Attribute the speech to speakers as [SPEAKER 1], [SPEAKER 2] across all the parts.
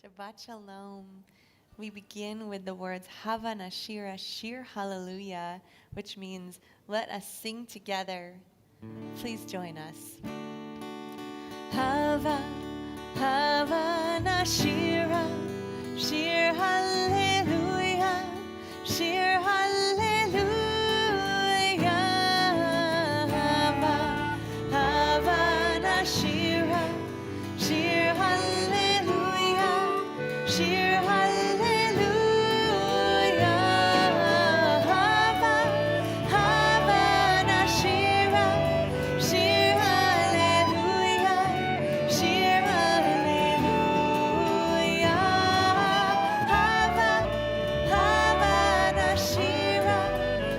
[SPEAKER 1] Shabbat Shalom. We begin with the words Hava Nashira, Shir Hallelujah, which means let us sing together. Please join us. Hava, Hava Nashira, Shir Hallelujah, Shir Hallelujah. Hava, Hava Nashira, Shir Hallelujah. Shir Hallelujah, Hava, Hava Nashira, Shir Hallelujah, Shir Hallelujah, Hava, Hava Nashira,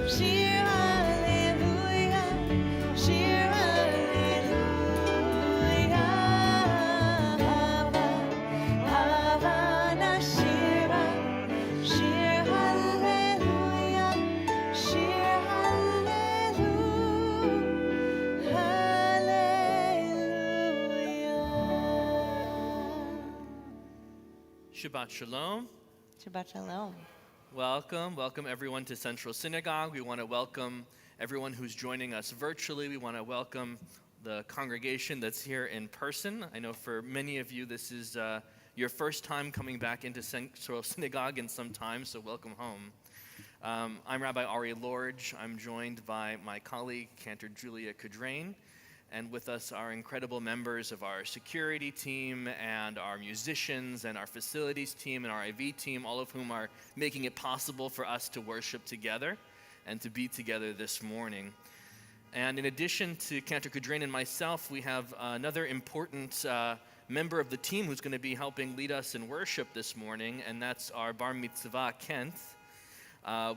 [SPEAKER 1] Shir Hallelujah, Shir Hallelujah, Hava. Nashira, Shir Hallelujah, Shir Hallelujah, Hallelujah.
[SPEAKER 2] Shabbat Shalom.
[SPEAKER 1] Shabbat Shalom.
[SPEAKER 2] Welcome everyone to Central Synagogue. We want to welcome everyone who's joining us virtually. We want to welcome the congregation that's here in person. I know for many of you this is your first time coming back into Central Synagogue in some time, so welcome home. I'm Rabbi Ari Lorge. I'm joined by my colleague, Cantor Julia Kudrain, and with us are incredible members of our security team and our musicians and our facilities team and our IV team, all of whom are making it possible for us to worship together and to be together this morning. And in addition to Cantor Kudrain and myself, we have another important member of the team who's going to be helping lead us in worship this morning, and that's our Bar Mitzvah, Kent.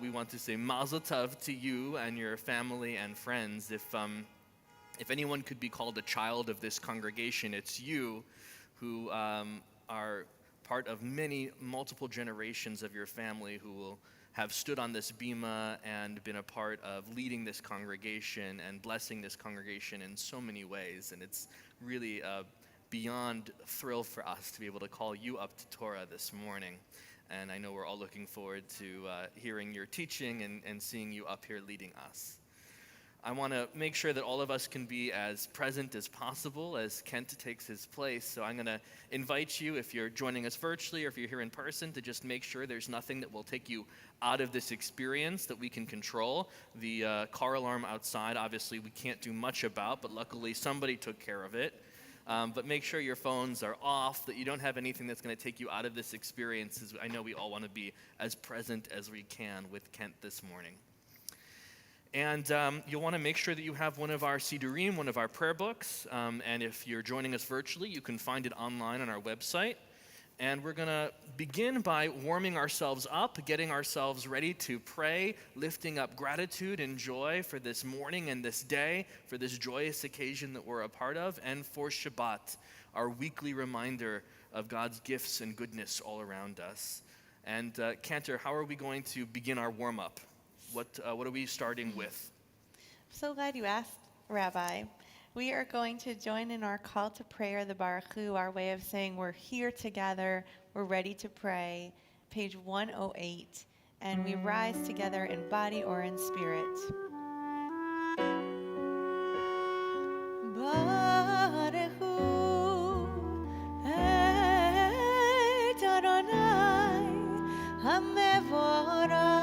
[SPEAKER 2] We want to say Mazel Tov to you and your family and friends. If anyone could be called a child of this congregation, it's you, who are part of multiple generations of your family who will have stood on this bima and been a part of leading this congregation and blessing this congregation in so many ways. And it's really beyond thrill for us to be able to call you up to Torah this morning. And I know we're all looking forward to hearing your teaching and seeing you up here leading us. I want to make sure that all of us can be as present as possible as Kent takes his place. So I'm going to invite you, if you're joining us virtually or if you're here in person, to just make sure there's nothing that will take you out of this experience that we can control. The car alarm outside, obviously, we can't do much about, but luckily somebody took care of it. But make sure your phones are off, that you don't have anything that's going to take you out of this experience, as I know we all want to be as present as we can with Kent this morning. And you'll want to make sure that you have one of our Sidurim, one of our prayer books. And if you're joining us virtually, you can find it online on our website. And we're going to begin by warming ourselves up, getting ourselves ready to pray, lifting up gratitude and joy for this morning and this day, for this joyous occasion that we're a part of, and for Shabbat, our weekly reminder of God's gifts and goodness all around us. And Cantor, how are we going to begin our warm-up? What are we starting with?
[SPEAKER 1] I'm so glad you asked, Rabbi. We are going to join in our call to prayer, the Baruch Hu, our way of saying we're here together, we're ready to pray, page 108, and we rise together in body or in spirit. Baruch Hu et Adonai HaMevorach.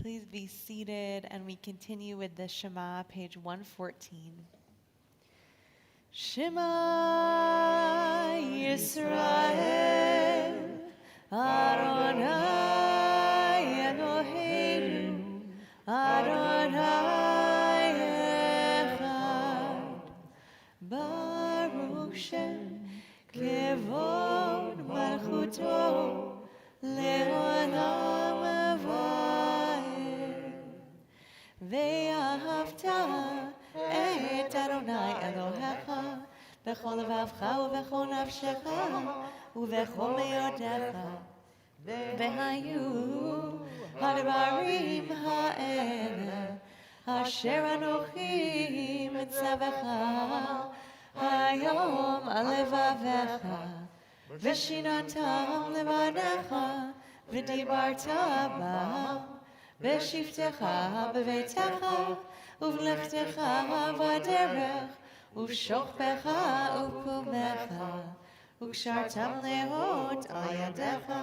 [SPEAKER 1] Please be seated, and we continue with the Shema, page 114. Shema Yisrael, Adonai Eloheinu, Adonai Echad. Baruch Shem Kevod Malchuto Le'olam Vayed. Ve'ahavta et Adonai Elohecha b'chol levavcha u'b'chol nafshecha u'b'chol meyodecha. Ve'hayu hadvarim ha'ele asher anochi mitzavecha hayom al levavecha v'shinatam levanecha v'dibarta bam v'shivtecha b'veitecha uv'lechtecha v'derech uv'shokpecha uv'kumecha uv'shartam lehot al yadecha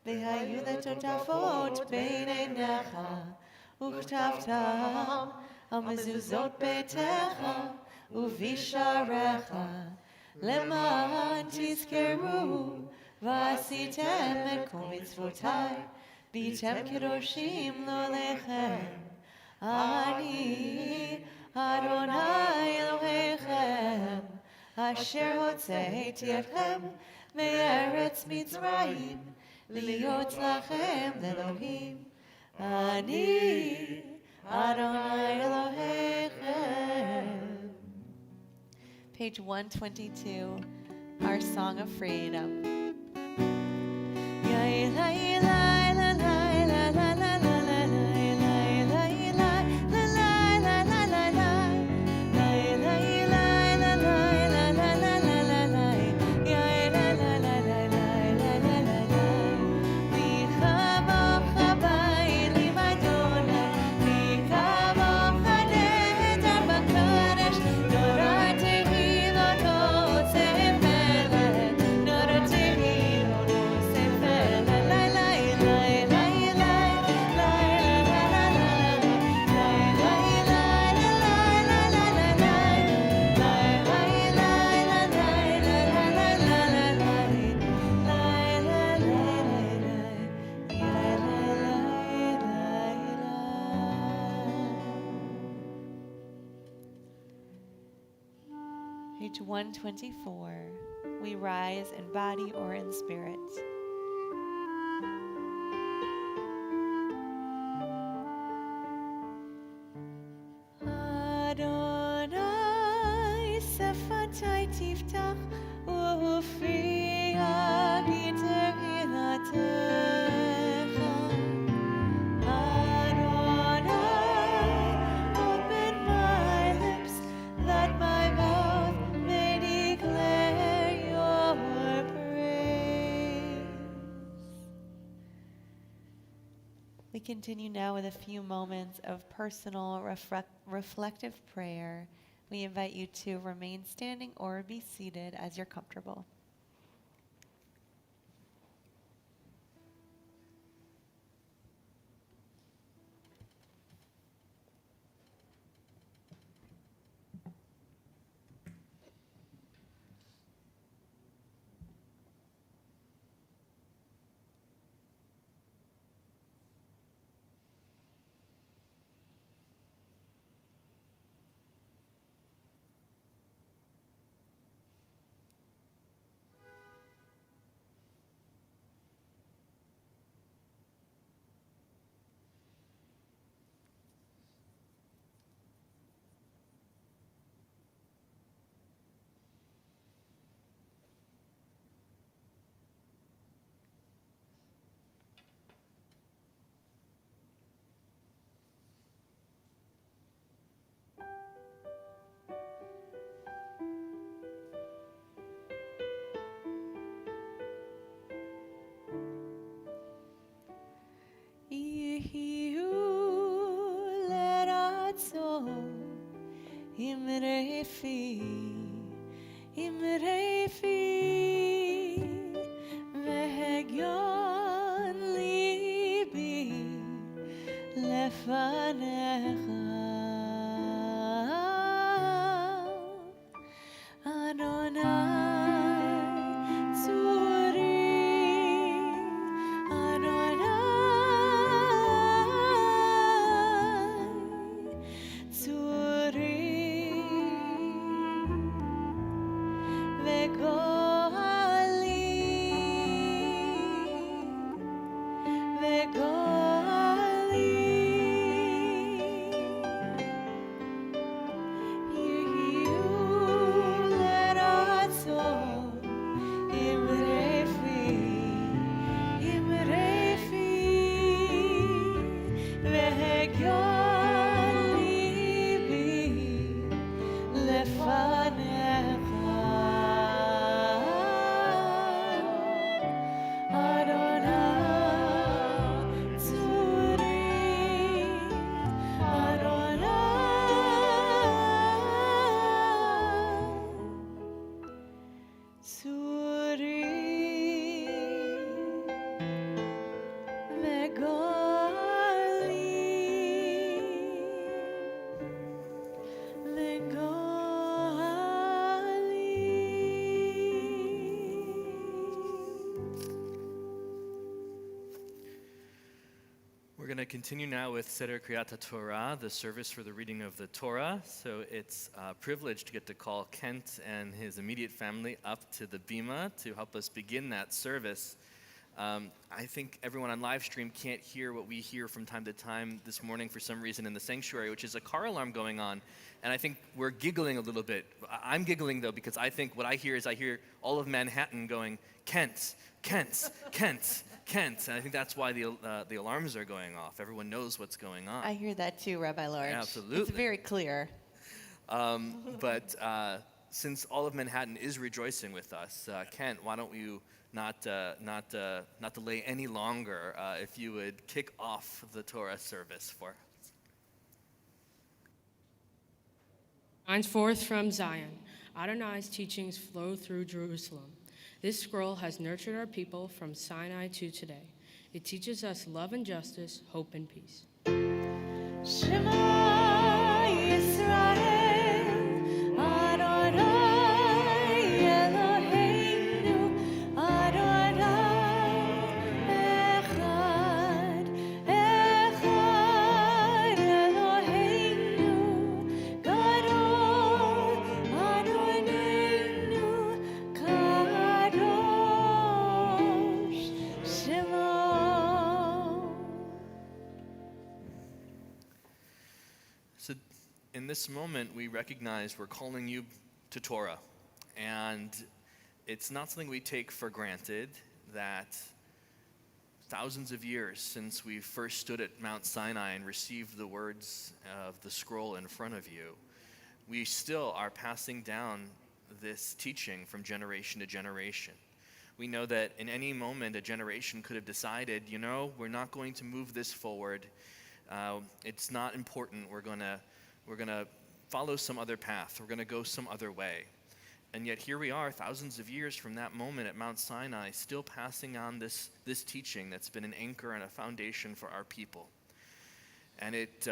[SPEAKER 1] v'hayu letotafot b'neinecha וכתבתם על מזוזות ביתך ובשעריך למען תזכרו ועשיתם את כל מצוותיי והייתם קדושים לו לכם. אני אדוני אלוהיכם אשר הוצאתי אתכם מארץ מצרים להיות לכם לאלוהים. Ani Adonai Elohechem. Page 122, our Song of Freedom. Page 124, we rise in body or in spirit. Adonai sefatai tiftach ufi agiter hilatecha. Adonai, open my lips that my mouth may declare your praise. We continue now with a few moments of personal reflective prayer. We invite you to remain standing or be seated as you're comfortable.
[SPEAKER 2] We're going to continue now with Seder Kriyat Torah, the service for the reading of the Torah. So it's a privilege to get to call Kent and his immediate family up to the Bima to help us begin that service. I think everyone on live stream can't hear what we hear from time to time this morning for some reason in the sanctuary, which is a car alarm going on. And I think we're giggling a little bit. I'm giggling, though, because I think what I hear is I hear all of Manhattan going, Kent, Kent, Kent, Kent. And I think that's why the alarms are going off. Everyone knows what's going on.
[SPEAKER 1] I hear that too, Rabbi Lorch.
[SPEAKER 2] Absolutely.
[SPEAKER 1] It's very clear.
[SPEAKER 2] But since all of Manhattan is rejoicing with us, Kent, why don't you not delay any longer, if you would kick off the Torah service for us.
[SPEAKER 3] Shines forth from Zion. Adonai's teachings flow through Jerusalem. This scroll has nurtured our people from Sinai to today. It teaches us love and justice, hope and peace.
[SPEAKER 1] Shema Yisrael, Adonai Eloheinu, Adonai Echad, Echad Eloheinu, Gadol Adonenu, Kadosh Shemo.
[SPEAKER 2] So in this moment, we recognize we're calling you to Torah. And it's not something we take for granted that thousands of years since we first stood at Mount Sinai and received the words of the scroll in front of you, we still are passing down this teaching from generation to generation. We know that in any moment, a generation could have decided, we're not going to move this forward. It's not important. We're gonna follow some other path. We're gonna go some other way. And yet here we are, thousands of years from that moment at Mount Sinai, still passing on this teaching that's been an anchor and a foundation for our people. And it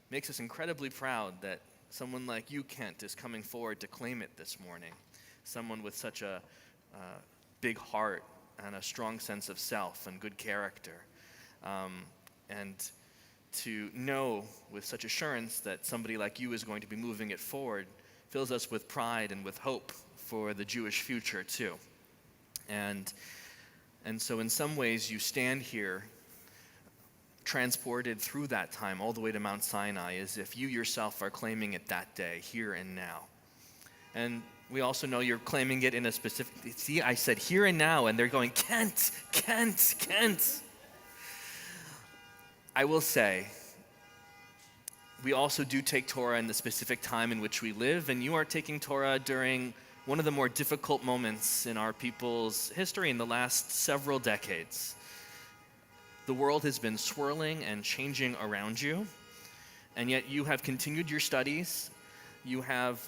[SPEAKER 2] makes us incredibly proud that someone like you, Kent, is coming forward to claim it this morning. Someone with such a big heart and a strong sense of self and good character. And to know with such assurance that somebody like you is going to be moving it forward fills us with pride and with hope for the Jewish future too. And so in some ways you stand here transported through that time all the way to Mount Sinai as if you yourself are claiming it that day, here and now. And we also know you're claiming it in a specific, see, I said here and now, and they're going, Kent, Kent, Kent. I will say, we also do take Torah in the specific time in which we live, and you are taking Torah during one of the more difficult moments in our people's history in the last several decades. The world has been swirling and changing around you, and yet you have continued your studies. You have,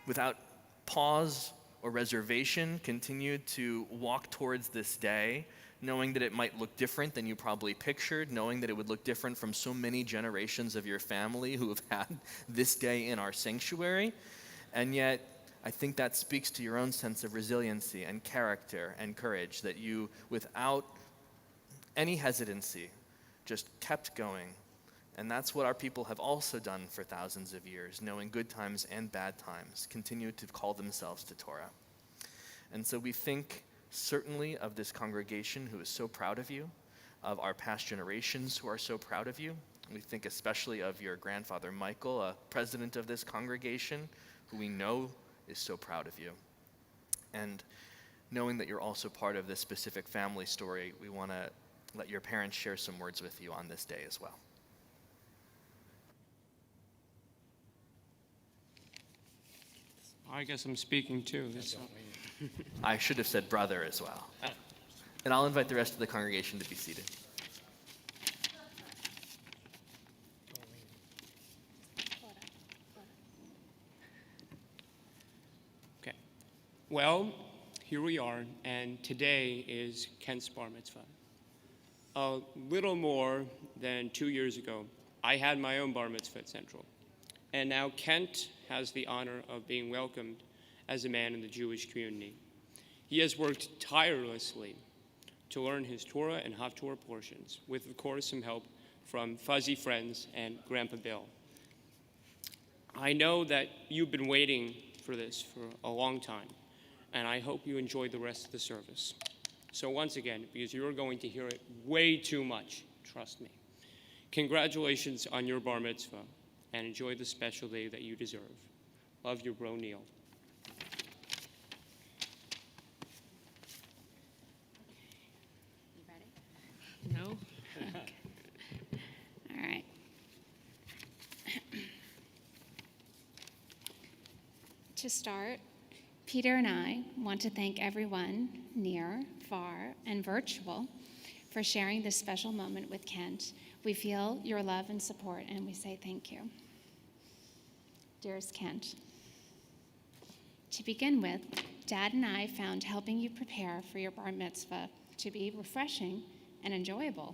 [SPEAKER 2] without pause or reservation, continued to walk towards this day, knowing that it might look different than you probably pictured, knowing that it would look different from so many generations of your family who have had this day in our sanctuary. And yet, I think that speaks to your own sense of resiliency and character and courage, that you, without any hesitancy, just kept going. And that's what our people have also done for thousands of years, knowing good times and bad times, continue to call themselves to Torah. And so we think certainly of this congregation who is so proud of you, of our past generations who are so proud of you. We think especially of your grandfather Michael, a president of this congregation, who we know is so proud of you. And knowing that you're also part of this specific family story, we want to let your parents share some words with you on this day as well.
[SPEAKER 4] I guess I'm speaking too.
[SPEAKER 2] I should have said brother as well. And I'll invite the rest of the congregation to be seated.
[SPEAKER 4] Okay. Well, here we are, and today is Kent's bar mitzvah. A little more than 2 years ago, I had my own bar mitzvah at Central. And now Kent has the honor of being welcomed as a man in the Jewish community. He has worked tirelessly to learn his Torah and Haftarah portions, with, of course, some help from fuzzy friends and Grandpa Bill. I know that you've been waiting for this for a long time, and I hope you enjoy the rest of the service. So once again, because you're going to hear it way too much, trust me, congratulations on your bar mitzvah, and enjoy the special day that you deserve. Love, your bro, Neil.
[SPEAKER 5] You ready?
[SPEAKER 3] No?
[SPEAKER 5] All right. To start, Peter and I want to thank everyone, near, far, and virtual, for sharing this special moment with Kent. We feel your love and support, and we say thank you. Dearest Kent, to begin with, Dad and I found helping you prepare for your bar mitzvah to be refreshing and enjoyable.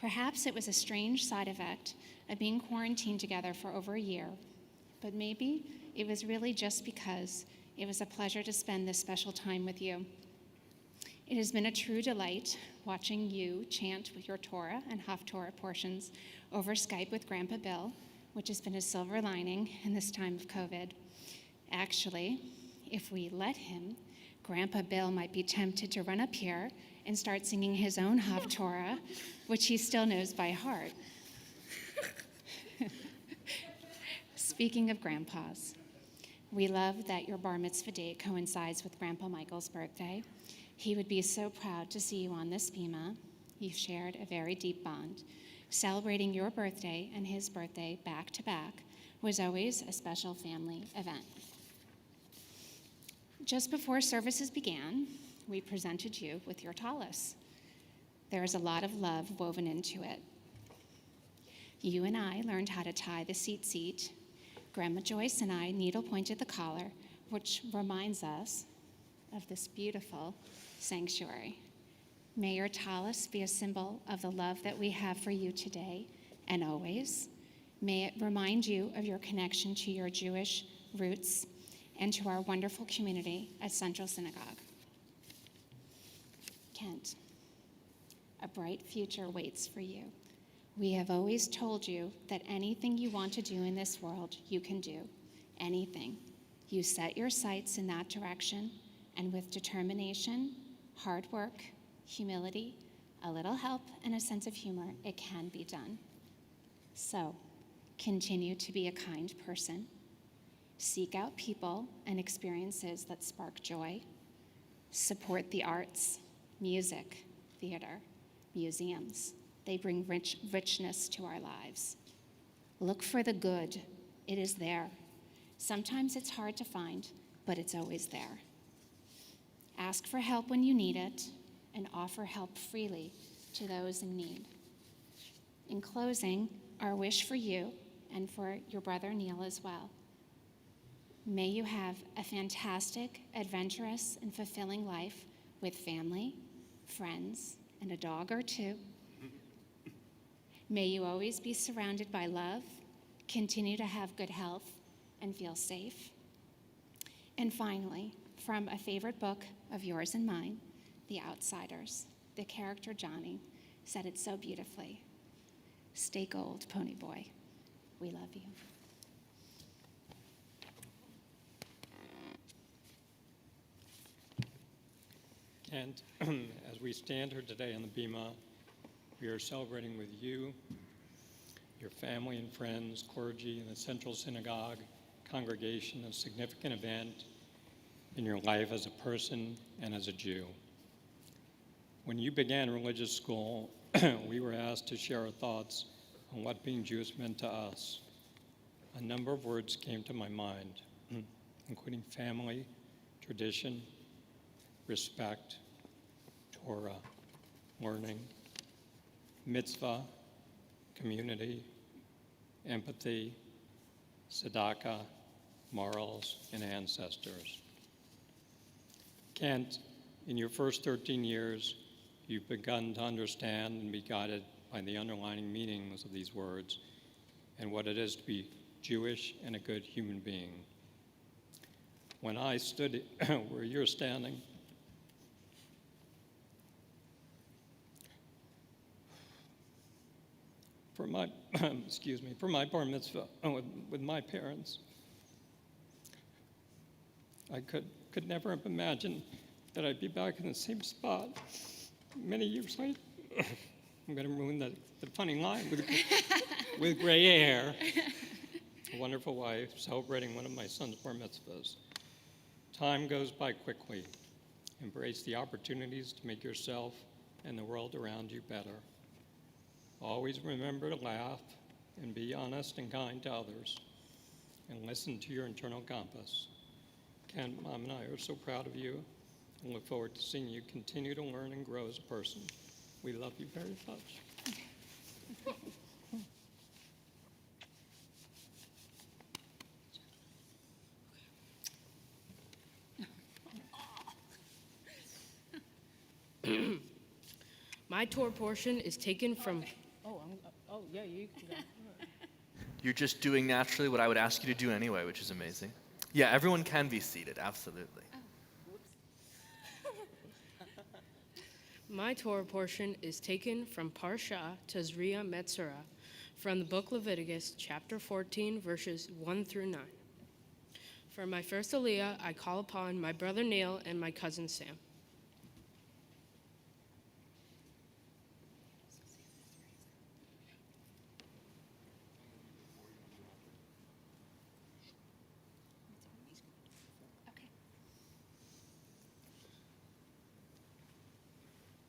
[SPEAKER 5] Perhaps it was a strange side effect of being quarantined together for over a year, but maybe it was really just because it was a pleasure to spend this special time with you. It has been a true delight watching you chant with your Torah and Haftarah portions over Skype with Grandpa Bill, which has been a silver lining in this time of COVID. Actually, if we let him, Grandpa Bill might be tempted to run up here and start singing his own Haftarah, which he still knows by heart. Speaking of grandpas, we love that your bar mitzvah date coincides with Grandpa Michael's birthday. He would be so proud to see you on this bima. You've shared a very deep bond. Celebrating your birthday and his birthday back to back was always a special family event. Just before services began, we presented you with your tallis. There is a lot of love woven into it. You and I learned how to tie the seat. Grandma Joyce and I needle-pointed the collar, which reminds us of this beautiful sanctuary. May your tallis be a symbol of the love that we have for you today and always. May it remind you of your connection to your Jewish roots and to our wonderful community at Central Synagogue. Kent, a bright future waits for you. We have always told you that anything you want to do in this world, you can do. Anything. You set your sights in that direction, and with determination, hard work, humility, a little help, and a sense of humor, it can be done. So, continue to be a kind person. Seek out people and experiences that spark joy. Support the arts, music, theater, museums. They bring richness to our lives. Look for the good. It is there. Sometimes it's hard to find, but it's always there. Ask for help when you need it, and offer help freely to those in need. In closing, our wish for you and for your brother Neil as well. May you have a fantastic, adventurous, and fulfilling life with family, friends, and a dog or two. May you always be surrounded by love, continue to have good health, and feel safe. And finally, from a favorite book of yours and mine, The Outsiders, the character Johnny said it so beautifully. Stay gold, pony boy. We love you.
[SPEAKER 6] And as we stand here today on the Bima, we are celebrating with you, your family and friends, clergy, and the Central Synagogue congregation, a significant event in your life as a person and as a Jew. When you began religious school, we were asked to share our thoughts on what being Jewish meant to us. A number of words came to my mind, including family, tradition, respect, Torah, learning, mitzvah, community, empathy, tzedakah, morals, and ancestors. Kent, in your first 13 years, you've begun to understand and be guided by the underlying meanings of these words and what it is to be Jewish and a good human being. When I stood where you're standing, for my for my bar mitzvah with my parents, I could never have imagined that I'd be back in the same spot many years later. I'm going to ruin the funny line with gray hair. A wonderful wife celebrating one of my son's bar mitzvahs. Time goes by quickly. Embrace the opportunities to make yourself and the world around you better. Always remember to laugh and be honest and kind to others, and listen to your internal compass. Ken, Mom, and I are so proud of you and look forward to seeing you continue to learn and grow as a person. We love you very much.
[SPEAKER 3] My Torah portion is taken from. Yeah, you can go.
[SPEAKER 2] You're just doing naturally what I would ask you to do anyway, which is amazing. Yeah, everyone can be seated, absolutely.
[SPEAKER 3] My Torah portion is taken from Parsha Tazria Metzora, from the book Leviticus, chapter 14, verses 1 through 9. For my first Aliyah, I call upon my brother Neil and my cousin Sam.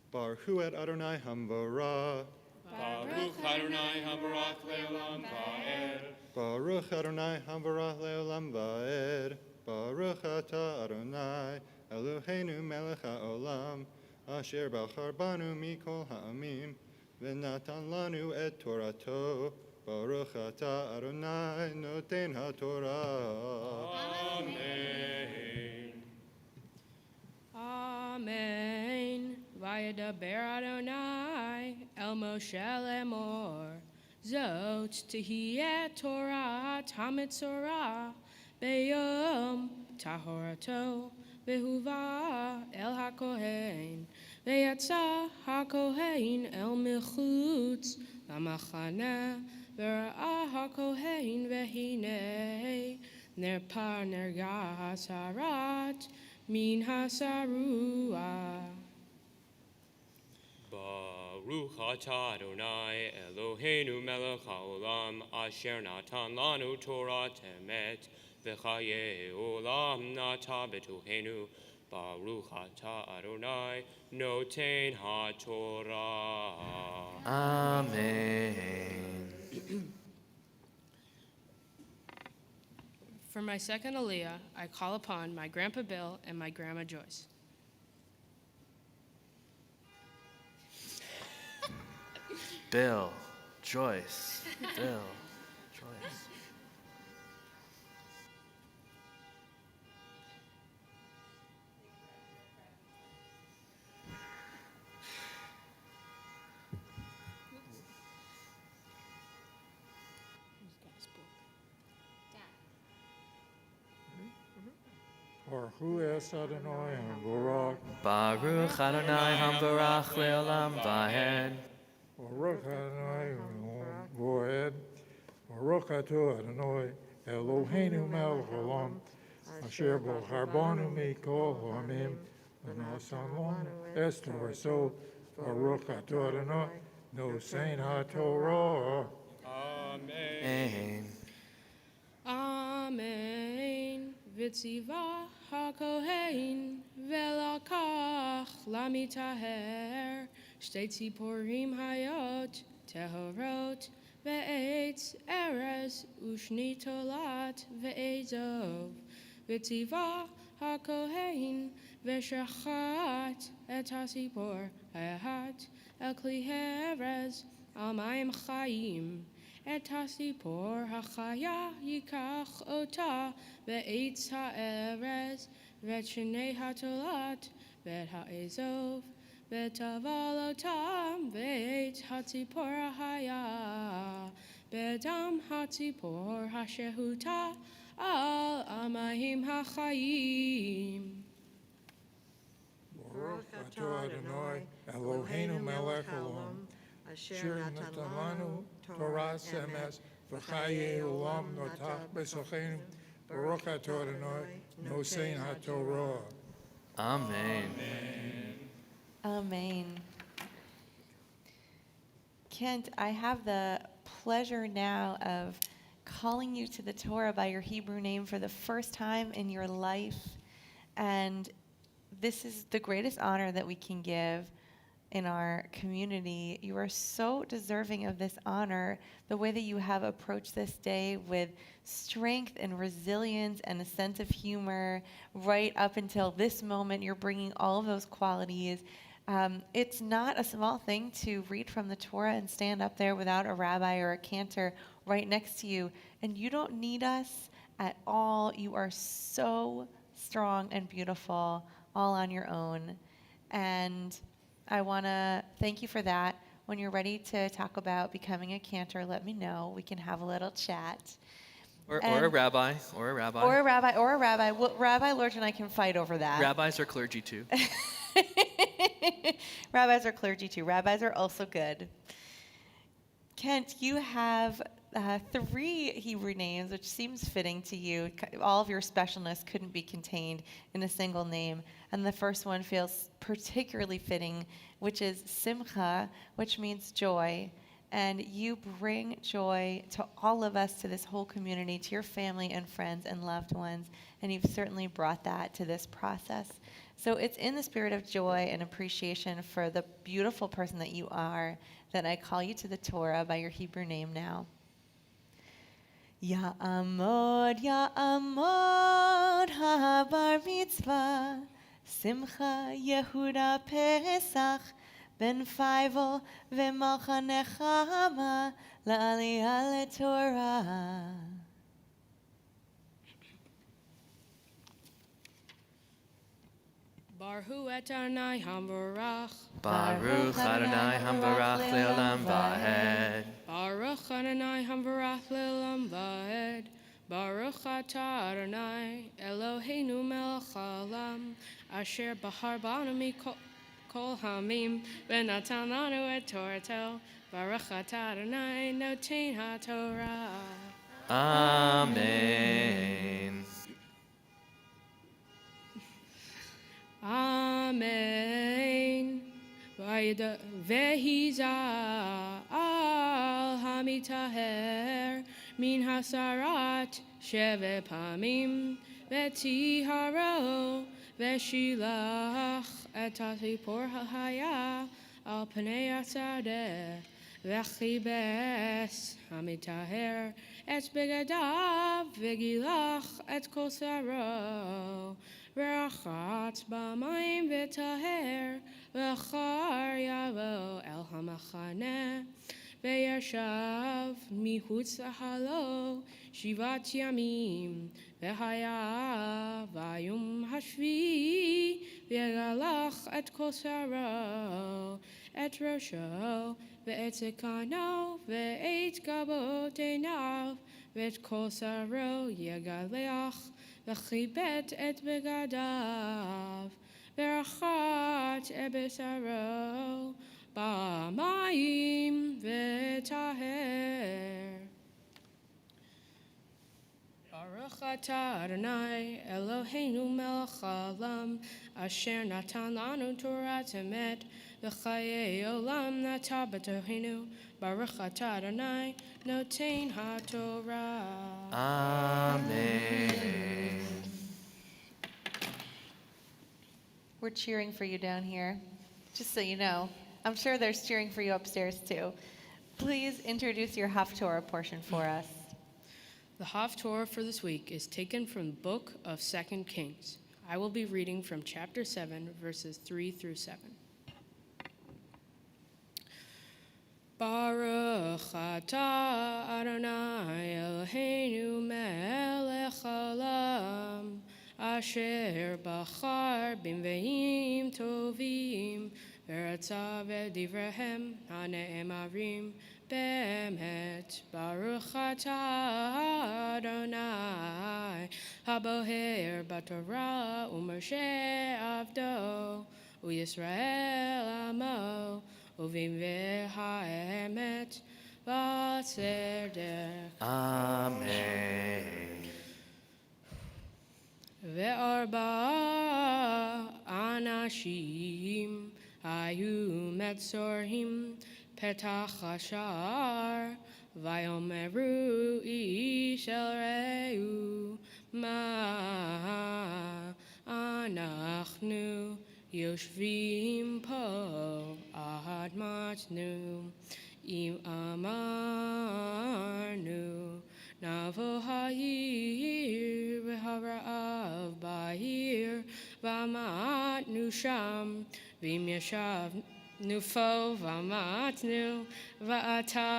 [SPEAKER 7] Baruch et Adonai Hamvara.
[SPEAKER 4] Baruch Adonai Habarach Leolam Va'ed.
[SPEAKER 7] Baruch Adonai Hamvara Leolam Va'ed. Baruch Ata Adonai Eloheinu Melech HaOlam Asher Bachar Banu Mikol Ha'amim V'natan Lanu et Torato. Baruch Ata Adonai Noten HaTorah.
[SPEAKER 4] Amen.
[SPEAKER 3] Amen. Vayedaber Adonai El Moshe Lemor Zot Tehiyeh Torah Hamitzorah Beyom Tahorato Behuva El HaKohen Veyatza HaKohen El Mechutz Lamachana Vera'ah HaKohen Vehine Nerpar Nerga Hasarat Min Hasarua.
[SPEAKER 4] Baruch atah Adonai Eloheinu melech haolam asher natan lanu Torah temet v'chaye olam nata b'tohenu. Baruch atah Adonai noten haTorah.
[SPEAKER 2] Amen.
[SPEAKER 3] For my second Aliyah, I call upon my Grandpa Bill and my Grandma Joyce.
[SPEAKER 2] Bill, Joyce, Bill, Joyce.
[SPEAKER 8] Baruch es Adonai Barak.
[SPEAKER 2] Baruch Adonai Hamvarach Leolam Vahed.
[SPEAKER 8] Baruch Adonai Goed. Baruch Ato Adonai Eloheinu melech haolam asher bachar banu mikol ha'amim v'nosan es Torah, Baruch atah Adonai, nosein haTorah.
[SPEAKER 4] Amen.
[SPEAKER 3] Amen. Vitziva hakohen velakach lamitaher shtei tziporim hayot tehorot ve'etz erez ushni tolat ve'ezov. Vitziva hakohen v'shachat et hasipor hayat el kli herez al mayim chayim. Et hasipor hachaya yikach ota ve'etz ha'erez ve'shnei hatolat ve'et ha'ezov ve'taval otam ve'etz hatzipor hachaya be'dam hatzipor hashehuta al amayim hachayim.
[SPEAKER 8] Baruch atah Adonai, Eloheinu melech olam, asher natan lanu Torah emes, v'chayei olam notach besochenu, Baruch atah Adonai, nosein haTorah.
[SPEAKER 2] Amen.
[SPEAKER 1] Amen. Kent, I have the pleasure now of calling you to the Torah by your Hebrew name for the first time in your life. And this is the greatest honor that we can give in our community. You are so deserving of this honor, the way that you have approached this day with strength and resilience and a sense of humor. Right up until this moment, you're bringing all of those qualities. It's not a small thing to read from the Torah and stand up there without a rabbi or a cantor right next to you. And you don't need us at all. You are so strong and beautiful all on your own. And I want to thank you for that. When you're ready to talk about becoming a cantor, let me know. We can have a little chat.
[SPEAKER 2] Or a rabbi. Or a rabbi.
[SPEAKER 1] Or a rabbi. Or a rabbi. Well, Rabbi Lorch and I can fight over that.
[SPEAKER 2] Rabbis are clergy too.
[SPEAKER 1] Rabbis are clergy too. Rabbis are also good. Kent, you have 3 Hebrew names, which seems fitting to you. All of your specialness couldn't be contained in a single name. And the first one feels particularly fitting, which is Simcha, which means joy. And you bring joy to all of us, to this whole community, to your family and friends and loved ones. And you've certainly brought that to this process. So it's in the spirit of joy and appreciation for the beautiful person that you are that I call you to the Torah by your Hebrew name now. Ya'amod, Ya'amod, ha'bar mitzvah, Simcha Yehuda Pesach, Ben Faivel ve'malcha nechama, la'aliyah leTorah.
[SPEAKER 3] Baruch Adonai Hamvarach.
[SPEAKER 2] Baruch Adonai Hamvarach le'olam va'ed.
[SPEAKER 3] Baruch Adonai Hamvarach le'olam va'ed. Baruch atah Adonai Eloheinu melech haolam, asher bahar banu mikol hamim v'natan lanu et Torato. Baruch atah Adonai noten haTorah.
[SPEAKER 2] Amen.
[SPEAKER 3] Amen. Vehiza al hamitaher min hasarat sheve pamim vetiharo veshilach et hasipor ha'haya al pnei atzadeh vechibes hamitaher et begadav vegilach et kol saro Rachat b'mayim v'taher v'achar yavo el hamachaneh v'yashav mihutz lahalo shivat yamim v'haya v'ayum hashvi v'yagalach et kol saro et rosho v'et zekano v'et gabot einav v'et kol saro yagaleach v'chibet et begadav, v'rachat ebesaro, b'mayim v'taher. Baruch atah Adonai Eloheinu melech haolam asher natan lanu Torah emet v'chayei olam nata b'torenu Baruch atah Adonai noten haTorah.
[SPEAKER 2] Amen.
[SPEAKER 1] We're cheering for you down here, just so you know. I'm sure there's cheering for you upstairs too. Please introduce your Haftarah portion for us.
[SPEAKER 3] The Haftarah for this week is taken from the book of 2 Kings. I will be reading from chapter 7, verses 3 through 7. Baruch atah Adonai Eloheinu melech haolam asher bachar b'nviim tovim v'ratza v'divrehem hane'emarim be'emet. Baruch atah Adonai haboher b'torah u'Moshe avdo u'Yisrael amo uvim v'ha'emet v'tzedek.
[SPEAKER 2] Amen.
[SPEAKER 3] Ve'arba anashim hayu metzorhim petach hashar vayomeru ish el reu ma anachnu yoshvim po admatnu im amarnu Navo ha'ir v'hara'av ba'ir v'amatnu sham v'im yashav nufo v'amatnu v'ata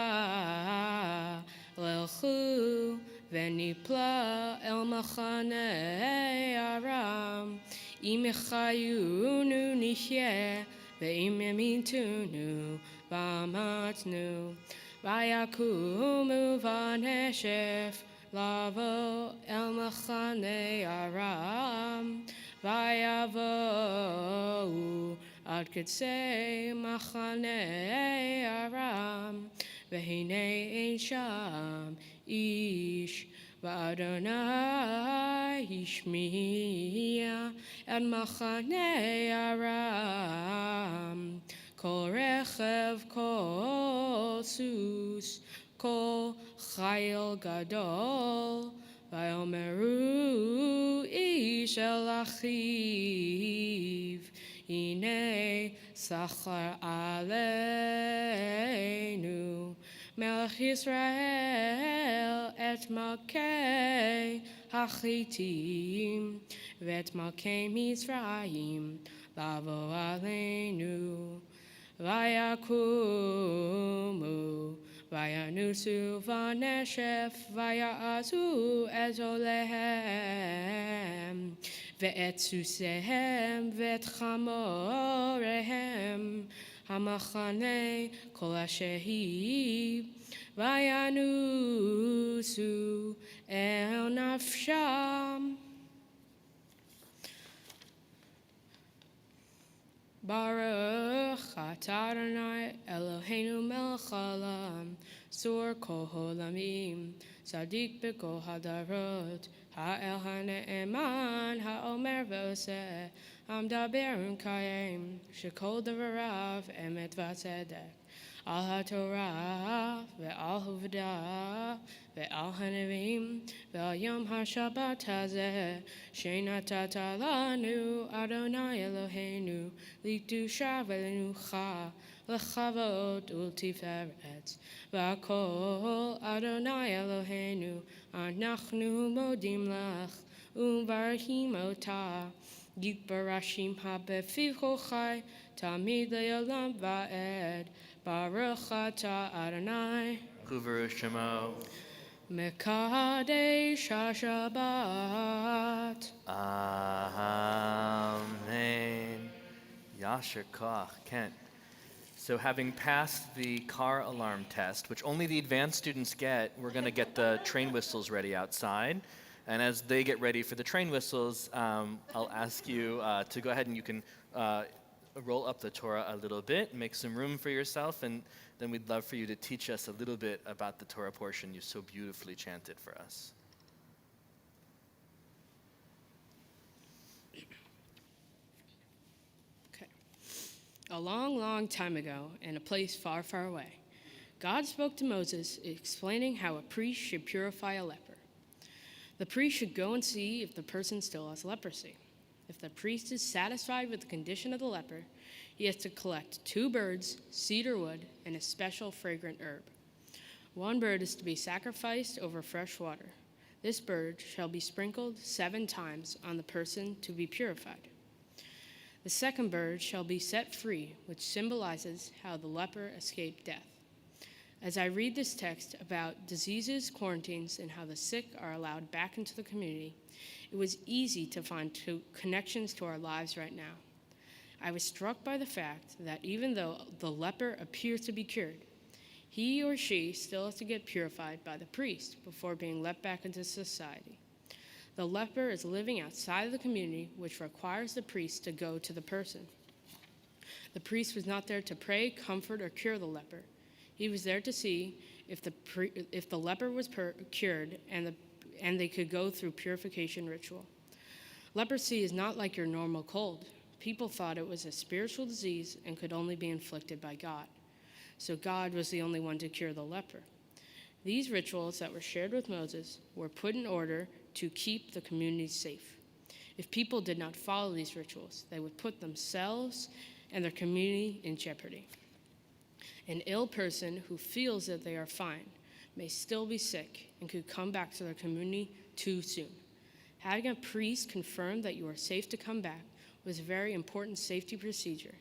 [SPEAKER 3] lelchu v'nipla el machanei aram im echayunu nishye v'im yamitunu v'amatnu Vayakumu vaneshef lavo el machane aram Vayavo ad ketsei machane aram Vehine ein sham ish V'Adonai ishmiya ad machane aram Kol rechev, kol sus, kol chayil gadol, vayomeru ish el achiv, hine sachar aleinu, melech Yisrael et malkei hachitim, vet malkei Mitzrayim, lavo aleinu. Vayakumu, vayanusu vaneshef, vayaazu ezolehem, ve'etsusehem, ve'tchamorehem, hamachane kol ashehi, vayanusu el nafsham. Baruch atah Adonai Eloheinu melech haolam Sur kol holamim Sadik b'kol hadarot Ha'el ha'ne'eman ha'omer v'oseh Hamdaber u'mkayim Shekol davarav emet v'tzedek Al ha'torah ve'al huvdah ve'al hanevim ve'al yom ha'shabbat hazeh Shenatata lanu Adonai Eloheinu Lidusha ve'lenucha lechavot ultiferet V'akol Adonai Eloheinu Anachnu modim lach U'mbarachim otah Yitbarashim ha'befiv chochai Tamid le'olam va'ed Baruch atah Adonai
[SPEAKER 2] Kuvaru Shemo.
[SPEAKER 3] Mekadesh HaShabbat.
[SPEAKER 2] Amen. Yasher Koach, Kent. So having passed the car alarm test, which only the advanced students get, we're going to get the train whistles ready outside. And as they get ready for the train whistles, I'll ask you to go ahead and you can roll up the Torah a little bit, make some room for yourself, and then we'd love for you to teach us a little bit about the Torah portion you so beautifully chanted for us.
[SPEAKER 3] A long, long time ago, in a place far, far away, God spoke to Moses, explaining how a priest should purify a leper. The priest should go and see if the person still has leprosy. If the priest is satisfied with the condition of the leper, he has to collect 2 birds, cedar wood, and a special fragrant herb. 1 bird is to be sacrificed over fresh water. This bird shall be sprinkled 7 times on the person to be purified. The second bird shall be set free, which symbolizes how the leper escaped death. As I read this text about diseases, quarantines, and how the sick are allowed back into the community, it was easy to find connections to our lives right now. I was struck by the fact that even though the leper appears to be cured, he or she still has to get purified by the priest before being let back into society. The leper is living outside of the community, which requires the priest to go to the person. The priest was not there to pray, comfort, or cure the leper. He was there to see if the leper was cured and they could go through purification ritual. Leprosy is not like your normal cold. People thought it was a spiritual disease and could only be inflicted by God. So God was the only one to cure the leper. These rituals that were shared with Moses were put in order to keep the community safe. If people did not follow these rituals, they would put themselves and their community in jeopardy. An ill person who feels that they are fine may still be sick and could come back to their community too soon. Having a priest confirm that you are safe to come back was a very important safety procedure.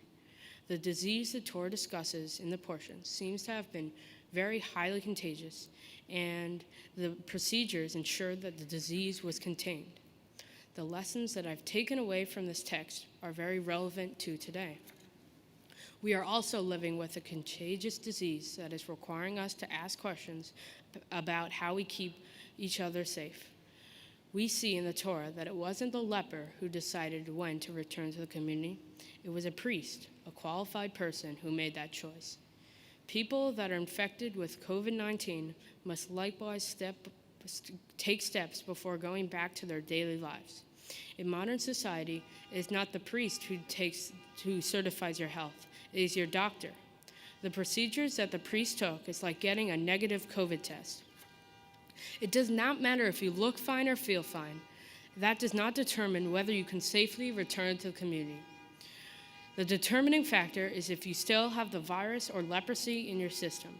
[SPEAKER 3] The disease the Torah discusses in the portion seems to have been very highly contagious, and the procedures ensured that the disease was contained. The lessons that I've taken away from this text are very relevant to today. We are also living with a contagious disease that is requiring us to ask questions about how we keep each other safe. We see in the Torah that it wasn't the leper who decided when to return to the community. It was a priest, a qualified person, who made that choice. People that are infected with COVID-19 must likewise take steps before going back to their daily lives. In modern society, it is not the priest who certifies your health. It is your doctor. The procedures that the priest took is like getting a negative COVID test. It does not matter if you look fine or feel fine. That does not determine whether you can safely return to the community. The determining factor is if you still have the virus or leprosy in your system.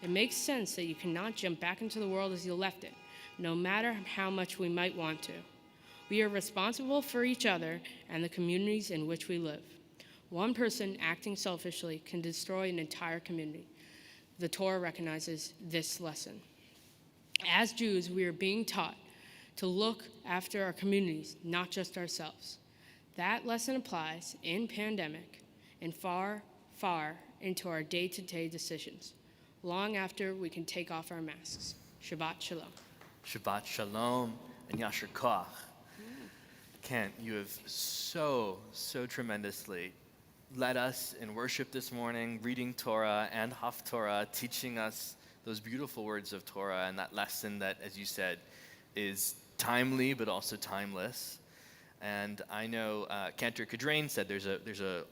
[SPEAKER 3] It makes sense that you cannot jump back into the world as you left it, no matter how much we might want to. We are responsible for each other and the communities in which we live. One person acting selfishly can destroy an entire community. The Torah recognizes this lesson. As Jews, we are being taught to look after our communities, not just ourselves. That lesson applies in pandemic and far, far into our day-to-day decisions, long after we can take off our masks. Shabbat Shalom.
[SPEAKER 2] Shabbat Shalom and Yasher Koach. Kent, you have so tremendously led us in worship this morning, reading Torah and Haftarah, teaching us those beautiful words of Torah and that lesson that, as you said, is timely but also timeless. And I know Cantor Cadrain said there's a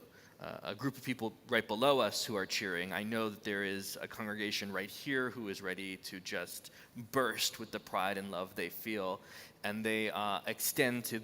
[SPEAKER 2] group of people right below us who are cheering. I know that there is a congregation right here who is ready to just burst with the pride and love they feel. And they extend to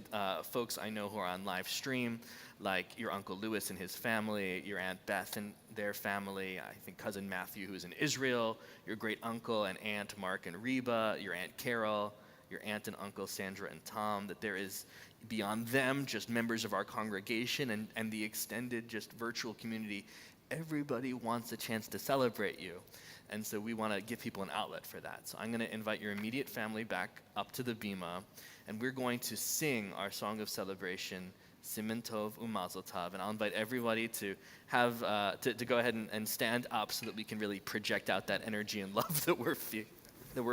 [SPEAKER 2] folks I know who are on live stream, like your Uncle Louis and his family, your Aunt Beth and their family, I think Cousin Matthew who's in Israel, your great uncle and aunt Mark and Reba, your Aunt Carol, your aunt and uncle Sandra and Tom, that there is beyond them just members of our congregation and the extended just virtual community. Everybody wants a chance to celebrate you. And so we want to give people an outlet for that. So I'm going to invite your immediate family back up to the bima, and we're going to sing our song of celebration, Siman Tov U'Mazel Tov. And I'll invite everybody to have to go ahead and stand up so that we can really project out that energy and love that we're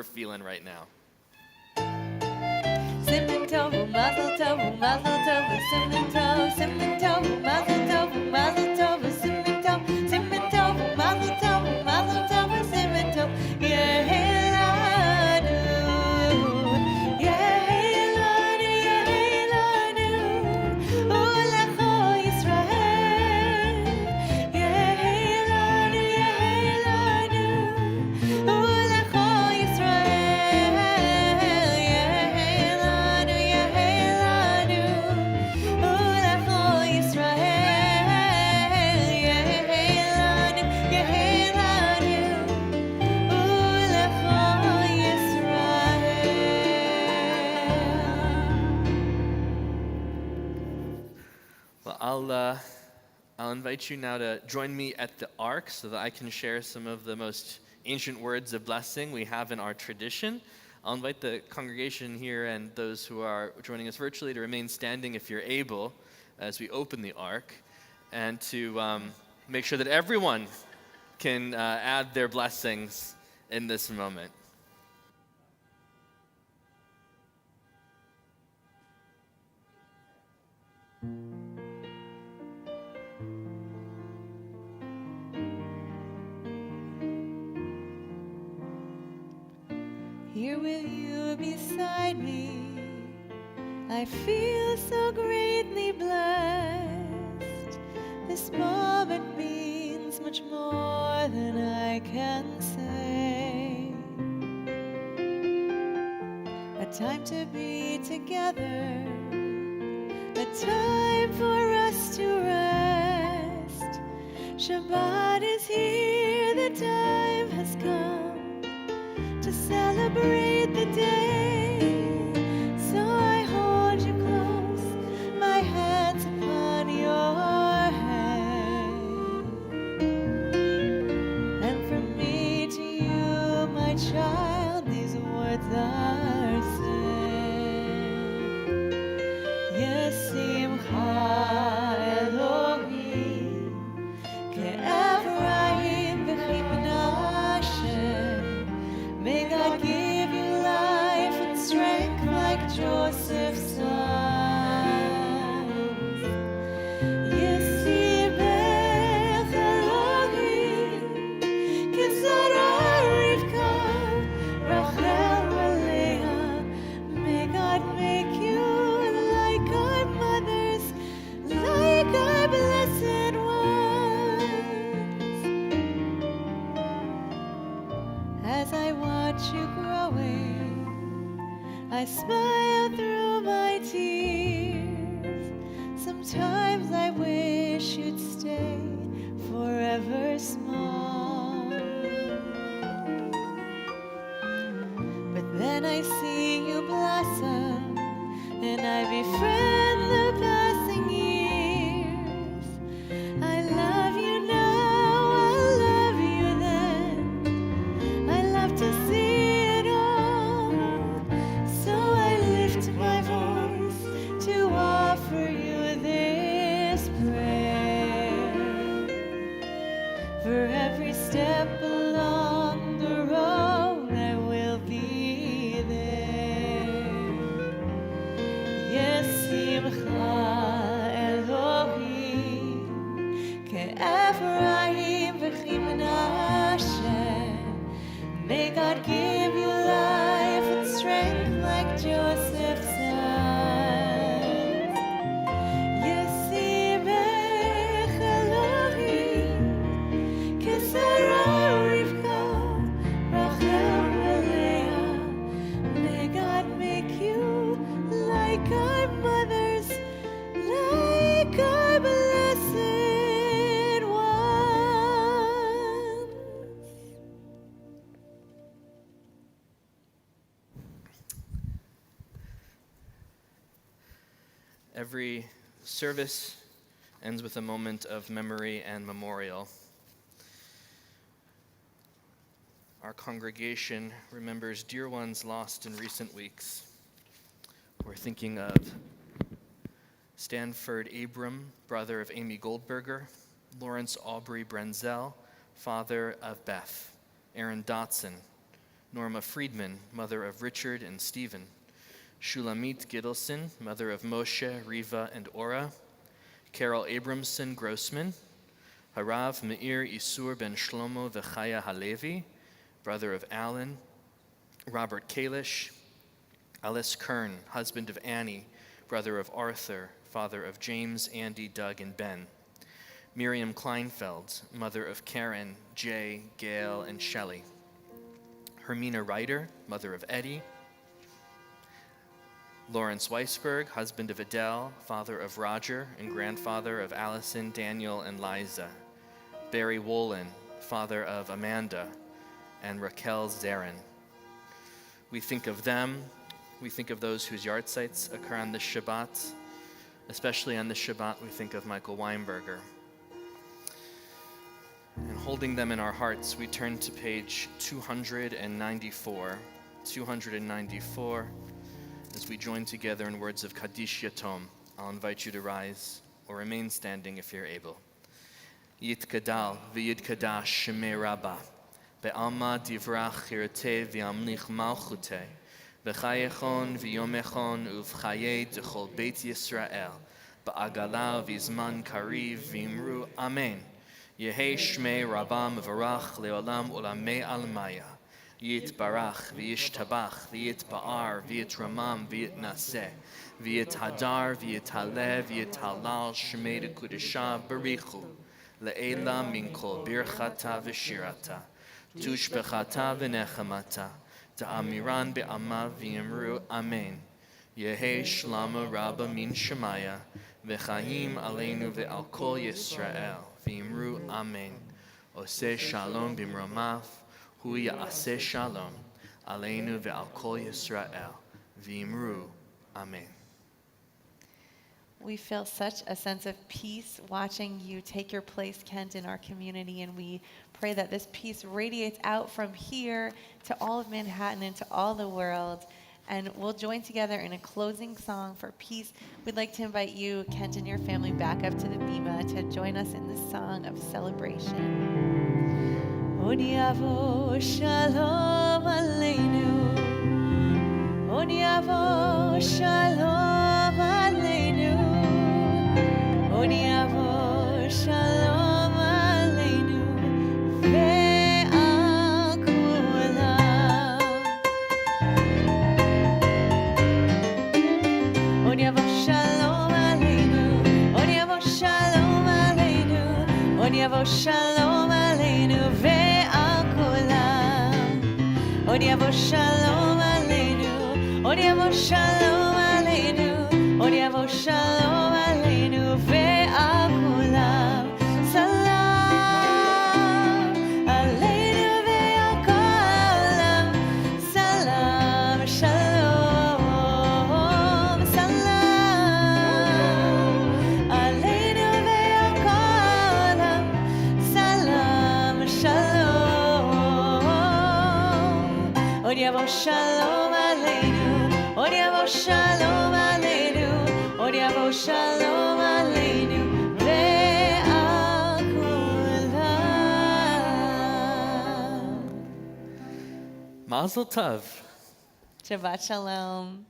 [SPEAKER 2] feeling right now.
[SPEAKER 1] Siman Tov U'Mazel Tov U'Mazel Tov Siman Tov Siman Tov U'Mazel Tov U'Mazel Tov Siman Tov Siman Tov U'Mazel Tov U'Mazel Tov Siman Tov Yehelanu Yehelanu Yehelanu Ulecho Yisrael
[SPEAKER 2] I'll invite you now to join me at the Ark so that I can share some of the most ancient words of blessing we have in our tradition. I'll invite the congregation here and those who are joining us virtually to remain standing if you're able as we open the Ark, and to make sure that everyone can add their blessings in this moment.
[SPEAKER 1] Here with you beside me, I feel so greatly blessed. This moment means much more than I can say. A time to be together, a time for us to rest. Shabbat is here, the time has come to celebrate the day. So I hold you close, my hands upon your head. And from me to you, my child, these words are said. Yesimcha Elohim, Ke'ephraim v'chimnashem. May God give you life and strength like Joseph's sons. Yisibech Elohim, Kisara Rivka, Rachel Leah. May God make you like our mothers, like our blessed ones. As I watch you growing, I smile through my tears. Sometimes I wish you'd stay forever small. But then I see you blossom, and I befriend the passing years. I love you now, I love you then. I love to see it all, so I lift my voice to offer you this prayer. For every step along the road, I will be there. Yesimcha Elohim, Ke'ephraim v'chimnashem. May God give you life and strength like Joseph's sons. Yisibech Elohim, Kisara Rivka, Rachel Leah. May God make you like our mothers, like our blessed ones.
[SPEAKER 2] Every service ends with a moment of memory and memorial. Our congregation remembers dear ones lost in recent weeks. We're thinking of Stanford Abram, brother of Amy Goldberger, Lawrence Aubrey Brenzel, father of Beth, Aaron Dotson, Norma Friedman, mother of Richard and Stephen, Shulamit Gidelson, mother of Moshe, Riva, and Ora, Carol Abramson Grossman, Harav Meir Isur ben Shlomo Vechaya Halevi, brother of Alan, Robert Kalish, Alice Kern, husband of Annie, brother of Arthur, father of James, Andy, Doug, and Ben, Miriam Kleinfeld, mother of Karen, Jay, Gail, and Shelley, Hermina Ryder, mother of Eddie, Lawrence Weisberg, husband of Adele, father of Roger, and grandfather of Allison, Daniel, and Liza, Barry Wolin, father of Amanda, and Raquel Zarin. We think of them. We think of those whose yard sites occur on this Shabbat. Especially on this Shabbat, we think of Michael Weinberger. And holding them in our hearts, we turn to page 294. 294, as we join together in words of Kaddish Yatom. I'll invite you to rise or remain standing if you're able. Yitkadal v'yidkadash shemei Rabbah, be'alma divrach chirteh v'amlich malchuteh, b'chayechon v'yomechon uv'chayei d'chol beit Yisrael, ba'agala v'izman kariv v'imru Amen. Yehei shmei Rabbah mevarach le'olam ulamei almaya. Yitbarach v'yishtabach v'yitba'ar v'yitramam v'yitnaseh v'yithadar v'yithaleh v'yithalal shmei dekudesha barichu le'ela min kol birchata v'shirata tushbechata v'nechamata ta'amiran be'ama v'yimru Amen. Yehei shlama rabba min shemaya v'chaim aleinu ve'al kol Yisrael v'yimru Amen. Oseh shalom b'mromav Hu ya'aseh shalom aleinu ve'al kol Yisrael v'imru Amen.
[SPEAKER 1] We feel such a sense of peace watching you take your place, Kent, in our community, and we pray that this peace radiates out from here to all of Manhattan and to all the world. And we'll join together in a closing song for peace. We'd like to invite you, Kent, and your family back up to the bima to join us in this song of celebration. Od yavo shalom aleinu, Od yavo shalom aleinu, Od yavo shalom aleinu, ve'al kulam. Od yavo shalom aleinu, Od yavo shalom aleinu, Od yavo shalom aleinu, ve'al kulam. Od yavo shalom aleinu, Od yavo shalom aleinu, Od yavo shalom aleinu, ve'al kulam. Salam aleinu ve'al kulam. Salam shalom. Salam aleinu ve'al kulam. Salam shalom. Od yavo shalom aleinu, Od yavo shalom aleinu, Od yavo shalom aleinu, ve'al kulam.
[SPEAKER 2] Mazel tov.
[SPEAKER 1] Shabbat shalom.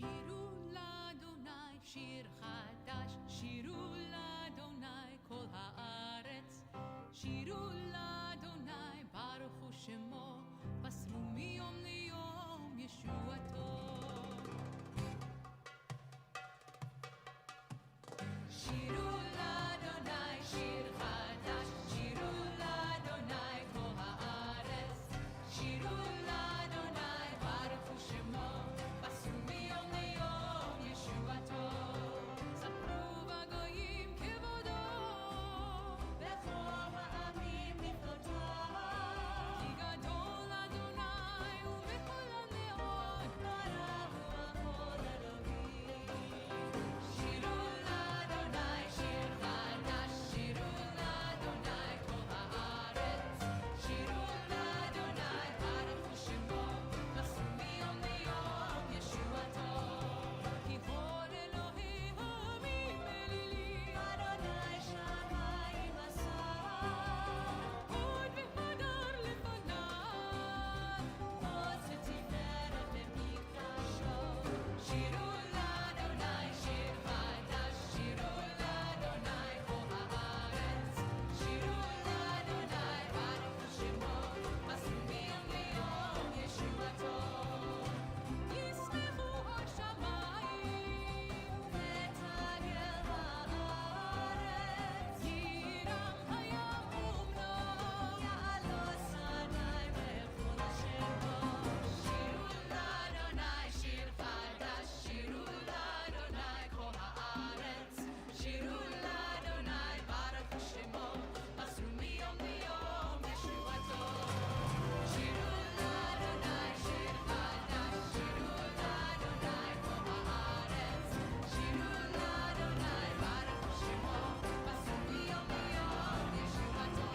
[SPEAKER 9] שירו לאדוני שיר חדש, שירו לאדוני כל הארץ, שירו לאדוני ברכו שמו, בסרו מיום ליום ישועתו. שירו לאדוני שיר חדש, שירו לאדוני כל הארץ, שירו לאדוני ברכו שמו, בסרו מיום ליום ישועתו. ספרו בגויים כבודו, בכל העמים נפלאותיו, כי גדול אדוני ובכל המאוד, ברא הוא הכל אלוהים. שירו לאדוני שיר חדש, שירו לאדוני כל הארץ, שירו לאדוני ברכו שמו, בסרו מיום ליום ישועתו. כי כל אלוהי העמים אלילים, אדוני שמיים עשה, הוד והדר לפניו, עוז ותפארת במקדשו. שירו לאדוני שיר חדש, שירו לאדוני כל הארץ, שירו לאדוני ברכו שמו, בסרו מיום ליום ישועתו. ישמחו השמיים ותגל הארץ, יירם הים ומלואו, יעלו שדי בכל שמו. שירו לאדוני שיר חדש, שירו לאדוני כל הארץ, שירו לאדוני ברכו שמו, בסרו מיום ליום ישועתו. שירו לאדוני שיר חדש, שירו לאדוני כל הארץ, שירו לאדוני ברכו שמו, בסרו מיום ליום ישועתו.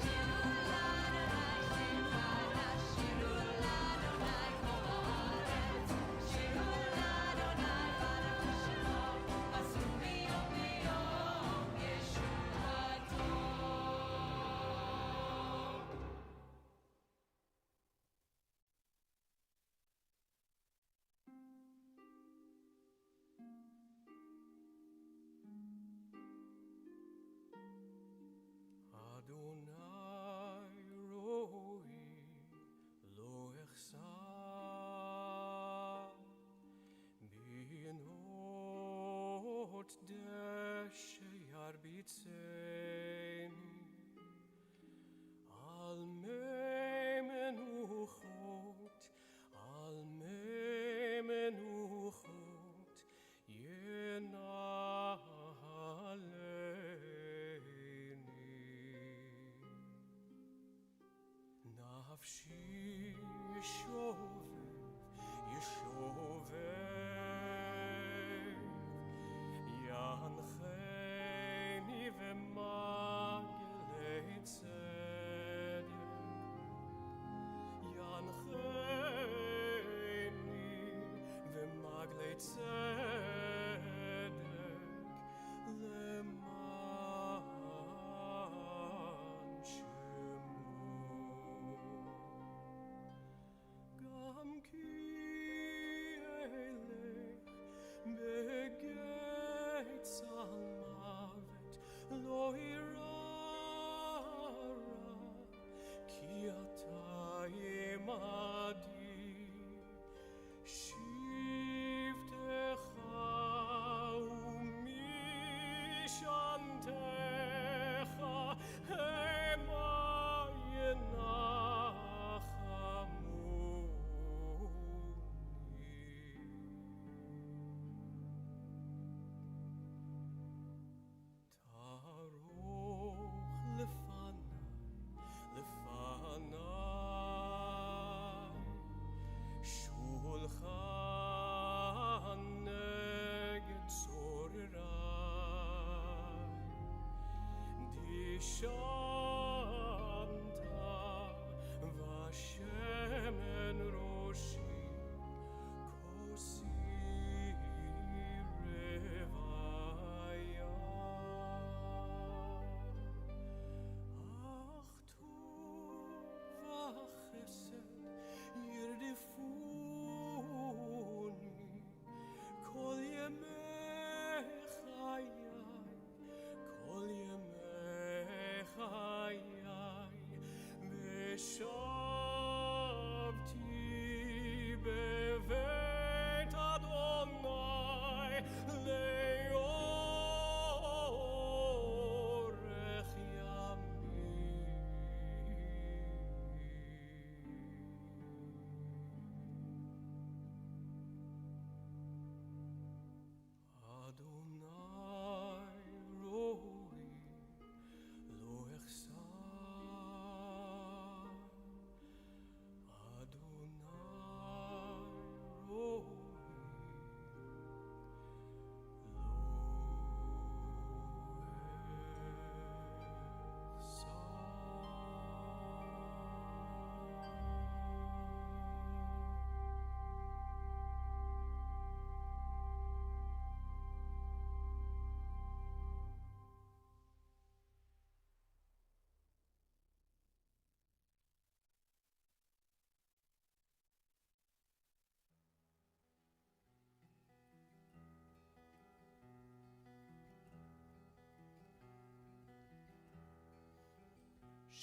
[SPEAKER 9] שירו לאדוני שיר חדש, שירו לאדוני כל הארץ, שירו לאדוני ברכו שמו, בסרו מיום ליום ישועתו.
[SPEAKER 10] Adonai roi lo echsar binot deshe yarbitzeni al mei menuchot yenaleini nafshi yeshovev yancheni v'maglei tzedek yancheni v'maglei tzedek leman shemo gam ki elech begeitz al mavet lo irara ki ata imadi shivtecha umishantecha hema yenachamuni taroch lefanai shulchan neged tzorrai dishanta vashemen roshi kosi revaya ach tov v'chesed yirdefuni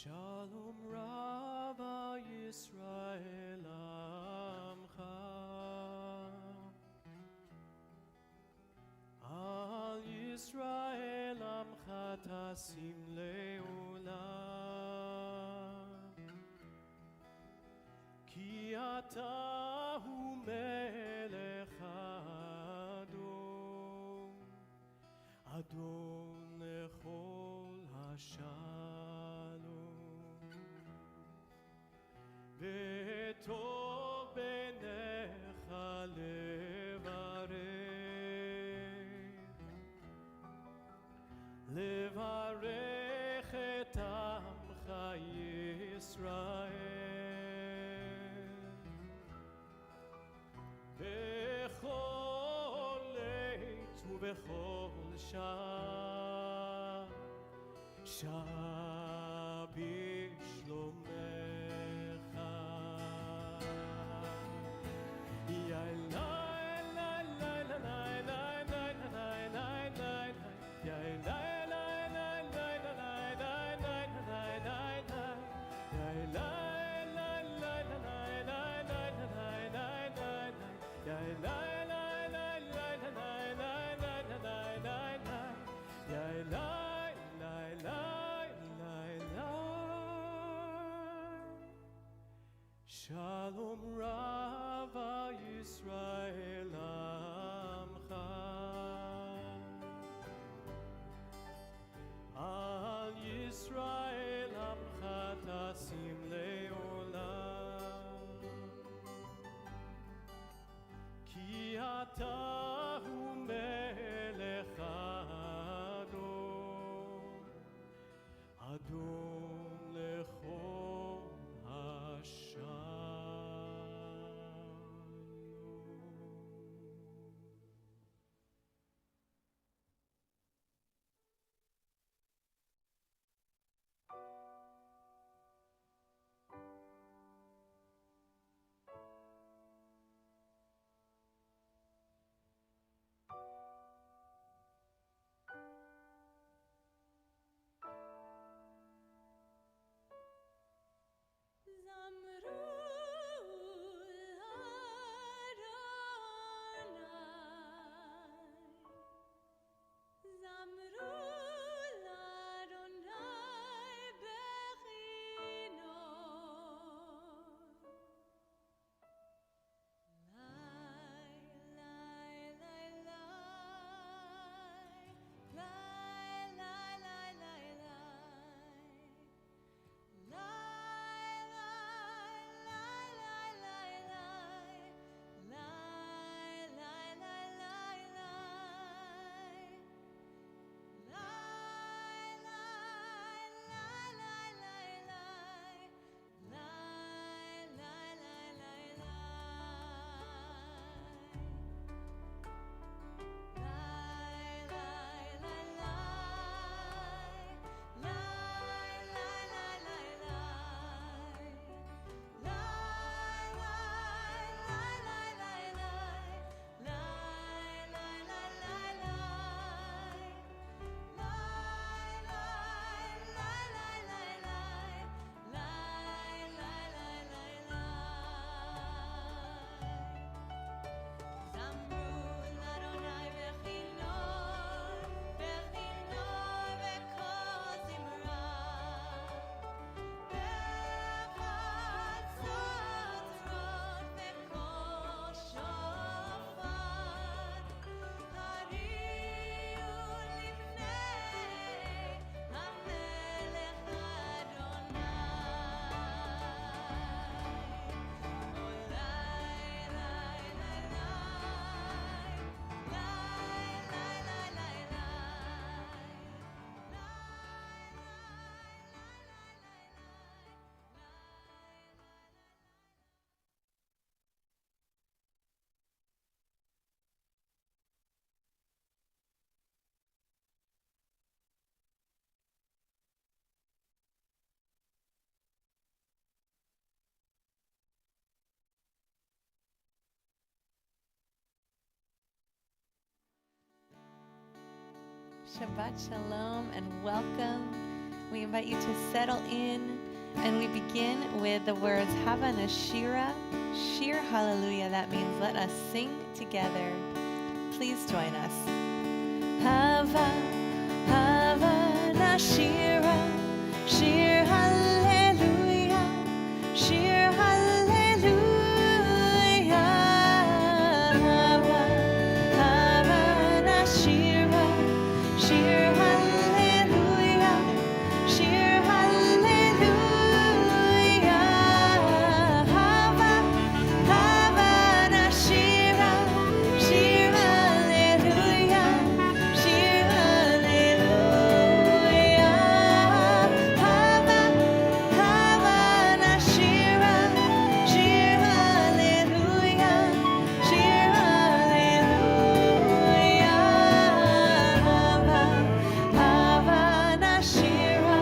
[SPEAKER 10] Shalom Rabba Yisrael Amcha Al Yisrael Amcha Tasim Leolam Ki Ata Hu Melech Adon Adon Lechol Hashalom Be'tov b'necha levarech et amcha Yisrael bechol עת ובכל שעה שעה בשלומך יא לה לה לה לה לה לה לה לה לה יא לה לה לה לה לה לה לה Shalom Rava Yisrael Amcha Al Yisrael Amcha Tasim Leolam Ki Ata Hu Melech Adon Adon Lechol
[SPEAKER 1] Shabbat Shalom and welcome We invite you to settle in, and we begin with the words Hava Nashira, Shir Hallelujah. That means let us sing together. Please join us. Hava, Hava Nashira, Shir Hallelujah, Shir Hallelujah. Hava, Hava Nashira, Shir Hallelujah, Shir Hallelujah. Hava, Hava Nashira, Shir Hallelujah, Shir Hallelujah. Hava, Hava Nashira, Shir Hallelujah, Shir Hallelujah. Hava, Hava Nashira,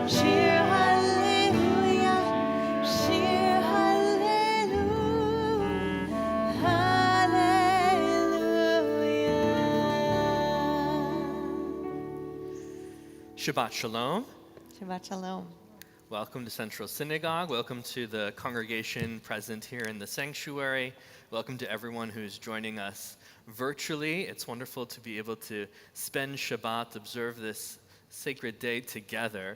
[SPEAKER 1] Shir Hallelujah, Shir Hallelujah.
[SPEAKER 2] Shabbat Shalom.
[SPEAKER 1] Shabbat Shalom.
[SPEAKER 2] Welcome to Central Synagogue. Welcome to the congregation present here in the sanctuary. Welcome to everyone who's joining us virtually. It's wonderful to be able to spend Shabbat, observe this sacred day together.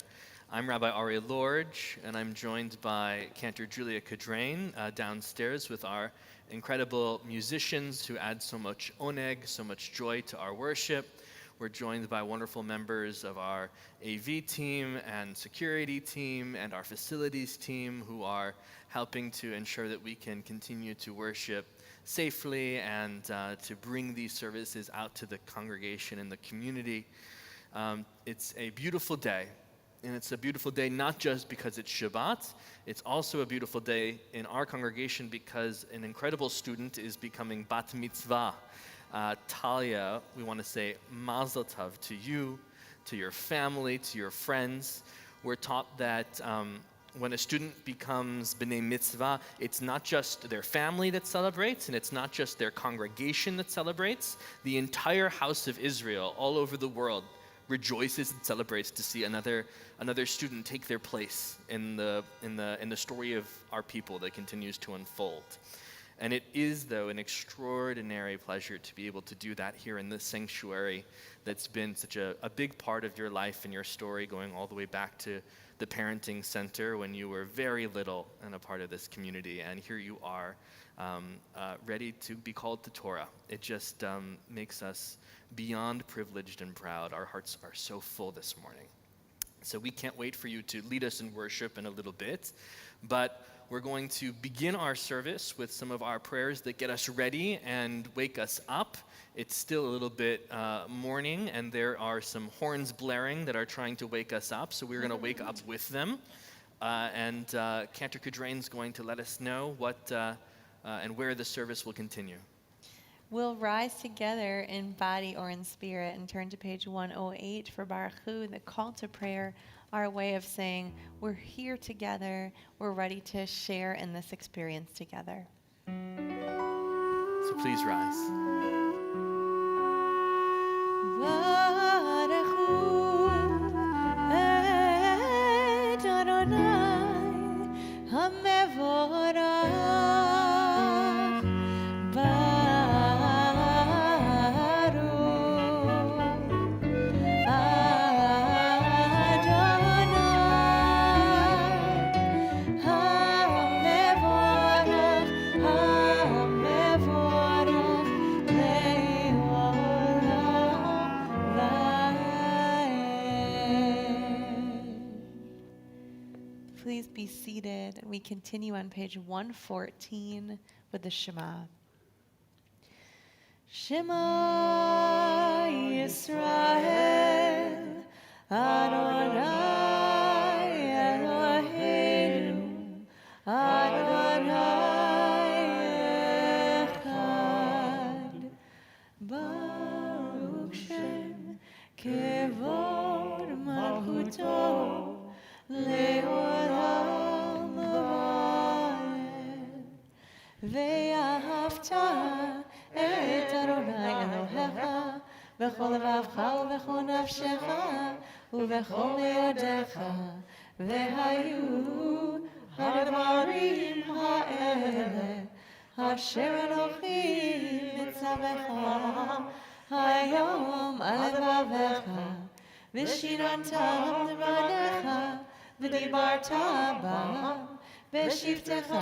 [SPEAKER 2] I'm Rabbi Ari Lorge, and I'm joined by Cantor Julia Cadrain downstairs with our incredible musicians who add so much oneg, so much joy to our worship. We're joined by wonderful members of our AV team and security team and our facilities team who are helping to ensure that we can continue to worship safely and to bring these services out to the congregation and the community. It's a beautiful day, and it's a beautiful day not just because it's Shabbat, it's also a beautiful day in our congregation because an incredible student is becoming bat mitzvah. Talia, we want to say mazel tov to you, to your family, to your friends. We're taught that when a student becomes b'nei mitzvah, it's not just their family that celebrates, and it's not just their congregation that celebrates. The entire house of Israel, all over the world, rejoices and celebrates to see another student take their place in the story of our people that continues to unfold. And it is, though, an extraordinary pleasure to be able to do that here in this sanctuary that's been such a big part of your life and your story, going all the way back to the parenting center when you were very little and a part of this community. And here you are, ready to be called to Torah. It just makes us beyond privileged and proud. Our hearts are so full this morning. So we can't wait for you to lead us in worship in a little bit. But we're going to begin our service with some of our prayers that get us ready and wake us up. It's still a little bit morning, and there are some horns blaring that are trying to wake us up, so we're going to wake up with them. And Cantor Cadrain's going to let us know what and where the service will continue.
[SPEAKER 1] We'll rise together in body or in spirit and turn to page 108 for Baruch Hu, the call to prayer, our way of saying we're here together, we're ready to share in this experience together.
[SPEAKER 2] So please rise.
[SPEAKER 1] Baruch Hu et Adonai HaMevorach. Please be seated. We continue on page 114 with the Shema. Shema Yisrael, Adonai Eloheinu, Adonai Echad. Baruch Shem Kevod Malchuto Le'olam Va'ed. Ve'ahavta et Adonai Elohecha בכל לבבך ובכל נפשך ובכל מאודיך, והיו הדברים האלה אשר אנוכי מצווך היום על לבביך, ושיננתם לבניך ודיברת בם בשבתך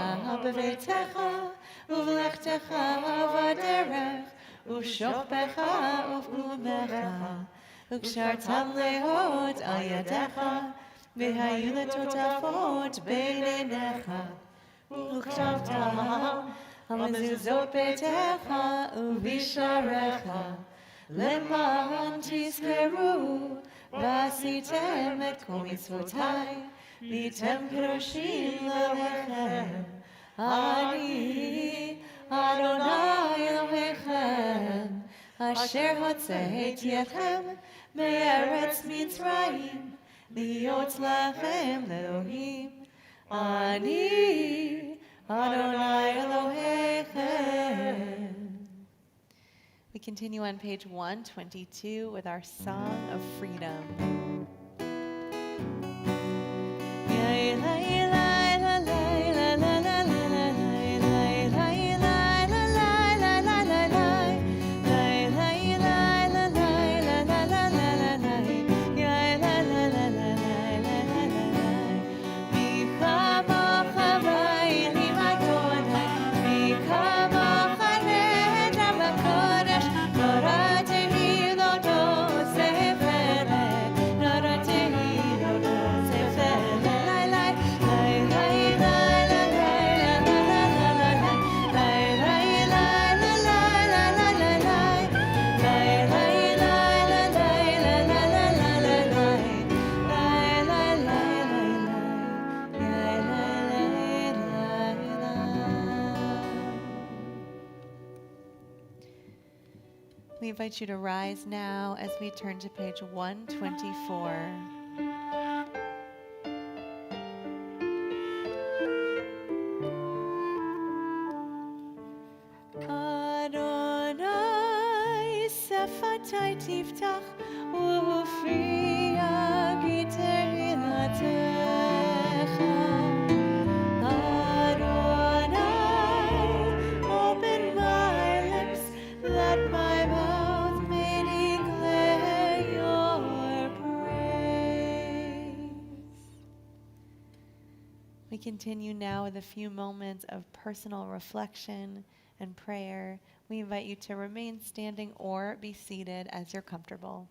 [SPEAKER 1] בביתך ובלכתך בדרך ובשוכבך ובקומך, וקשרתם להוד על ידיך, והיו לטוטפות בין עיניך, וכתבתם על מזוזות ביתך ובשעריך, למען תזכרו ועשיתם את כל מצוותיי, והייתם קדושים ללכם. אני אדוני אלוהיכם, אשר הוצאתי אתכם מארץ מצרים, להיות לכם לאלוהים. אני אדוני אלוהיכם. We continue on page 122 with our Song of Freedom. We invite you to rise now as we turn to page 124. Adonai sefatai tiftach u'hufia giteilatecha. Adonai, open my lips, that my mouth may declare your praise. We continue now with a few moments of personal reflection and prayer. We invite you to remain standing or be seated as you're comfortable.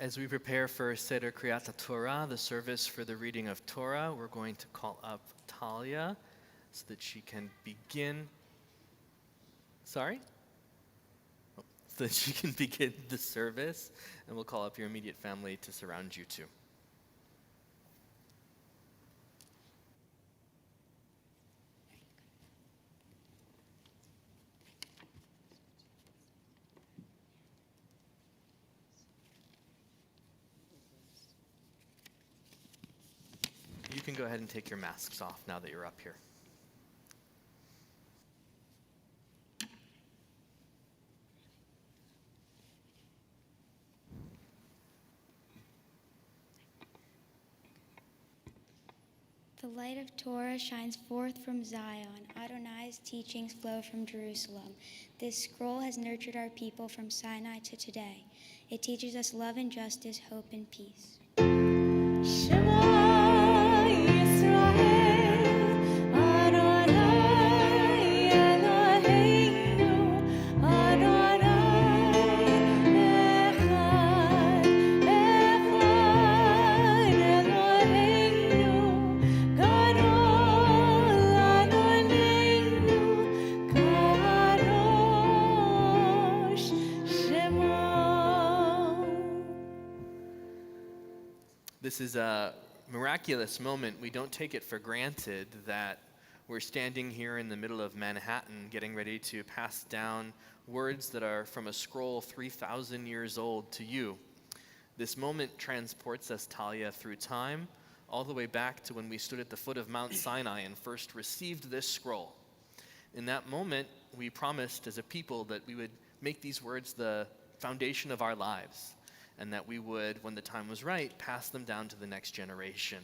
[SPEAKER 2] As we prepare for Seder Kriyat Torah, the service for the reading of Torah, we're going to call up Talia. so that she can begin. Sorry? Oh, so that she can begin the service, and we'll call up your immediate family to surround you too. You can go ahead and take your masks off now that you're up here.
[SPEAKER 11] The light of Torah shines forth from Zion. Adonai's teachings flow from Jerusalem. This scroll has nurtured our people from Sinai to today. It teaches us love and justice, hope and peace.
[SPEAKER 9] Shema Yisrael, Adonai Eloheinu, Adonai Echad, Eloheinu, Gadol Adonenu, Kadosh Shema.
[SPEAKER 2] This is a miraculous moment. We don't take it for granted that we're standing here in the middle of Manhattan getting ready to pass down words that are from a scroll 3,000 years old to you. This moment transports us, Talia, through time, all the way back to when we stood at the foot of Mount Sinai and first received this scroll. In that moment, we promised as a people that we would make these words the foundation of our lives, and that we would, when the time was right, pass them down to the next generation.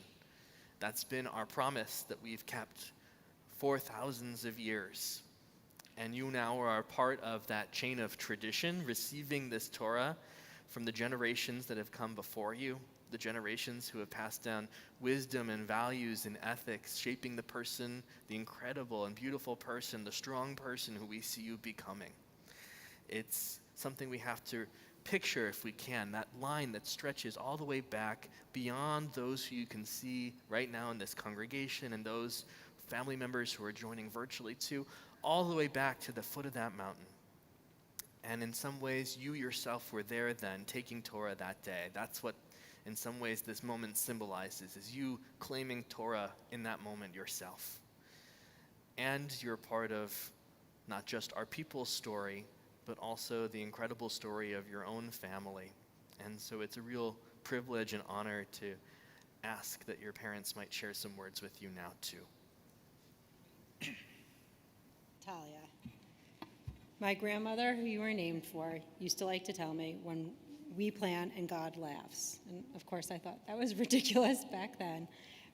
[SPEAKER 2] That's been our promise that we've kept for thousands of years. And you now are part of that chain of tradition, receiving this Torah from the generations that have come before you, the generations who have passed down wisdom and values and ethics, shaping the person, the incredible and beautiful person, the strong person who we see you becoming. It's something we have to picture, if we can, that line that stretches all the way back beyond those who you can see right now in this congregation and those family members who are joining virtually too, all the way back to the foot of that mountain. And in some ways, you yourself were there then, taking Torah that day. That's what, in some ways, this moment symbolizes, is you claiming Torah in that moment yourself. And you're part of not just our people's story, but also the incredible story of your own family. And so it's a real privilege and honor to ask that your parents might share some words with you now too.
[SPEAKER 12] Talia. My grandmother, who you were named for, used to like to tell me, when we plan and God laughs. And of course I thought that was ridiculous back then.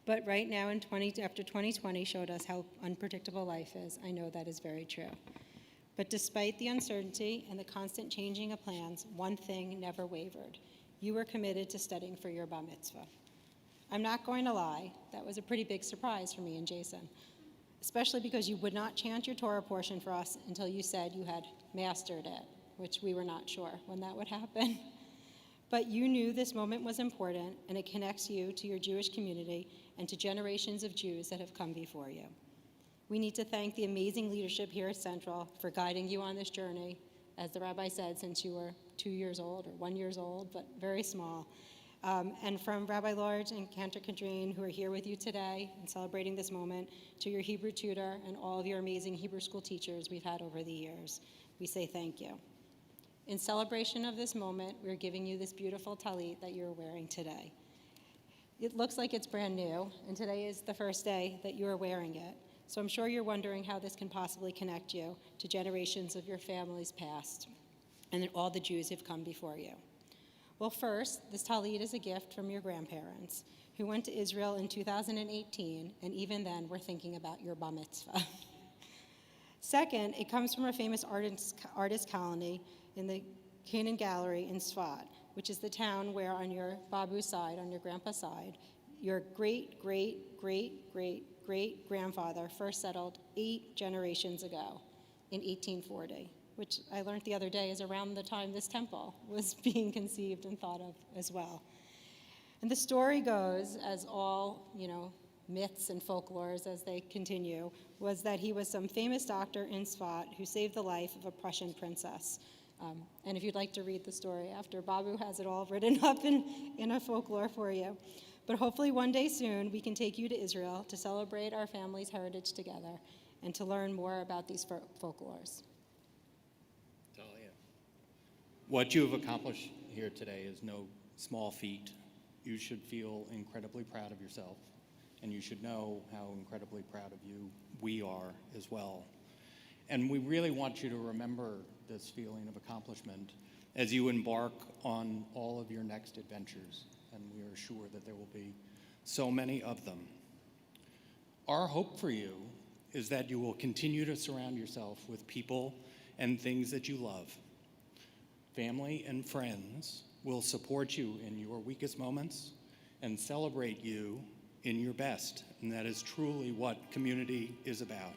[SPEAKER 12] But right now, after 2020 showed us how unpredictable life is, I know that is very true. But despite the uncertainty and the constant changing of plans, one thing never wavered. You were committed to studying for your bar mitzvah. I'm not going to lie, that was a pretty big surprise for me and Jason, especially because you would not chant your Torah portion for us until you said you had mastered it, which we were not sure when that would happen. But you knew this moment was important, and it connects you to your Jewish community and to generations of Jews that have come before you. We need to thank the amazing leadership here at Central for guiding you on this journey, as the rabbi said, since you were 2 years old or 1 year old, but very small. And from Rabbi Large and Cantor Kadreen, who are here with you today and celebrating this moment, to your Hebrew tutor and all of your amazing Hebrew school teachers we've had over the years, we say thank you. In celebration of this moment, we're giving you this beautiful talit that you're wearing today. It looks like it's brand new, and today is the first day that you are wearing it. So I'm sure you're wondering how this can possibly connect you to generations of your family's past and all the Jews who've come before you. Well, first, this talit is a gift from your grandparents who went to Israel in 2018, and even then were thinking about your bar mitzvah. Second, it comes from a famous artist colony in the Canaan Gallery in Sfat, which is the town where on your babu's side, on your grandpa's side, your great-great-great-great-great-grandfather first settled 8 generations ago in 1840, which I learned the other day is around the time this temple was being conceived and thought of as well. And the story goes, as all, myths and folklores as they continue, was that he was some famous doctor in Svat who saved the life of a Prussian princess. And if you'd like to read the story after, Babu has it all written up in a folklore for you. But hopefully one day soon we can take you to Israel to celebrate our family's heritage together and to learn more about these folklores.
[SPEAKER 13] What you have accomplished here today is no small feat. You should feel incredibly proud of yourself, and you should know how incredibly proud of you we are as well. And we really want you to remember this feeling of accomplishment as you embark on all of your next adventures, and we are sure that there will be so many of them. Our hope for you is that you will continue to surround yourself with people and things that you love. Family and friends will support you in your weakest moments and celebrate you in your best, and that is truly what community is about.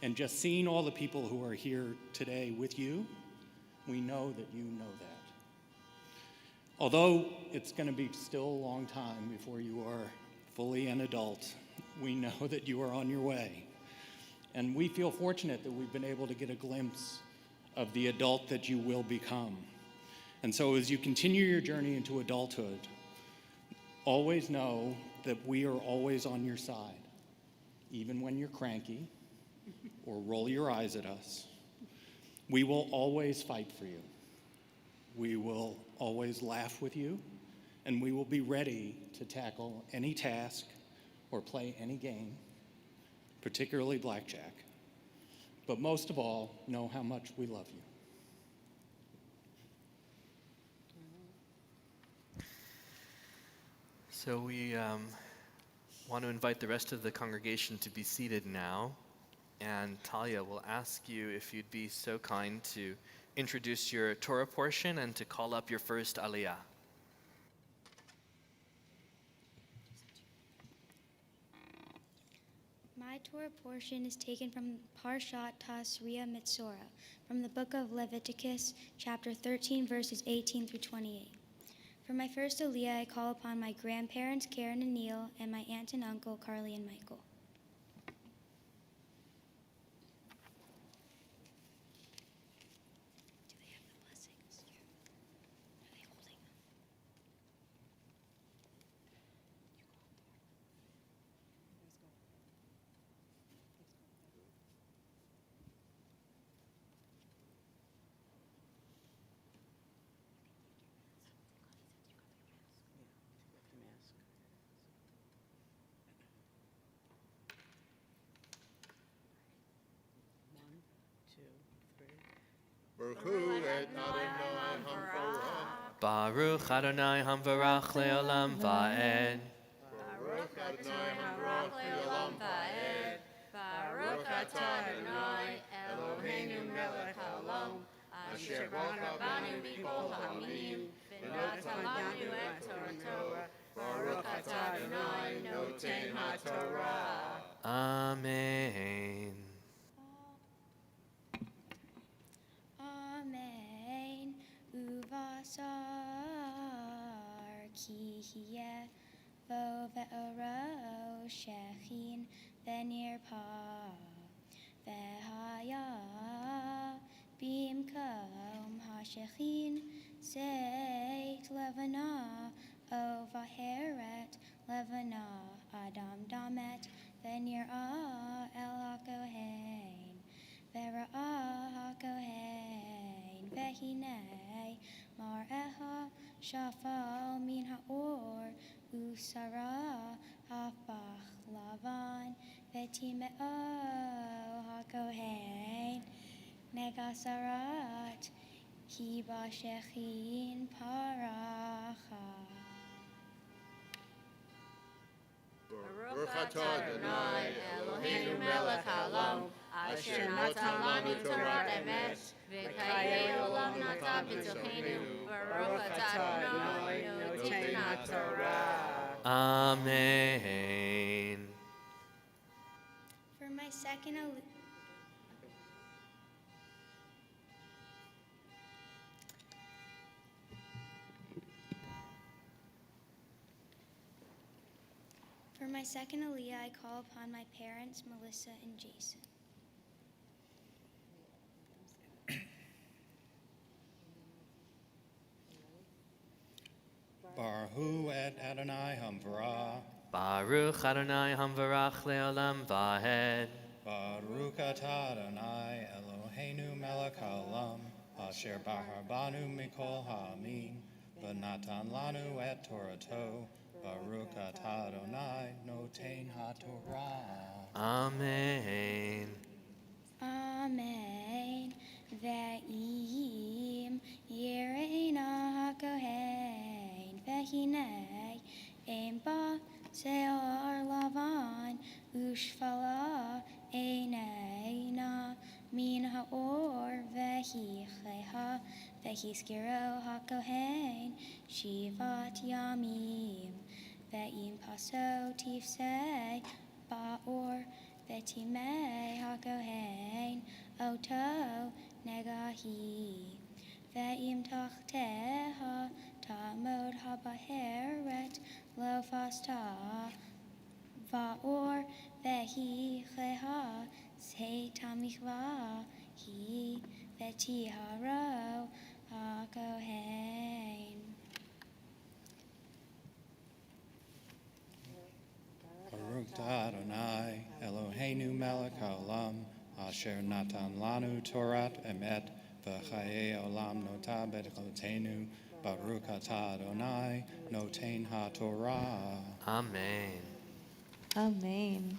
[SPEAKER 13] And just seeing all the people who are here today with you, we know that you know that. Although it's going to be still a long time before you are fully an adult, we know that you are on your way. And we feel fortunate that we've been able to get a glimpse of the adult that you will become. And so as you continue your journey into adulthood, always know that we are always on your side, even when you're cranky or roll your eyes at us. We will always fight for you. We will always laugh with you, and we will be ready to tackle any task or play any game, particularly blackjack. But most of all, know how much we love you.
[SPEAKER 2] So we want to invite the rest of the congregation to be seated now. And Talia will ask you if you'd be so kind to introduce your Torah portion and to call up your first Aliyah.
[SPEAKER 11] My Torah portion is taken from Parshat Tasriah Mitzorah, from the book of Leviticus, chapter 13, verses 18 through 28. For my first Aliyah, I call upon my grandparents, Karen and Neil, and my aunt and uncle, Carly and Michael. Do they have the blessings? Yeah. Are they holding them?
[SPEAKER 7] Baruch hu et Adonai hamvarach.
[SPEAKER 2] Baruch Adonai Hamvarach Le'olam Va'ed.
[SPEAKER 7] Baruch Adonai hamvarach le'olam va'ed. Baruch atah Adonai Eloheinu melech haolam. Asher baruch banu mikol ha'amim. V'natan lanu et Torah. Baruch atah Adonai noten ha'Torah.
[SPEAKER 2] Amen.
[SPEAKER 11] Amen. Uvasar ki hiye vo ve'oro shechin v'nirpa v'haya bimkom hashechin seit levana o vaheret levana adam damet v'nir'a el hakohen v'ra'a hakohen v'hinei mar'eha shafal min ha'or usara hafach lavan v'timeo hakohen negasarat ki bashechin paracha.
[SPEAKER 7] Baruch atah Adonai Eloheinu melech haolam. Asher natan lanu Torah emet. V'chayei olam natan b'tochenu. Baruch atah Adonai noten ha'Torah.
[SPEAKER 2] Amen.
[SPEAKER 11] For my second For my second Aliyah, I call upon my parents, Melissa and Jason.
[SPEAKER 13] Baruch et Adonai Hamvarah.
[SPEAKER 2] Baruch Adonai Hamvarach Le'olam Vahed.
[SPEAKER 13] Baruch atah Adonai Eloheinu melech haolam, asher bahar banu mikol ha'amin, v'natan lanu et Torato. Baruch atah Adonai noten haTorah.
[SPEAKER 2] Amen.
[SPEAKER 11] Amen. Ve'im yireina hakohen, ve'hinei em ba se'or lavan, ushfala eineina min ha'or, ve'hicheha, ve'hiskiro hakohen, shivat yamim. Ve'im paso tifsei ba'or, ve'timei hakohen, oto negahi. Ve'im tachteha ta'amod habaheret lo fasta va'or, ve'hicheha se tamichva hi, ve'tiharo hakohen.
[SPEAKER 13] Baruch atah Adonai Eloheinu melech haolam, asher natan lanu Torat emet, v'chayei olam notah b'chotenu. Baruch atah Adonai noten haTorah.
[SPEAKER 2] Amen.
[SPEAKER 1] Amen.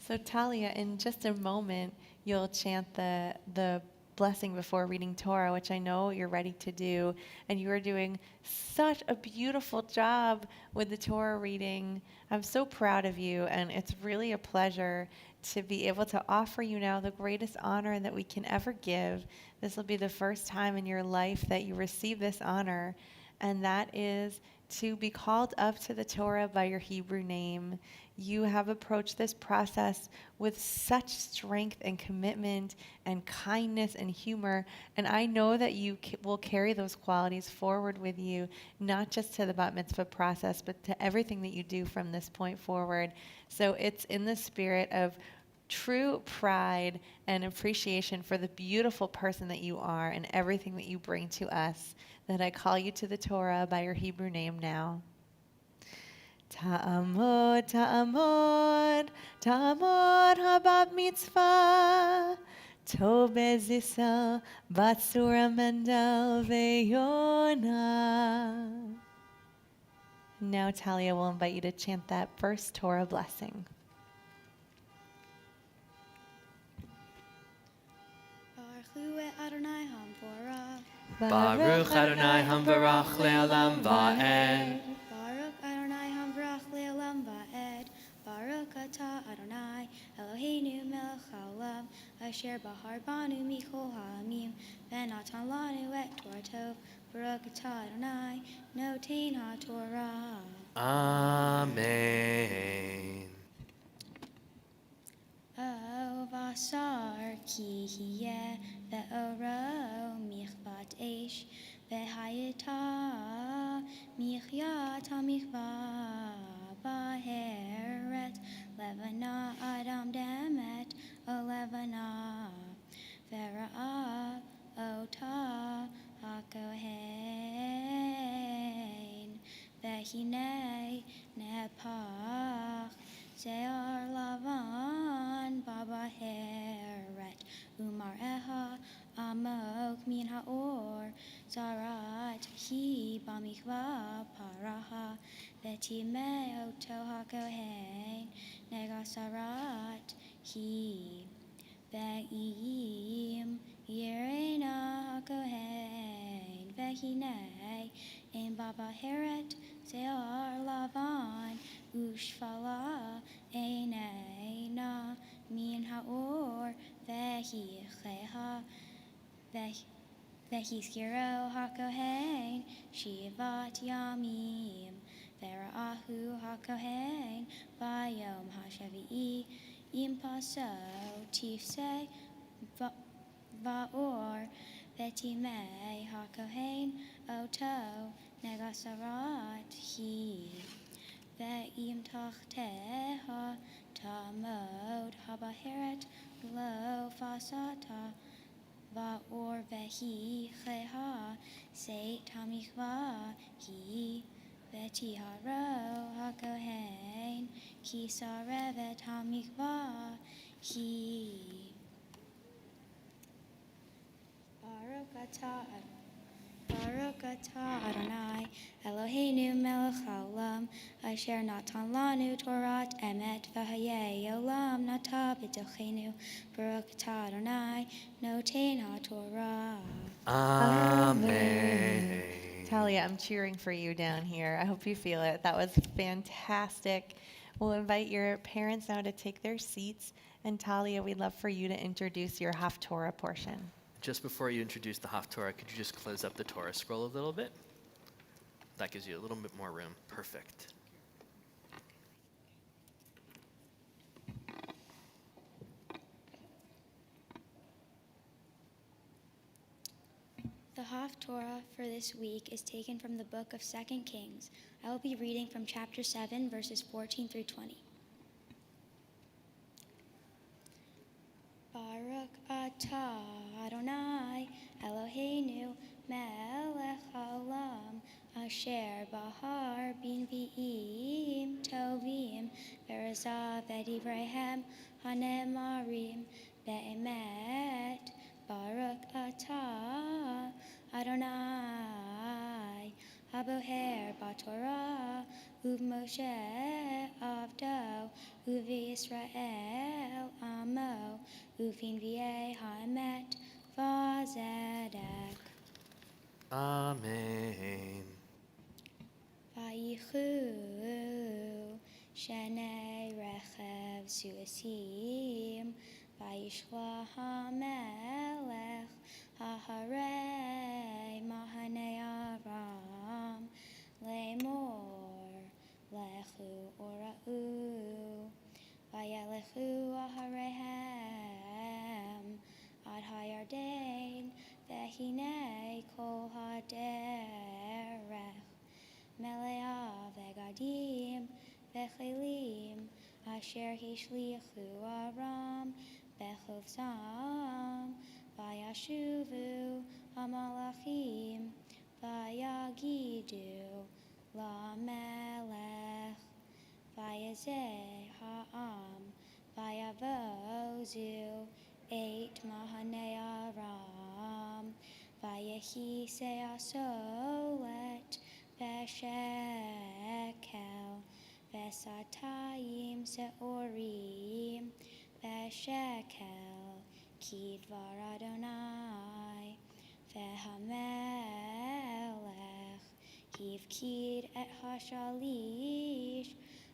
[SPEAKER 1] So Talia, in just a moment, you'll chant the blessing before reading Torah, which I know you're ready to do. And you are doing such a beautiful job with the Torah reading. I'm so proud of you, and it's really a pleasure to be able to offer you now the greatest honor that we can ever give. This will be the first time in your life that you receive this honor, and that is to be called up to the Torah by your Hebrew name. You have approached this process with such strength and commitment and kindness and humor, and I know that you will carry those qualities forward with you, not just to the bat mitzvah process, but to everything that you do from this point forward. So it's in the spirit of true pride and appreciation for the beautiful person that you are and everything that you bring to us that I call you to the Torah by your Hebrew name now. Ta'amod, ta'amod, ta'amod habat mitzvah, to bezisa, batsura mendel ve'yona. Now Talia will invite you to chant that first Torah blessing.
[SPEAKER 11] Baruch Adonai Hamvorah.
[SPEAKER 2] Baruch Adonai Hamvarach Le'olam Vaed.
[SPEAKER 11] Baruch Adonai Hamvarach Le'olam Vaed. Baruch atah Adonai Eloheinu melech haolam, asher bahar banu mikol ha'amim, v'natan lanu et Torato. Baruch atah Adonai noten haTorah.
[SPEAKER 2] Amen.
[SPEAKER 11] O vasar ki hiye ve'oro michvat esh ve'hayata michyat hamichva baheret levana adam demet o levana ve'ra'av ota hakohen ve'hinei nepach Se'ar lavan baba heret umar eha amok min haor zarat hi bamichva paraha vetime oto hakohen negasarat hi ve'im yirena hakohen ve'hinei em baba heret se'ar lavan ushfala eineina min haor ve'hicheha ve'hiskiro hakohen shivat yamim ve'ra'ahu hakohen bayom hashavi'i im paso tifsei va'or ve'timei hakohen oto negasarat hi ve'im tachteha tamod habaheret lo fasata va'or vehi cheha se tamichva hi ve'tiharo hakohen ki sarevet hamikva hi Baruch atah Adonai Eloheinu melech haolam asher natan lanu Torat emet v'hayei olam nata b'tochenu Baruch atah Adonai noten haTorah.
[SPEAKER 2] Amen.
[SPEAKER 1] Talia, I'm cheering for you down here. I hope you feel it. That was fantastic. We'll invite your parents now to take their seats. And Talia, we'd love for you to introduce your Haftorah portion.
[SPEAKER 2] Just before you introduce the Haftorah, could you just close up the Torah scroll a little bit? That gives you a little bit more room. Perfect.
[SPEAKER 11] The Haftorah for this week is taken from the book of 2 Kings. I will be reading from chapter 7, verses 14 through 20. Baruch atah Adonai Eloheinu melech haolam asher bahar binviim tovim v'razah v'divrehem hanemarim be'emet. Baruch atah Adonai Aboher b'Torah u'Moshe avdo u'v'Yisrael amo u'v'nviei ha'emet v'zedek.
[SPEAKER 2] Amen.
[SPEAKER 11] Vayichu shenei rechev suasim vayishla hamelech haharei mahanei Aram lemor lechu ora'u vayelechu ahareihem ad hayarden vehinei kol haderech melea vegadim vechelim asher hishlichu Aram bechovzam vayashuvu hamalachim vayagidu lamelech vayazeh ha'am vayavozu eight mahanei Aram vayehi seasolet veshekel vesatayim seorim veshekel kidvar Adonai vehamelech hivkid et hashalish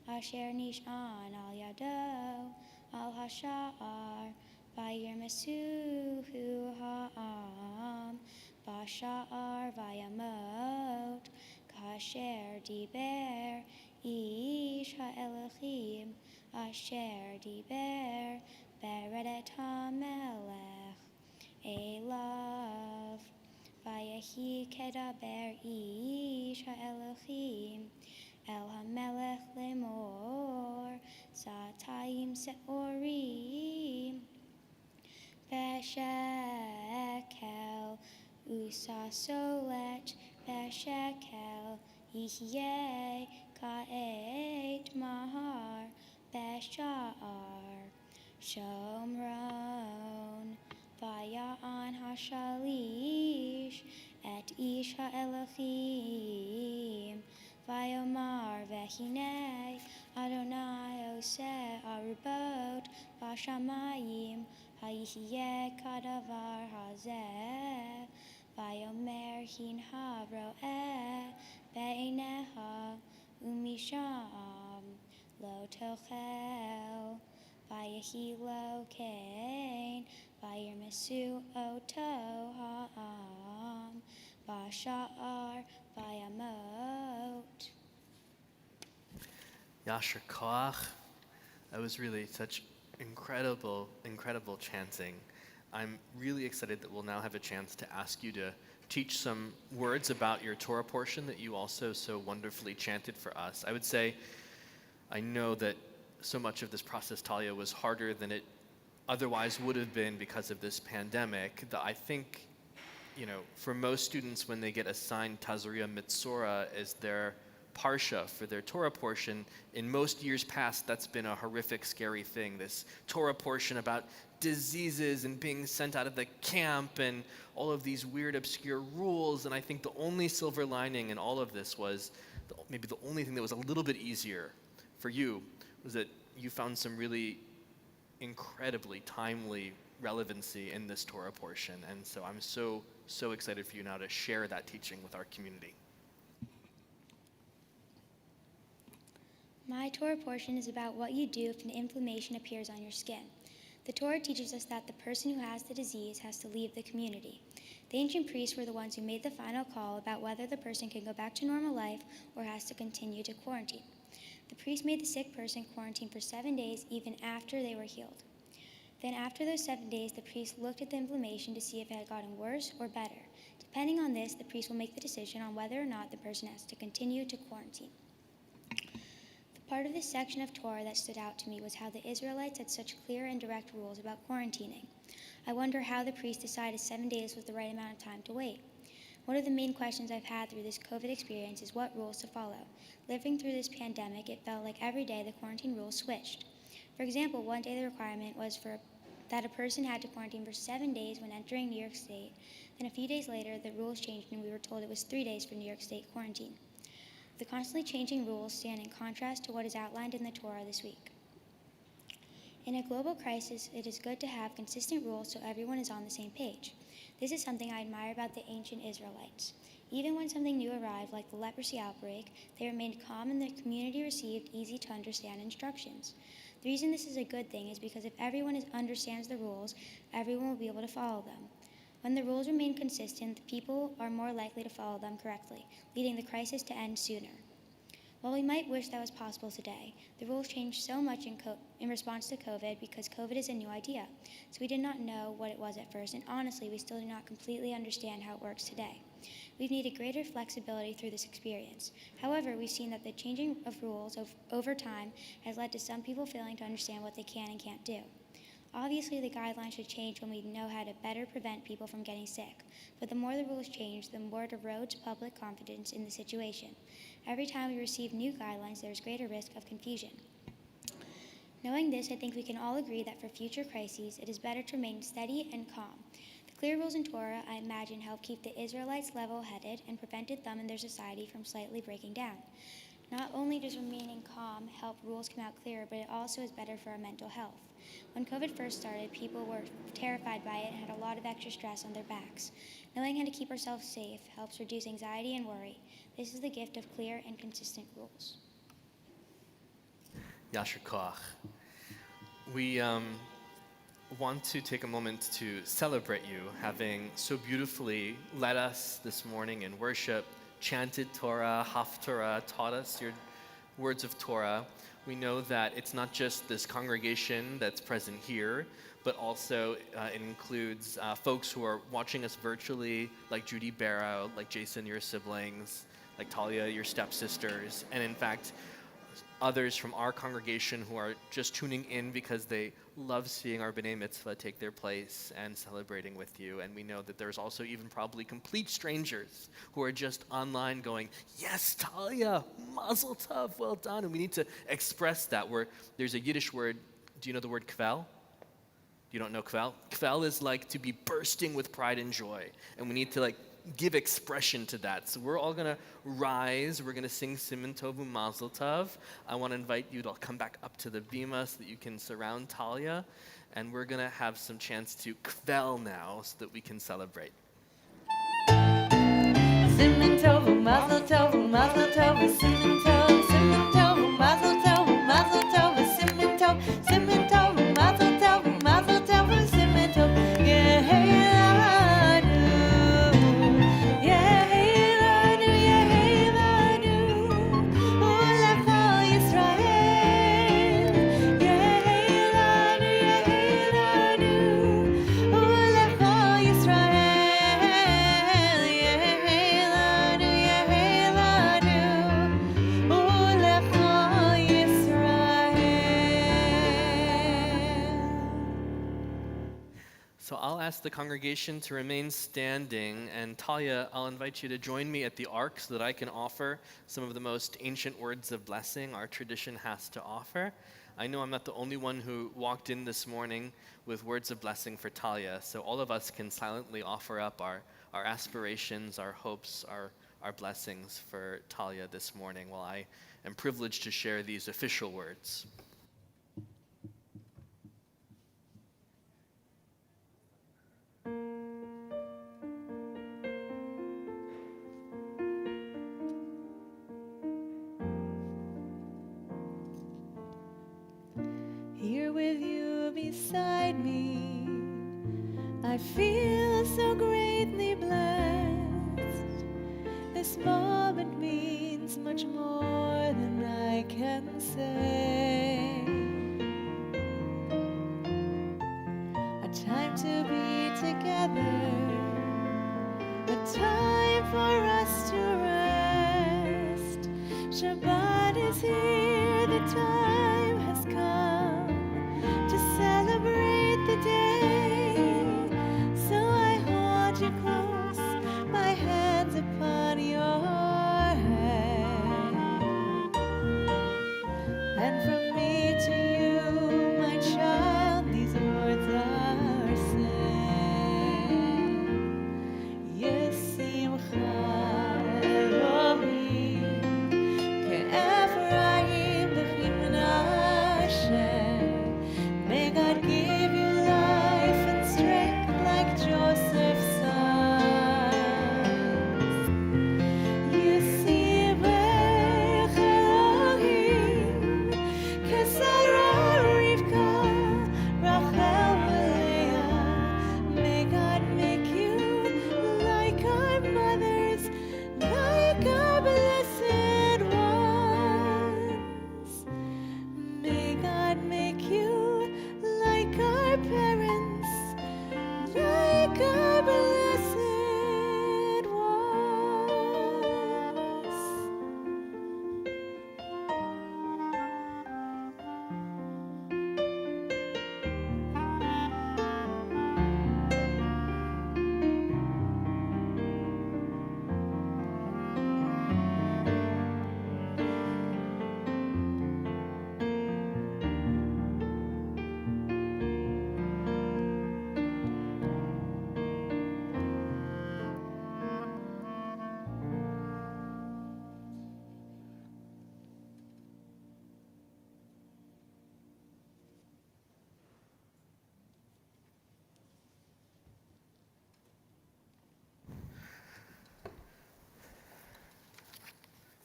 [SPEAKER 11] asher nish'an al yado al hasha'ar vayirmesuhu ha'am basha'ar vayamot kasher diber ish ha'elohim asher diber beredet hamelech elav vayehi kedaber ish ha'elohim el hamelech lemor satayim seorim veshekel usasolet veshekel yihyeh ka'et mahar besha'ar shomron vaya'an hashalish et ish ha'elohim vayomar vehinei Adonai oseh arubot v'shamayim hayihyeh kadavar hazeh vayomer hinha ro'eh be'eineha umisham lo tochel vayehi lo kain vayirmesu oto ha'am v'sha'ar vayamot.
[SPEAKER 2] Yasher Koach. That was really such incredible, incredible chanting. I'm really excited that we'll now have a chance to ask you to teach some words about your Torah portion that you also so wonderfully chanted for us. I would say I know that so much of this process, Talia, was harder than it otherwise would have been because of this pandemic. That I think, for most students, when they get assigned Tazria Mitzora as their Parsha for their Torah portion, in most years past, that's been a horrific, scary thing. This Torah portion about diseases and being sent out of the camp and all of these weird, obscure rules. And I think the only silver lining in all of this was, maybe the only thing that was a little bit easier for you was that you found some really incredibly timely relevancy in this Torah portion. And so I'm so excited for you now to share that teaching with our community.
[SPEAKER 11] My Torah portion is about what you do if an inflammation appears on your skin. The Torah teaches us that the person who has the disease has to leave the community. The ancient priests were the ones who made the final call about whether the person can go back to normal life or has to continue to quarantine. The priest made the sick person quarantine for 7 days even after they were healed. Then after those 7 days, the priest looked at the inflammation to see if it had gotten worse or better. Depending on this, the priest will make the decision on whether or not the person has to continue to quarantine. Part of this section of Torah that stood out to me was how the Israelites had such clear and direct rules about quarantining. I wonder how the priest decided 7 days was the right amount of time to wait. One of the main questions I've had through this COVID experience is what rules to follow. Living through this pandemic, it felt like every day the quarantine rules switched. For example, one day the requirement was that a person had to quarantine for 7 days when entering New York State. Then a few days later, the rules changed and we were told it was 3 days for New York State quarantine. The constantly changing rules stand in contrast to what is outlined in the Torah this week. In a global crisis, it is good to have consistent rules so everyone is on the same page. This is something I admire about the ancient Israelites. Even when something new arrived, like the leprosy outbreak, they remained calm and the community received easy-to-understand instructions. The reason this is a good thing is because if everyone understands the rules, everyone will be able to follow them. When the rules remain consistent, the people are more likely to follow them correctly, leading the crisis to end sooner. While we might wish that was possible today, the rules changed so much in response to COVID because COVID is a new idea, so we did not know what it was at first, and honestly, we still do not completely understand how it works today. We've needed greater flexibility through this experience. However, we've seen that the changing of rules over time has led to some people failing to understand what they can and can't do. Obviously, the guidelines should change when we know how to better prevent people from getting sick, but the more the rules change, the more it erodes public confidence in the situation. Every time we receive new guidelines, there is greater risk of confusion. Knowing this, I think we can all agree that for future crises, it is better to remain steady and calm. The clear rules in Torah, I imagine, help keep the Israelites level-headed and prevented them and their society from slightly breaking down. Not only does remaining calm help rules come out clearer, but it also is better for our mental health. When COVID first started, people were terrified by it and had a lot of extra stress on their backs. Knowing how to keep ourselves safe helps reduce anxiety and worry. This is the gift of clear and consistent rules.
[SPEAKER 2] Yasher Koach. We want to take a moment to celebrate you, having so beautifully led us this morning in worship, chanted Torah, Haftarah, taught us your words of Torah. We know that it's not just this congregation that's present here, but also it includes folks who are watching us virtually, like Judy Barrow, like Jason, your siblings, like Talia, your stepsisters, and in fact, others from our congregation who are just tuning in because they love seeing our B'nai Mitzvah take their place and celebrating with you. And we know that there's also even probably complete strangers who are just online going, yes, Talia, Mazel Tov, well done. And we need to express that. There's a Yiddish word, do you know the word kvel? You don't know kvel? Kvel is like to be bursting with pride and joy. And we need to give expression to that. So we're all gonna rise. We're gonna sing Siman Tov Mazel Tov. I want to invite you to come back up to the bima so that you can surround Talia, and we're gonna have some chance to kvel now so that we can celebrate.
[SPEAKER 9] Siman Tov, Mazel Tov, Mazel Tov, Siman Tov, Mazel Tov, Mazel Tov, Siman Tov, Siman Tov, Mazel Tov, Mazel Tov, Siman Tov. Israel.
[SPEAKER 2] So I'll ask the congregation to remain standing, and Talia, I'll invite you to join me at the ark so that I can offer some of the most ancient words of blessing our tradition has to offer. I know I'm not the only one who walked in this morning with words of blessing for Talia, so all of us can silently offer up our aspirations, our hopes, our blessings for Talia this morning while I am privileged to share these official words.
[SPEAKER 9] Here with you beside me, I feel so greatly blessed. This moment means much more than I can say. A time to be together, a time for us to rest. Shabbat is here, the time has come to celebrate the day. So I hold you close, my hands upon your head. And from me to you, my child, these words are said. Yes, Simcha Elohim, Ke'Ephraim v'Chimna Hashem. May God give you life and strength like Joseph's sons. Yisibech Elohim, Kesara Rivka, Rachel Leah. May God make you like our mothers, like our blessed ones. May God make you like our parents, like our blessed ones.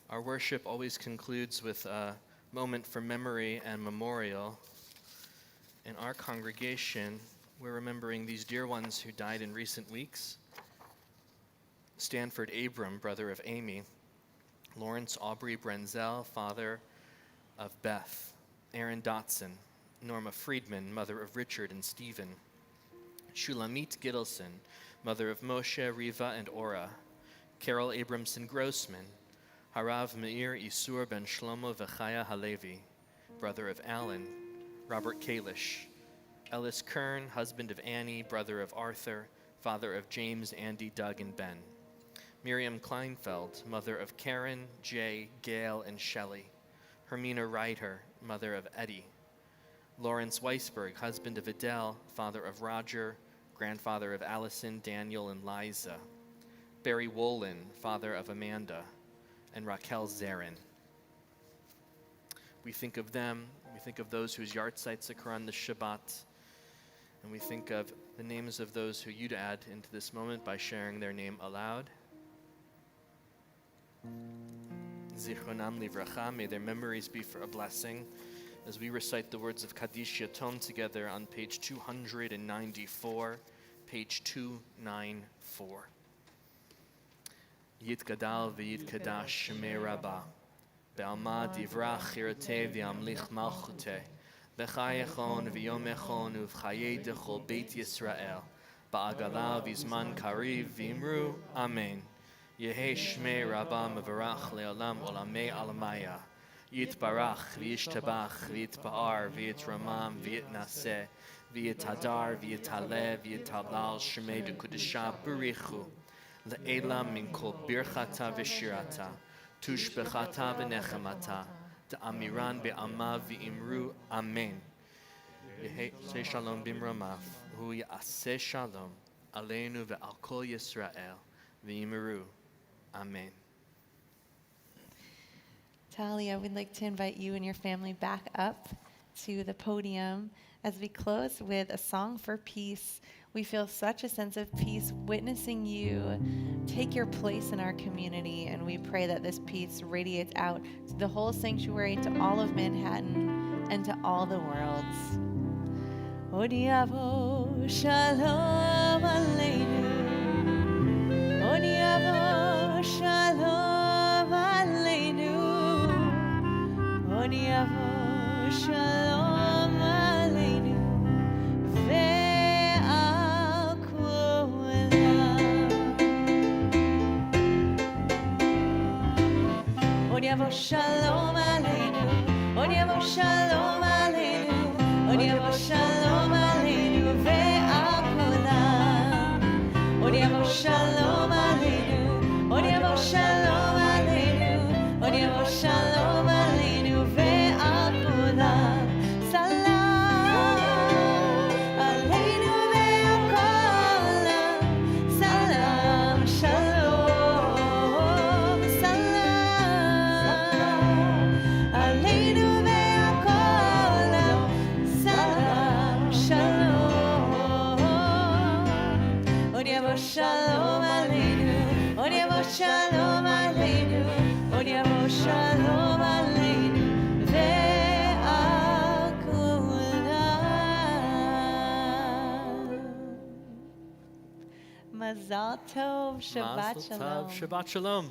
[SPEAKER 2] Our worship always concludes with a moment for memory and memorial. In our congregation, we're remembering these dear ones who died in recent weeks. Stanford Abram, brother of Amy. Lawrence Aubrey Brenzel, father of Beth. Aaron Dotson. Norma Friedman, mother of Richard and Stephen. Shulamit Gittleson, mother of Moshe, Riva, and Ora. Carol Abramson Grossman. Harav Meir Isur ben Shlomo Vechaya Halevi, brother of Alan. Robert Kalish. Ellis Kern, husband of Annie, brother of Arthur, father of James, Andy, Doug, and Ben. Miriam Kleinfeld, mother of Karen, Jay, Gail, and Shelley. Hermina Reiter, mother of Eddie. Lawrence Weisberg, husband of Adele, father of Roger, grandfather of Allison, Daniel, and Liza. Barry Wolin, father of Amanda, and Raquel Zarin. We think of them, we think of those whose yartzites occur on the Shabbat, and we think of the names of those who you'd add into this moment by sharing their name aloud. Zichronam livracha, may their memories be for a blessing, as we recite the words of Kaddish Yatom together on page 294, page 294. Yitgadal v'yitkadash shemei Rabbah, be'alma divrach chiroteh v'yamlich malchuteh, b'chayechon v'yomechon uv'chayei dechol Beit Yisrael, ba'agala v'zman kariv v'imru, Amen. Yehei shmei Rabbah mevarach le'olam olamei alamaya, Yitbarach, v'yishtabach, v'yitba'ar, v'yitramam, v'yitnaseh, v'yitadar, v'yitaleh, v'yitalal, shemei b'kudesha b'richu, le'elam min kol birchata v'shirata, tushbechata v'nechamata, ta'amiran be'amav v'imru, amen. Yehi shalom bimramav, hu ya'aseh shalom, aleinu ve'al kol Yisrael, v'imru, amen.
[SPEAKER 1] Talia, we'd like to invite you and your family back up to the podium as we close with a song for peace. We feel such a sense of peace witnessing you take your place in our community, and we pray that this peace radiates out to the whole sanctuary, to all of Manhattan, and to all the worlds. Odiavo shalom aleinu. Odiavo shalom aleinu. Odiavo shalom aleinu ve'al kulam. Odiavo shalom aleinu. Odiavo shalom aleinu. Odiavo shalom aleinu ve'al kulam. Odiavo shalom aleinu. Odiavo shalom aleinu. Odiavo shalom aleinu ve'al kulam. Salam aleinu ve'al kulam. Salam shalom. Salam aleinu ve'al kulam. Salam shalom. Odiavo shalom aleinu. Odiavo shalom aleinu. Odiavo shalom aleinu ve'al kulam. Mazal tov, Shabbat
[SPEAKER 2] Mazel
[SPEAKER 1] shalom.
[SPEAKER 2] tov, Shabbat shalom.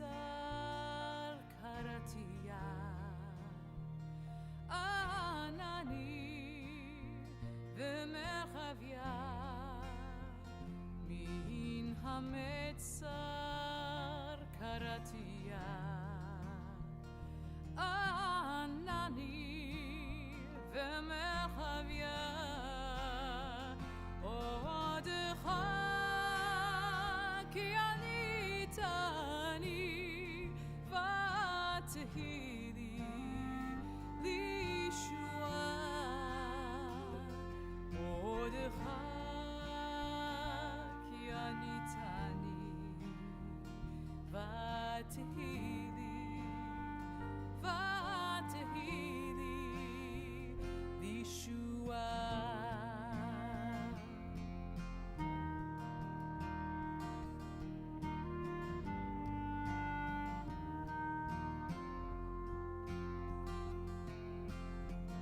[SPEAKER 14] Hametzar karatia Anani v'merchavia Min hametzar karatia Anani v'merchavia Odecha ki anitani v'tehili lishua Odecha ki anitani v'tehili lishua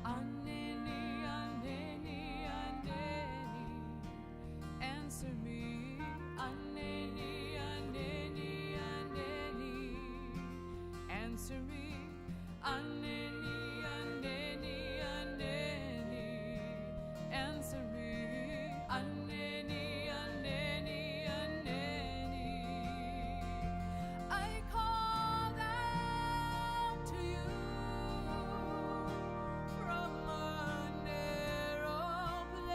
[SPEAKER 14] Aneni, aneni, aneni, answer me. Aneni, aneni, aneni, answer me. Aneni, aneni, aneni, answer me. Aneni, aneni, aneni, I call out to you. From a narrow place,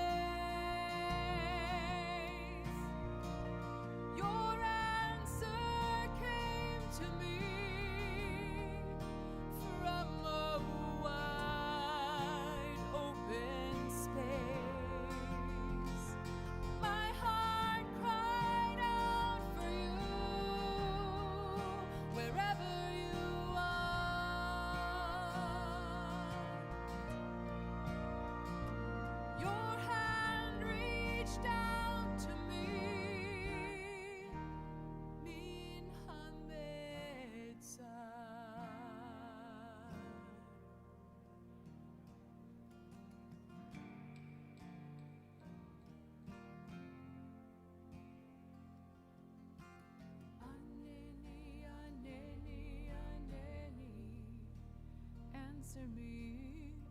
[SPEAKER 14] your answer came to me from a wide open space. My heart cried out for you wherever you are. Your hand reached out to me, min hametzar. Aneni, aneni, aneni, answer me.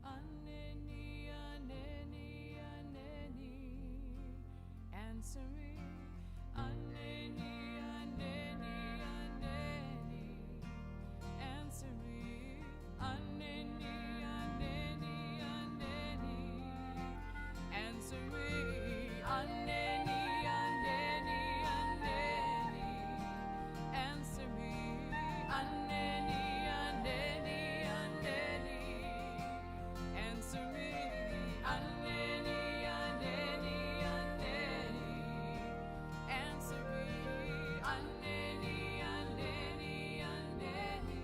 [SPEAKER 14] Aneni, aneni, aneni, answer me. Aneni, aneni, aneni, answer me. Aneni, aneni, aneni, answer me. Aneni, aneni, aneni, answer me. Aneni, aneni, aneni, answer me. Aneni, aneni, aneni, answer me. Aneni, aneni, aneni.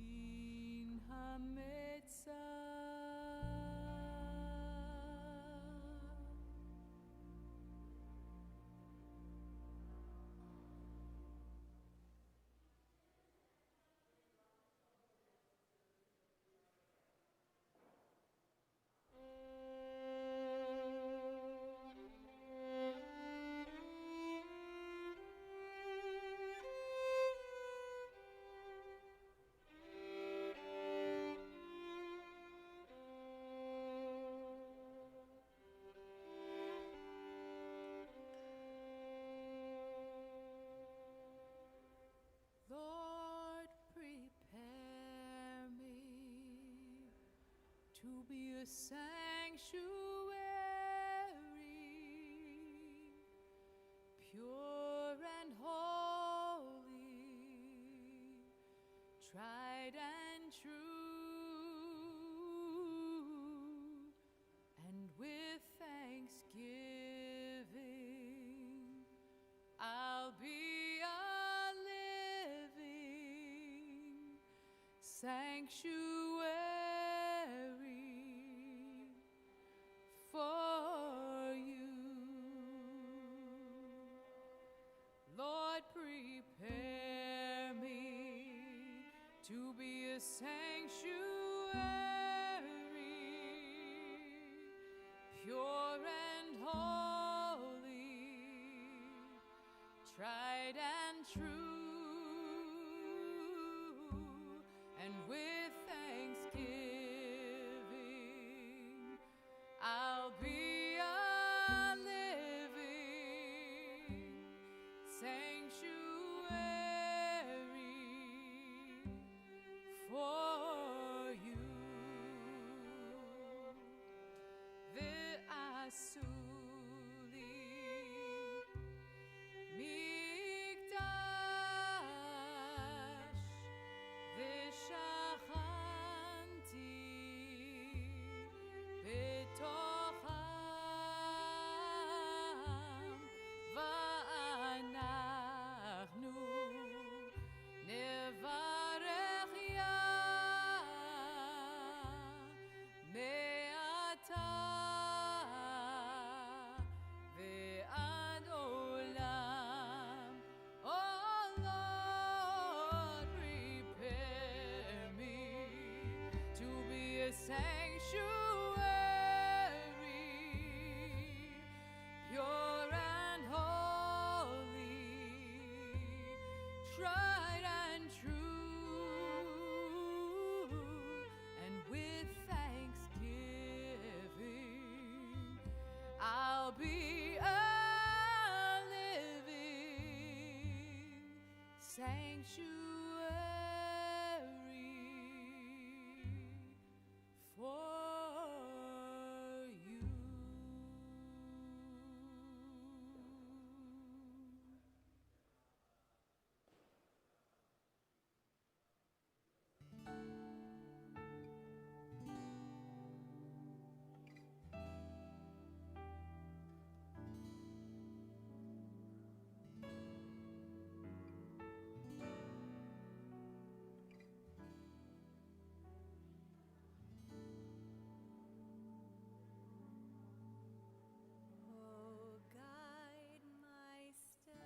[SPEAKER 14] Min hametzar. Lord, prepare me to be a sanctuary sanctuary, pure and holy, tried and true, and with thanksgiving I'll be a living sanctuary for you. Lord, prepare me to be a sanctuary, pure and holy, tried and true, and with thanksgiving I'll be a living sanctuary for you. V'asuli mikdash v'shachanti betocham va'anachnu nevarech me'ata ve'ad olam. Oh Lord, prepare me to be a sanctuary, pure and holy, tried and true, and with thanksgiving I'll be a living sanctuary for you. Oh, guide my steps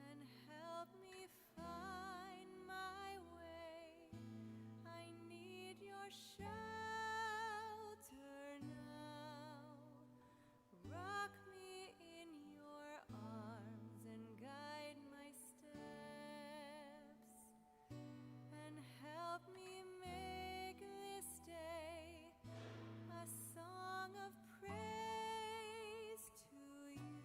[SPEAKER 14] and help me find my way. I need your shelter now. Rock me in your arms and guide my steps and help me make this day a song of praise to you.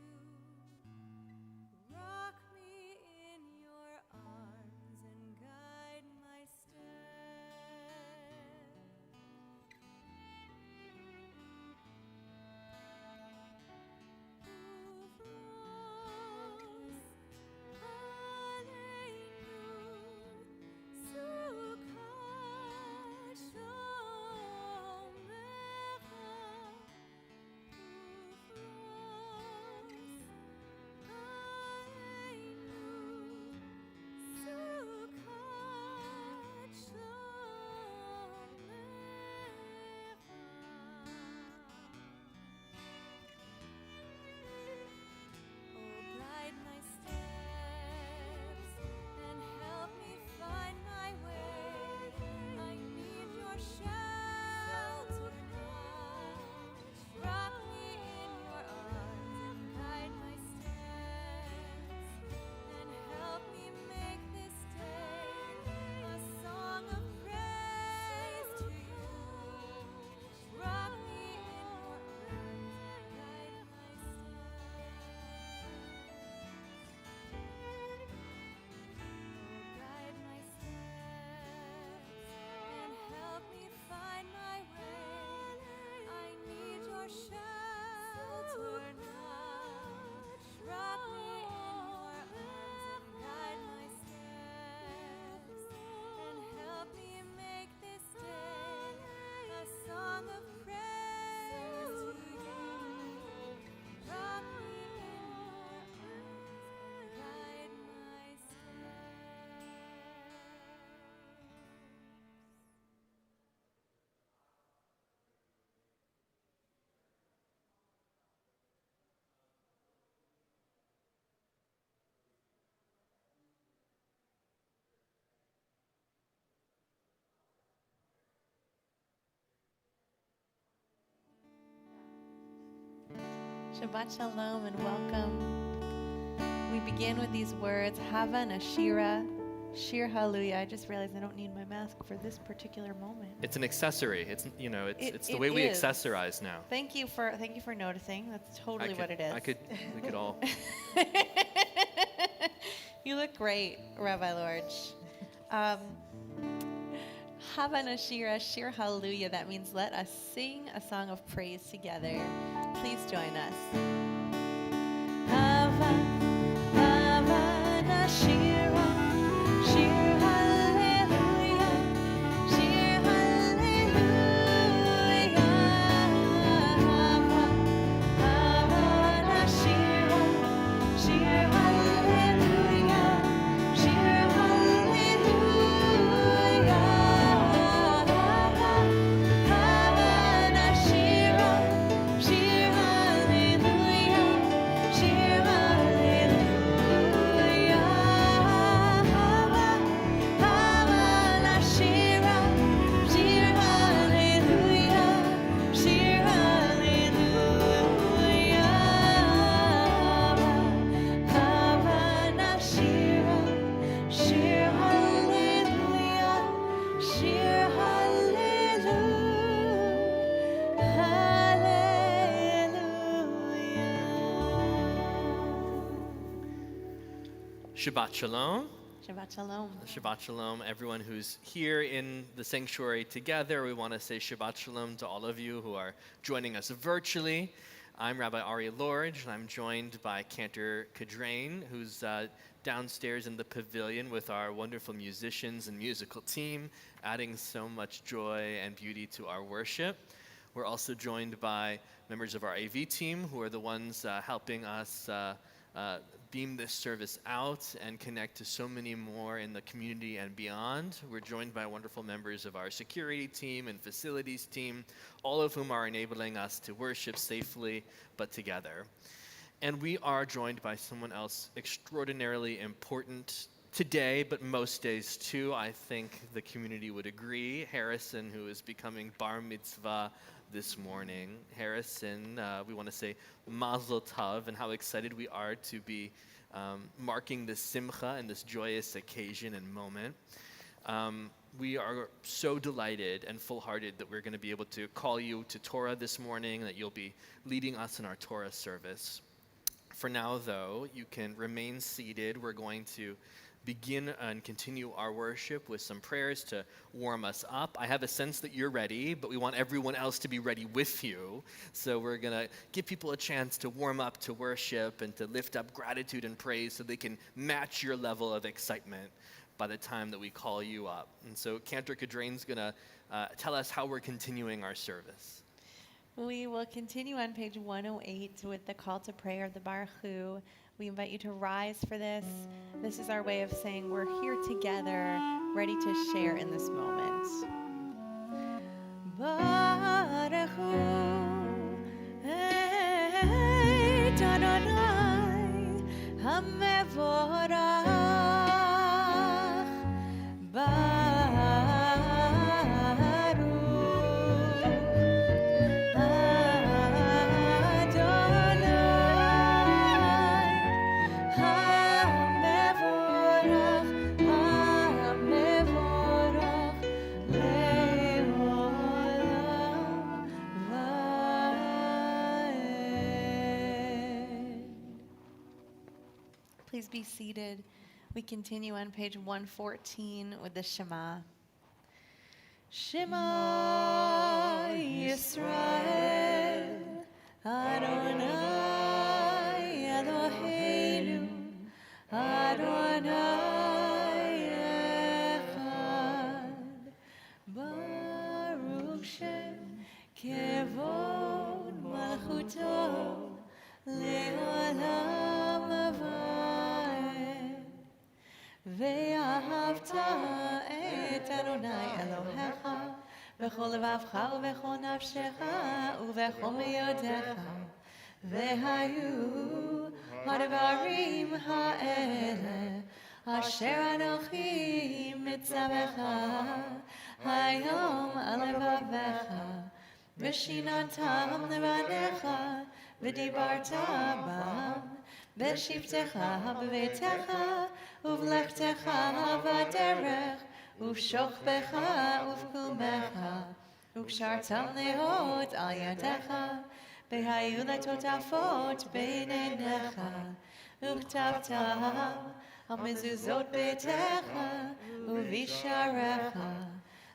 [SPEAKER 14] Rock me in your arms and guide my steps.
[SPEAKER 1] Shabbat Shalom and welcome. We begin with these words, Hava Nashira, Shir Hallelujah. I just realized I don't need my mask for this particular moment.
[SPEAKER 2] It's an accessory. It's it's the
[SPEAKER 1] It
[SPEAKER 2] way we
[SPEAKER 1] is.
[SPEAKER 2] accessorize now.
[SPEAKER 1] Thank you for noticing. That's totally what it is.
[SPEAKER 2] We could all.
[SPEAKER 1] You look great, Rabbi Lorge. Hava Nashira, Shir Hallelujah. That means let us sing a song of praise together. Please join us. Hava, Hava Nashira, Shir Hallelujah, Shir Hallelujah. Hava, Hava Nashira, Shir Hallelujah, Shir Hallelujah. Hava Nashira, Shir Hallelujah, Shir Hallelujah. Hava Nashira, Shir Hallelujah, Shir Hallelujah. Hava Nashira, Shir Hallelujah, Shir
[SPEAKER 2] Shabbat Shalom.
[SPEAKER 1] Shabbat Shalom.
[SPEAKER 2] Shabbat Shalom, everyone who's here in the sanctuary together. We want to say Shabbat Shalom to all of you who are joining us virtually. I'm Rabbi Ari Lorge, and I'm joined by Cantor Kadrain, who's downstairs in the pavilion with our wonderful musicians and musical team, adding so much joy and beauty to our worship. We're also joined by members of our AV team, who are the ones helping us beam this service out and connect to so many more in the community and beyond. We're joined by wonderful members of our security team and facilities team, all of whom are enabling us to worship safely but together. And we are joined by someone else extraordinarily important today, but most days too. I think the community would agree. Harrison, who is becoming bar mitzvah this morning. Harrison, we want to say Mazel Tov, and how excited we are to be marking this simcha and this joyous occasion and moment. We are so delighted and full-hearted that we're going to be able to call you to Torah this morning, that you'll be leading us in our Torah service. For now, though, you can remain seated. We're going to begin and continue our worship with some prayers to warm us up. I have a sense that you're ready, but we want everyone else to be ready with you. So we're going to give people a chance to warm up to worship and to lift up gratitude and praise so they can match your level of excitement by the time that we call you up. And so Cantor Kadrain's going to tell us how we're continuing our service.
[SPEAKER 1] We will continue on page 108 with the call to prayer of the Baruch Hu. We invite you to rise for this. This is our way of saying we're here together, ready to share in this moment. Baruch Hu, et Adonai, HaMevorach, Please be seated. We continue on page 114 with the Shema. Shema Yisrael, Adonai Eloheinu, Adonai Echad, Baruch Shem Kevod Malchuto Le'olam Avad. ואהבת את אדוני אלוהיך בכל לבבך ובכל נפשך ובכל מאודך. והיו הדברים האלה אשר אנוכי מצווך היום על לבביך ושיננתם לבניך
[SPEAKER 9] ודיברת בם, בשבתך בביתך, ובלכתך בדרך, ובשוכבך ובקומך, וקשרתם להוד על ידך, והיו לטוטפות בין עיניך, וכתבתם על מזוזות ביתך ובשעריך,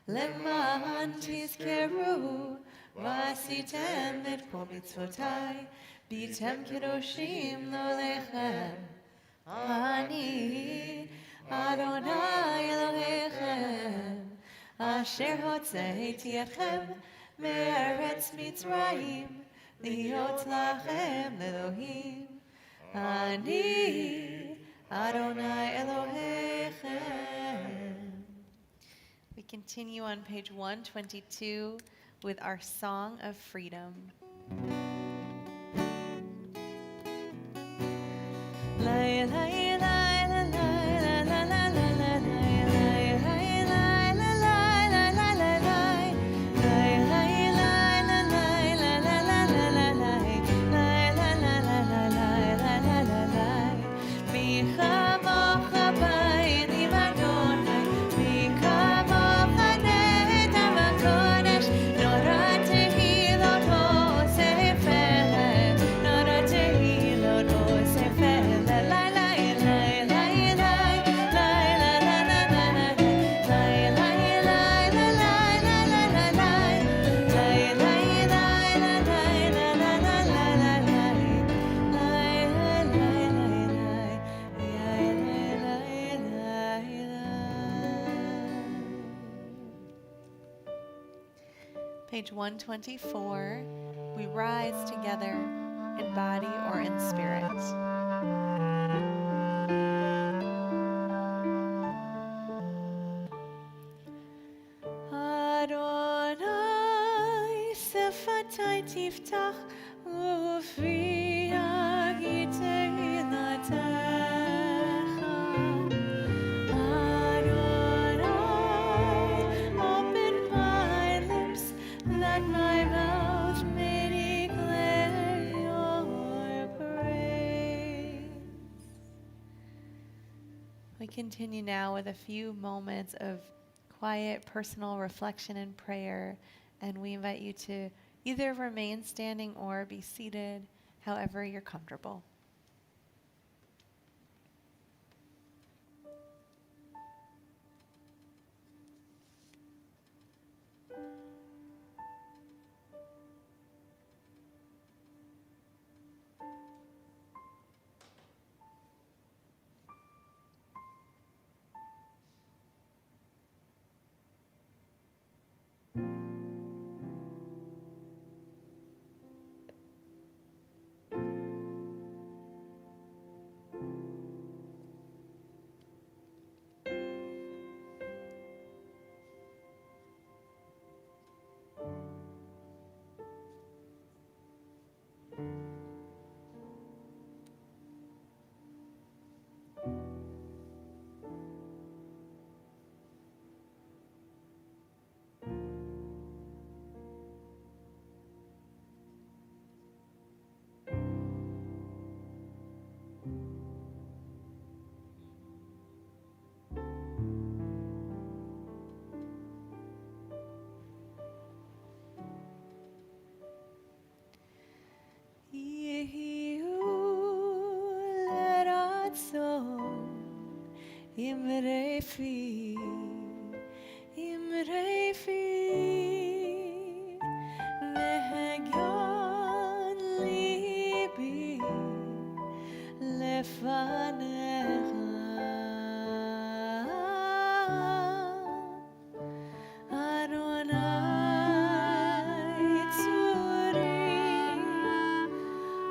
[SPEAKER 9] למען תזכרו ועשיתם את כל מצוותיי, והייתם קדושים לעולכם. אני אדוני אלוהיכם, אשר הוצאתי אתכם מארץ מצרים, להיות לכם לאלוהים. אני אדוני אלוהיכם.
[SPEAKER 1] We continue on page 122 with our Song of Freedom. Page 124, we rise together in body or in spirit.
[SPEAKER 9] Adonai sefatai tiftach ufi agitei latecha. Adonai, open my lips, that my mouth may declare your praise.
[SPEAKER 1] We continue now with a few moments of quiet personal reflection and prayer, and we invite you to either remain standing or be seated, however you're comfortable.
[SPEAKER 9] Imre fi, mehegyon libi lefanecha. Adonai tzuri,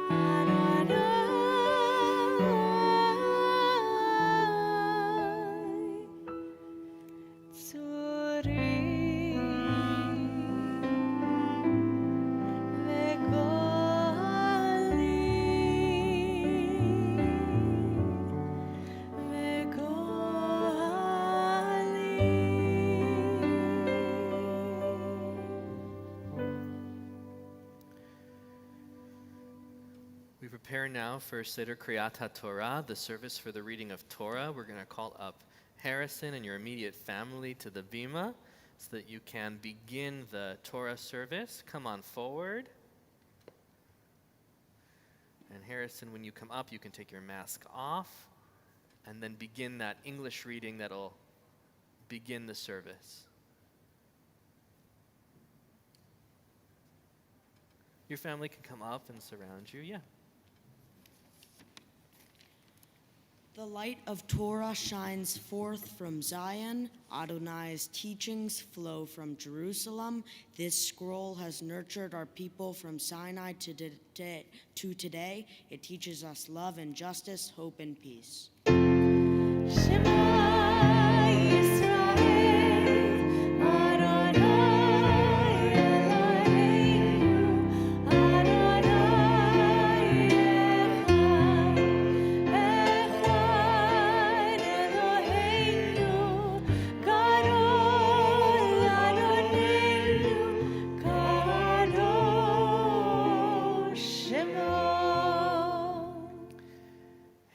[SPEAKER 9] Adonai tzuri.
[SPEAKER 2] prepare now for Seder Kriyat HaTorah, the service for the reading of Torah. We're going to call up Harrison and your immediate family to the bima so that you can begin the Torah service. Come on forward. And Harrison, when you come up, you can take your mask off and then begin that English reading that'll begin the service. Your family can come up and surround you, yeah.
[SPEAKER 15] The light of Torah shines forth from Zion. Adonai's teachings flow from Jerusalem. This scroll has nurtured our people from Sinai to today. It teaches us love and justice, hope and peace.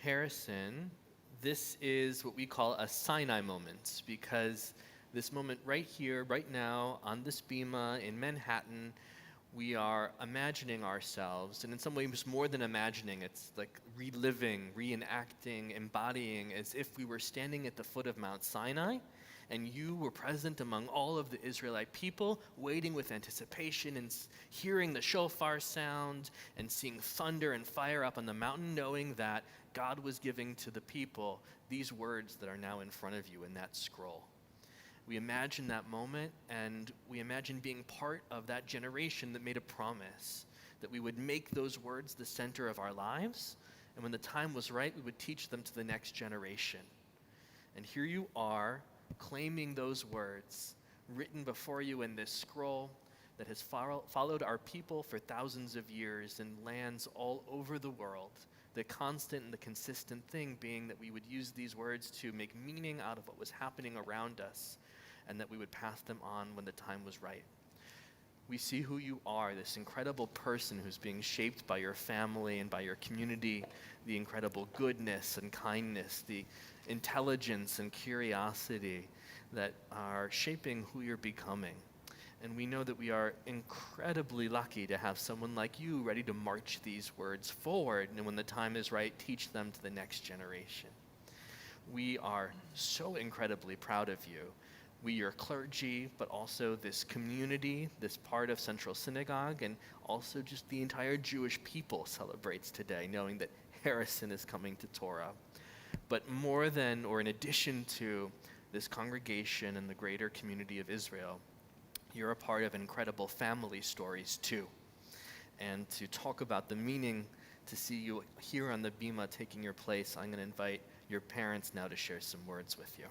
[SPEAKER 2] Harrison, this is what we call a Sinai moment, because this moment right here, right now, on this bima in Manhattan, we are imagining ourselves, and in some ways more than imagining, it's like reliving, reenacting, embodying, as if we were standing at the foot of Mount Sinai, and you were present among all of the Israelite people, waiting with anticipation and hearing the shofar sound and seeing thunder and fire up on the mountain, knowing that God was giving to the people these words that are now in front of you in that scroll. We imagine that moment, and we imagine being part of that generation that made a promise that we would make those words the center of our lives, and when the time was right, we would teach them to the next generation. And here you are, claiming those words written before you in this scroll that has followed our people for thousands of years in lands all over the world. The constant and the consistent thing being that we would use these words to make meaning out of what was happening around us, and that we would pass them on when the time was right. We see who you are, this incredible person who's being shaped by your family and by your community, the incredible goodness and kindness, the intelligence and curiosity that are shaping who you're becoming. And we know that we are incredibly lucky to have someone like you ready to march these words forward, and when the time is right, teach them to the next generation. We are so incredibly proud of you. We, your clergy, but also this community, this part of Central Synagogue, and also just the entire Jewish people celebrates today, knowing that Harrison is coming to Torah. But more than, or in addition to this congregation and the greater community of Israel, you're a part of incredible family stories too. And to talk about the meaning, to see you here on the bima taking your place, I'm going to invite your parents now to share some words with you.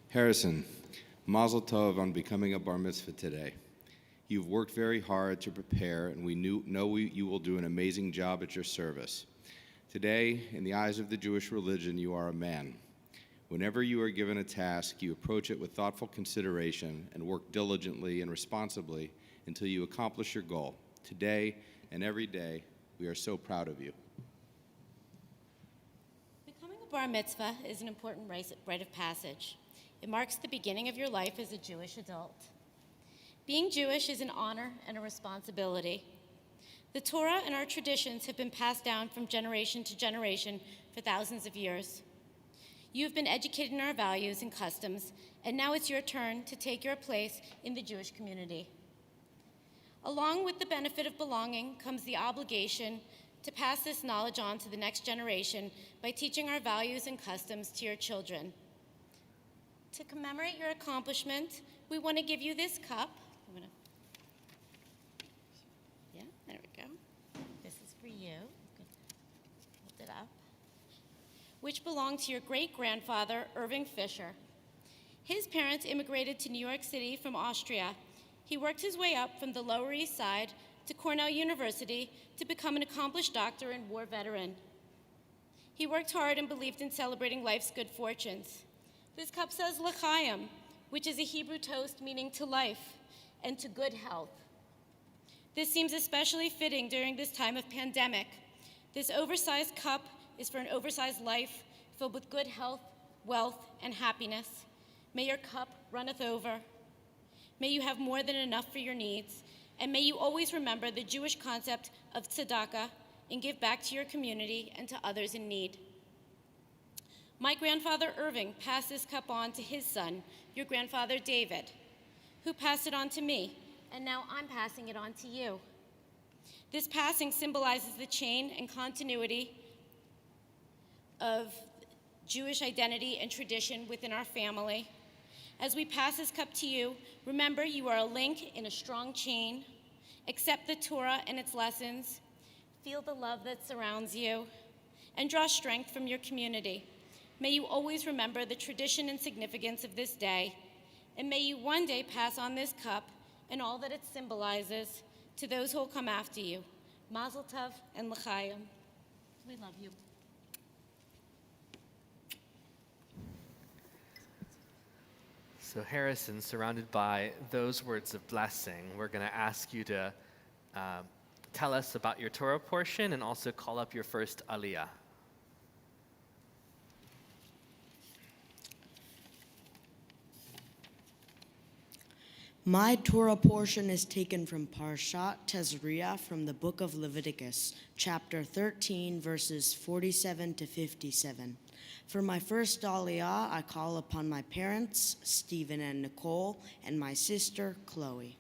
[SPEAKER 16] Harrison, Mazel Tov on becoming a bar mitzvah today. You've worked very hard to prepare, and we know you will do an amazing job at your service. Today, in the eyes of the Jewish religion, you are a man. Whenever you are given a task, you approach it with thoughtful consideration and work diligently and responsibly until you accomplish your goal. Today and every day, we are so proud of you.
[SPEAKER 17] Becoming a bar mitzvah is an important rite of passage. It marks the beginning of your life as a Jewish adult. Being Jewish is an honor and a responsibility. The Torah and our traditions have been passed down from generation to generation for thousands of years. You have been educated in our values and customs, and now it's your turn to take your place in the Jewish community. Along with the benefit of belonging comes the obligation to pass this knowledge on to the next generation by teaching our values and customs to your children. To commemorate your accomplishment, we want to give you this cup. Yeah, there we go. This is for you. Hold it up. Which belonged to your great-grandfather, Irving Fisher. His parents immigrated to New York City from Austria. He worked his way up from the Lower East Side to Cornell University to become an accomplished doctor and war veteran. He worked hard and believed in celebrating life's good fortunes. This cup says L'chaim, which is a Hebrew toast meaning to life and to good health. This seems especially fitting during this time of pandemic. This oversized cup is for an oversized life filled with good health, wealth, and happiness. May your cup runneth over. May you have more than enough for your needs. And may you always remember the Jewish concept of tzedakah and give back to your community and to others in need. My grandfather Irving passed this cup on to his son, your grandfather David, who passed it on to me, and now I'm passing it on to you. This passing symbolizes the chain and continuity of Jewish identity and tradition within our family. As we pass this cup to you, remember you are a link in a strong chain. Accept the Torah and its lessons. Feel the love that surrounds you, and draw strength from your community. May you always remember the tradition and significance of this day, and may you one day pass on this cup and all that it symbolizes to those who will come after you. Mazel tov and l'chaim. We love you.
[SPEAKER 2] So Harrison, surrounded by those words of blessing, we're going to ask you to tell us about your Torah portion and also call up your first aliyah.
[SPEAKER 15] My Torah portion is taken from Parshat Tezriah from the book of Leviticus, chapter 13, verses 47 to 57. For my first aliyah, I call upon my parents, Stephen and Nicole, and my sister, Chloe.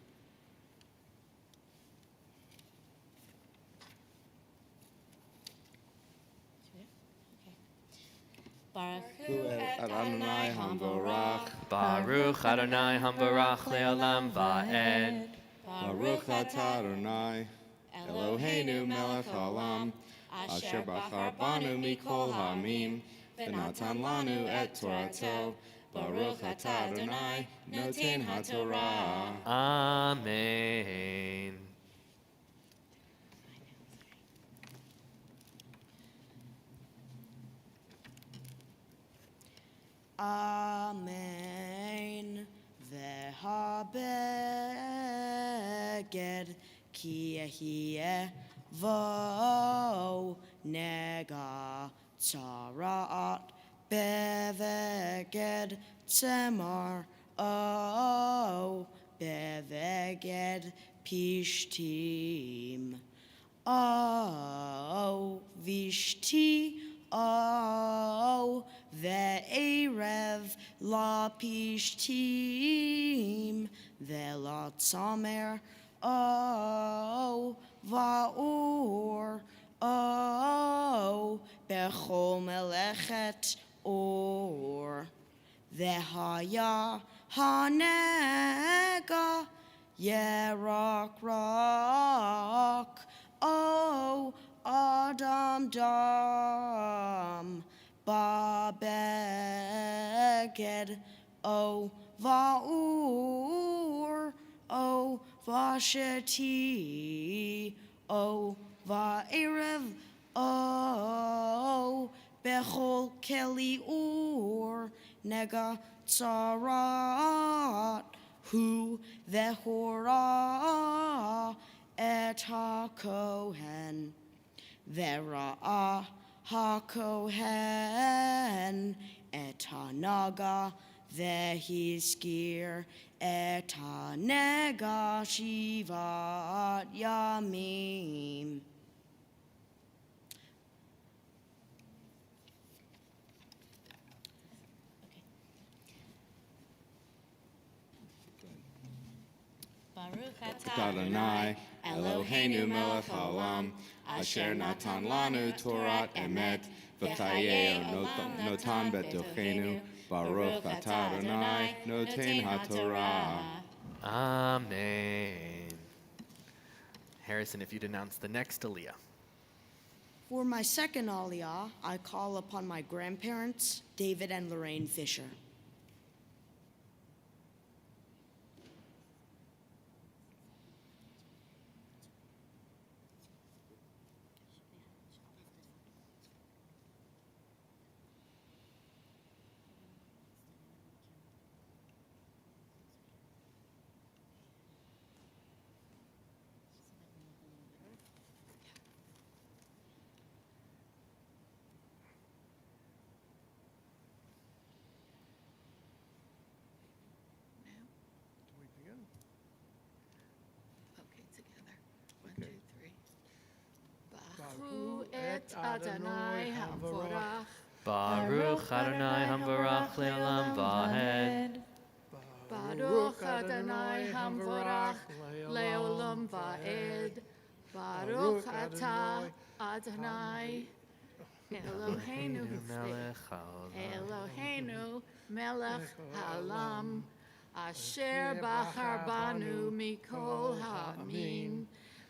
[SPEAKER 17] Baruch
[SPEAKER 16] Adonai Hamborach.
[SPEAKER 2] Baruch Adonai Hamborach le'olam va'ed.
[SPEAKER 16] Baruch atah Adonai Eloheinu melech haolam asher bachar banu mikol ha'amim v'natan lanu et Torato. Baruch atah Adonai noten haTorah.
[SPEAKER 2] Amen.
[SPEAKER 15] Amen. Ve'habeged ki yehiyeh vo nega tzaraat beveged tzemar o beveged pishtim o vishti o ve'erev la pishtim ve'la tzamer o va'or o bechol melechet or ve'haya hanega yerak rak o adam dam babeged o va'ur o vasheti o va'erev o bechol keli ur nega tzarat hu vehora et ha-kohen vera'ah ha-kohen et ha-naga vehiskir et ha-nega shivat yamim.
[SPEAKER 17] Baruch
[SPEAKER 16] Adonai Eloheinu melech haolam asher natan lanu Torat emet v'chayei notan betochenu. Baruch atah Adonai noten haTorah.
[SPEAKER 2] Amen. Harrison, if you'd announce the next aliyah.
[SPEAKER 15] For my second aliyah, I call upon my grandparents, David and Lorraine Fisher.
[SPEAKER 7] Baruchu et Adonai Hamvorach.
[SPEAKER 2] Baruch Adonai Hamvarach Le'olam Vahed.
[SPEAKER 7] Baruch Adonai Hamvorach Le'olam Va'ed. Baruch Atah Adonai Eloheinu Melech Haolam Asher Bachar Banu Mikol Ha'amim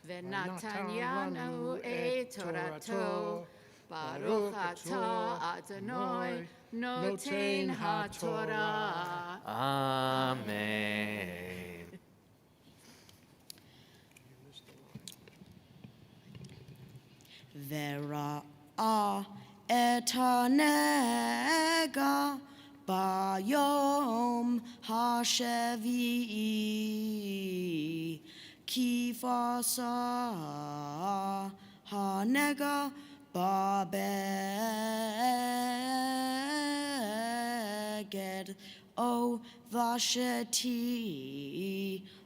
[SPEAKER 7] V'natanyanu et Torato. Baruch Atah Adonai Noten HaTorah.
[SPEAKER 2] Amen.
[SPEAKER 15] V'ra'a et hanega bayom hashevi'i ki fasa hanega babeged o vasheti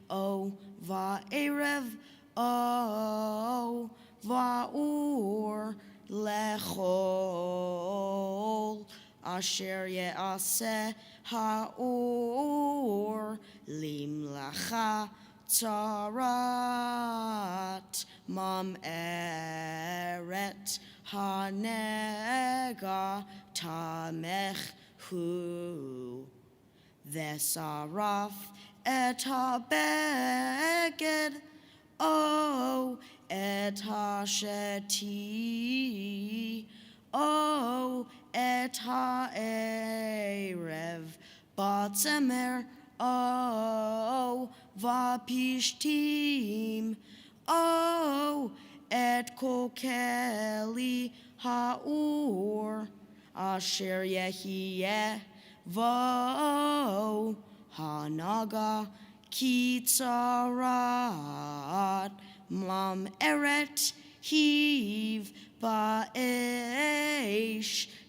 [SPEAKER 15] o va'erev o va'ur lechol asher ye'aseh ha'ur limlacha tzarat mam'eret hanega tamech hu v'saraf et ha'beged o et hasheti o et ha'erev batzemer o vapishtim o et kokeli ha'ur asher yehiyeh vo hanaga kitzarat mam eret hiv ba'esh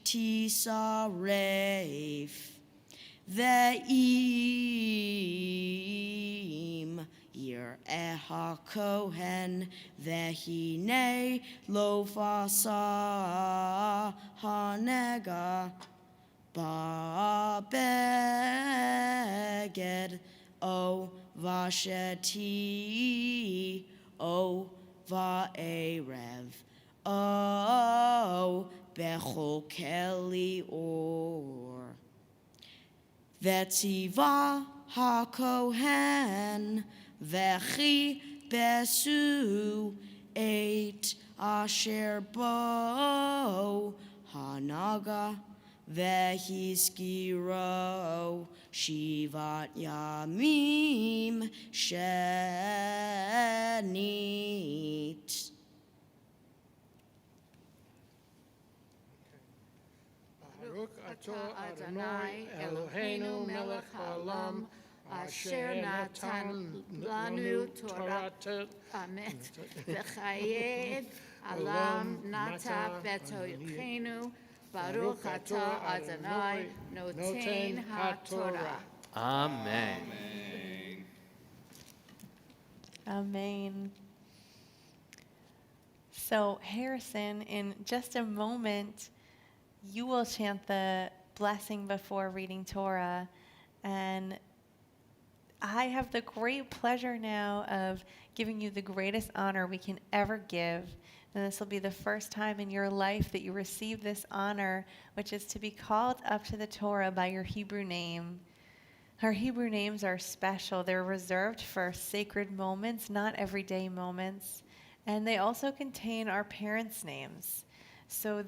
[SPEAKER 15] tisaref ve'im yir'eh ha'kohen ve'hinei lo fasa hanega ba'beged o vasheti o va'erev o bechol keli or ve'tziva ha'kohen ve'chi besu et asher bo hanaga ve'hiskiro shivat yamim shenit.
[SPEAKER 8] Baruch atah Adonai Eloheinu melech haolam asher natan lanu Torah
[SPEAKER 7] Amet v'chayed alam nata betochenu. Baruch atah Adonai noten HaTorah.
[SPEAKER 2] Amen.
[SPEAKER 1] Amen. So, Harrison, in just a moment, you will chant the blessing before reading Torah. And I have the great pleasure now of giving you the greatest honor we can ever give. And this will be the first time in your life that you receive this honor, which is to be called up to the Torah by your Hebrew name. Our Hebrew names are special. They're reserved for sacred moments, not everyday moments. And they also contain our parents' names. So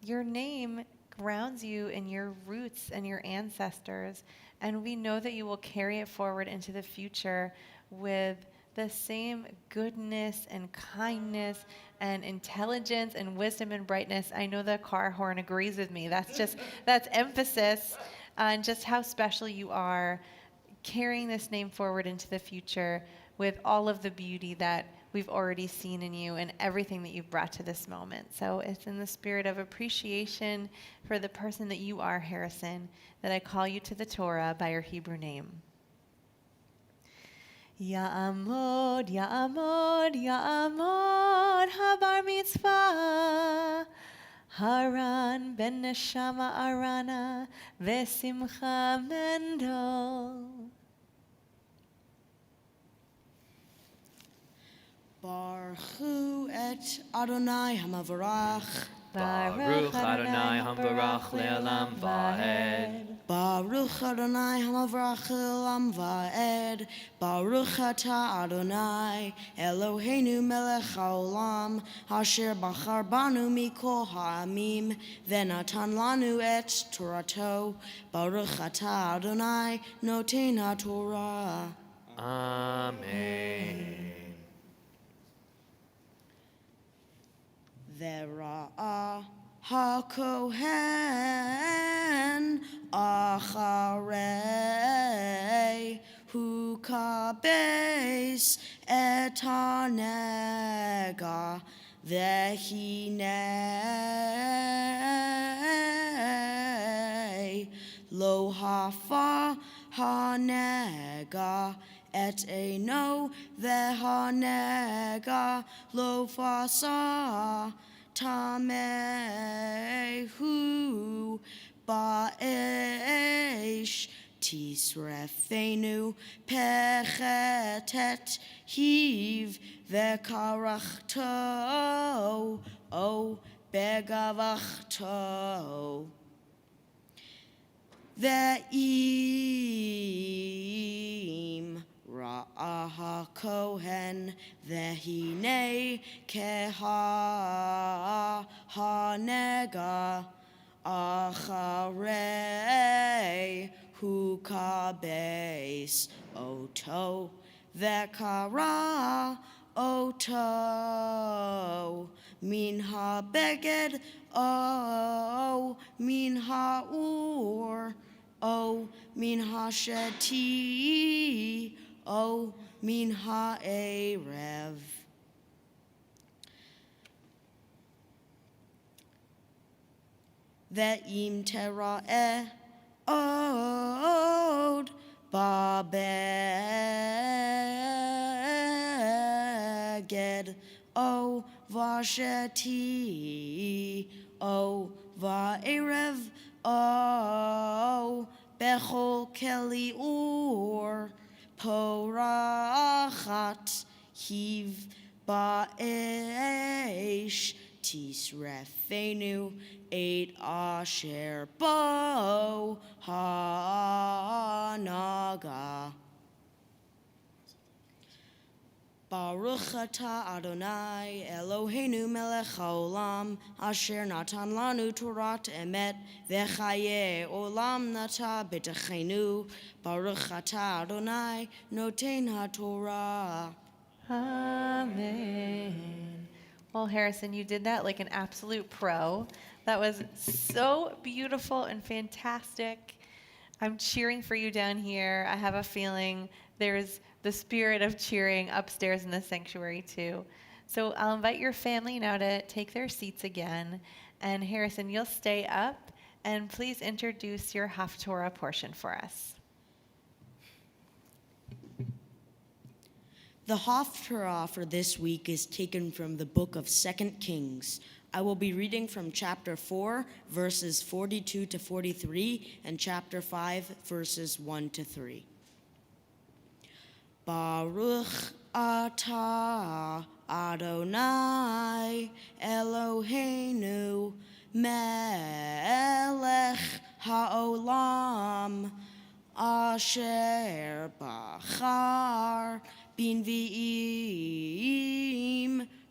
[SPEAKER 1] your name grounds you in your roots and your ancestors. And we know that you will carry it forward into the future with the same goodness and kindness and intelligence and wisdom and brightness. I know the car horn agrees with me. That's emphasis on just how special you are, carrying this name forward into the future with all of the beauty that we've already seen in you and everything that you've brought to this moment. So it's in the spirit of appreciation for the person that you are, Harrison, that I call you to the Torah by your Hebrew name. Ya'amod, ya'amod, ya'amod, habar mitzvah
[SPEAKER 9] Haran ben Neshama Arana, Vesimcha Mendel.
[SPEAKER 15] Baruch et Adonai Hamavarach.
[SPEAKER 2] Baruch Adonai Hamvarach Le'olam Va'ed.
[SPEAKER 15] Baruch Adonai Hamavarach Le'olam Va'ed. Baruch Atah Adonai Eloheinu Melech HaOlam Asher Bachar Banu Mikol Ha'amim Venatan Lanu et Torato. Baruch Atah Adonai Noten HaTorah.
[SPEAKER 2] Amen.
[SPEAKER 15] Vera'ah HaKohen Acharei Hukabeis et HaNega Vehinei Lo Hafa HaNega et Eno Vehanega Lo Fasa Tamehu Ba'esh Tisrefenu Pechetet Hiv Vekarachto O Begavachto Ve'im Ra'ah Kohen Vehine Keha Hanega Acharei Hukabeis Oto Vekara Oto Min HaBeged O Min HaUr O Min HaSheti O Min HaErev. Ve'im tera'eh od ba'beged O Vasheti O Va'erev O Bechol Keli Ur Porachat Hiv Ba'esh Tisrefenu Eit Asher Bo Hanaga. Baruch Atah Adonai Eloheinu Melech HaOlam Asher Natan Lanu Torat Emet Vechaye Olam Nata B'Techenu. Baruch Atah Adonai Noten HaTorah.
[SPEAKER 1] Amen. Well, Harrison, you did that like an absolute pro. That was so beautiful and fantastic. I'm cheering for you down here. I have a feeling there's the spirit of cheering upstairs in the sanctuary too. So I'll invite your family now to take their seats again. And Harrison, you'll stay up and please introduce your Haftarah portion for us.
[SPEAKER 15] The Haftarah for this week is taken from the book of 2 Kings. I will be reading from chapter 4, verses 42 to 43, and chapter 5, verses 1 to 3. Baruch atah Adonai Eloheinu melech haolam asher bachar binviim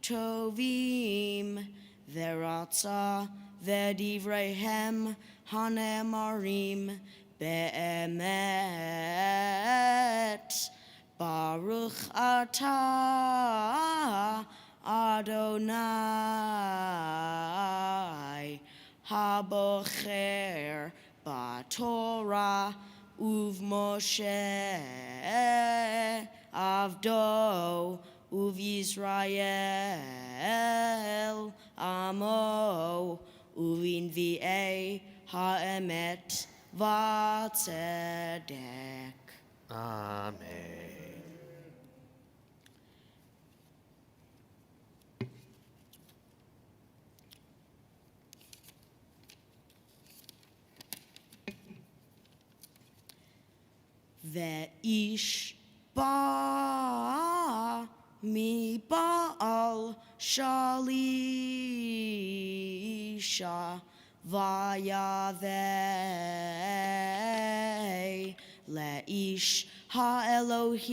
[SPEAKER 15] tovim veratza vedivrehem hanemarim be'emet. Baruch atah Adonai habocher b'Torah uv'Moshe avdo uv'Yisrael amo uv'invi'ei ha'emet v'tzedek.
[SPEAKER 2] Amen.
[SPEAKER 15] Ve'ish ba mi ba'al shalisha vayaveh leish ha'elohim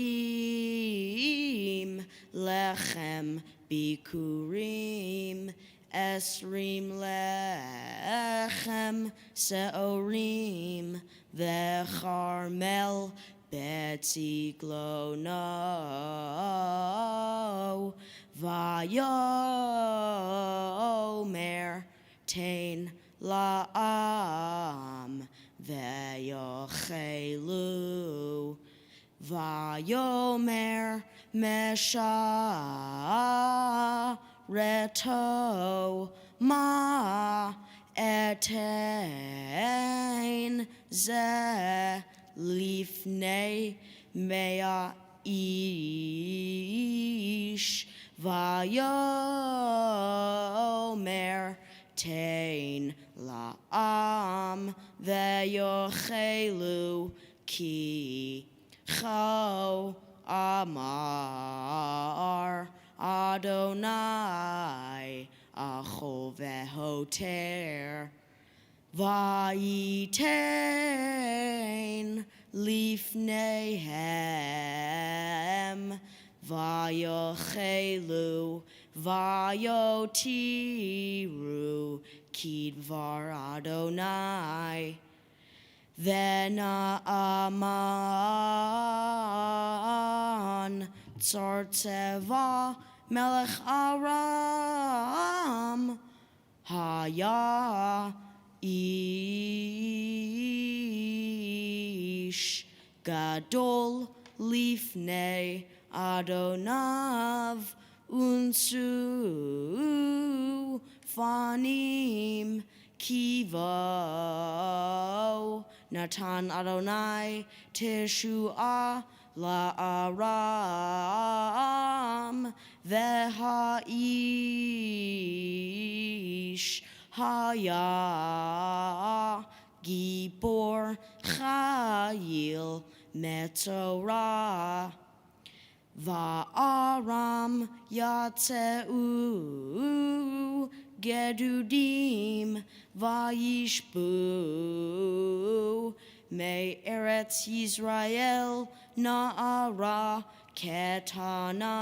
[SPEAKER 15] lechem bikurim esrim lechem seorim vecharmel betziglono vayomer tain la'am veyochelu vayomer meshareto ma etain ze lifnei mea ish vayomer tain la'am veyochelu ki cho amar Adonai achol vehoter vayitein lifneihem vayochelu vayotiru kidvar Adonai Vena'aman tzartzeva melech Aram haya ish gadol lifnei Adonav unsu fanim kivo Natan Adonai Teshua la'aram v'ha'ish haya gibor chayil metzorah va'aram yatzeu gedudim vayishbu me'eretz Yisrael na'ara ketana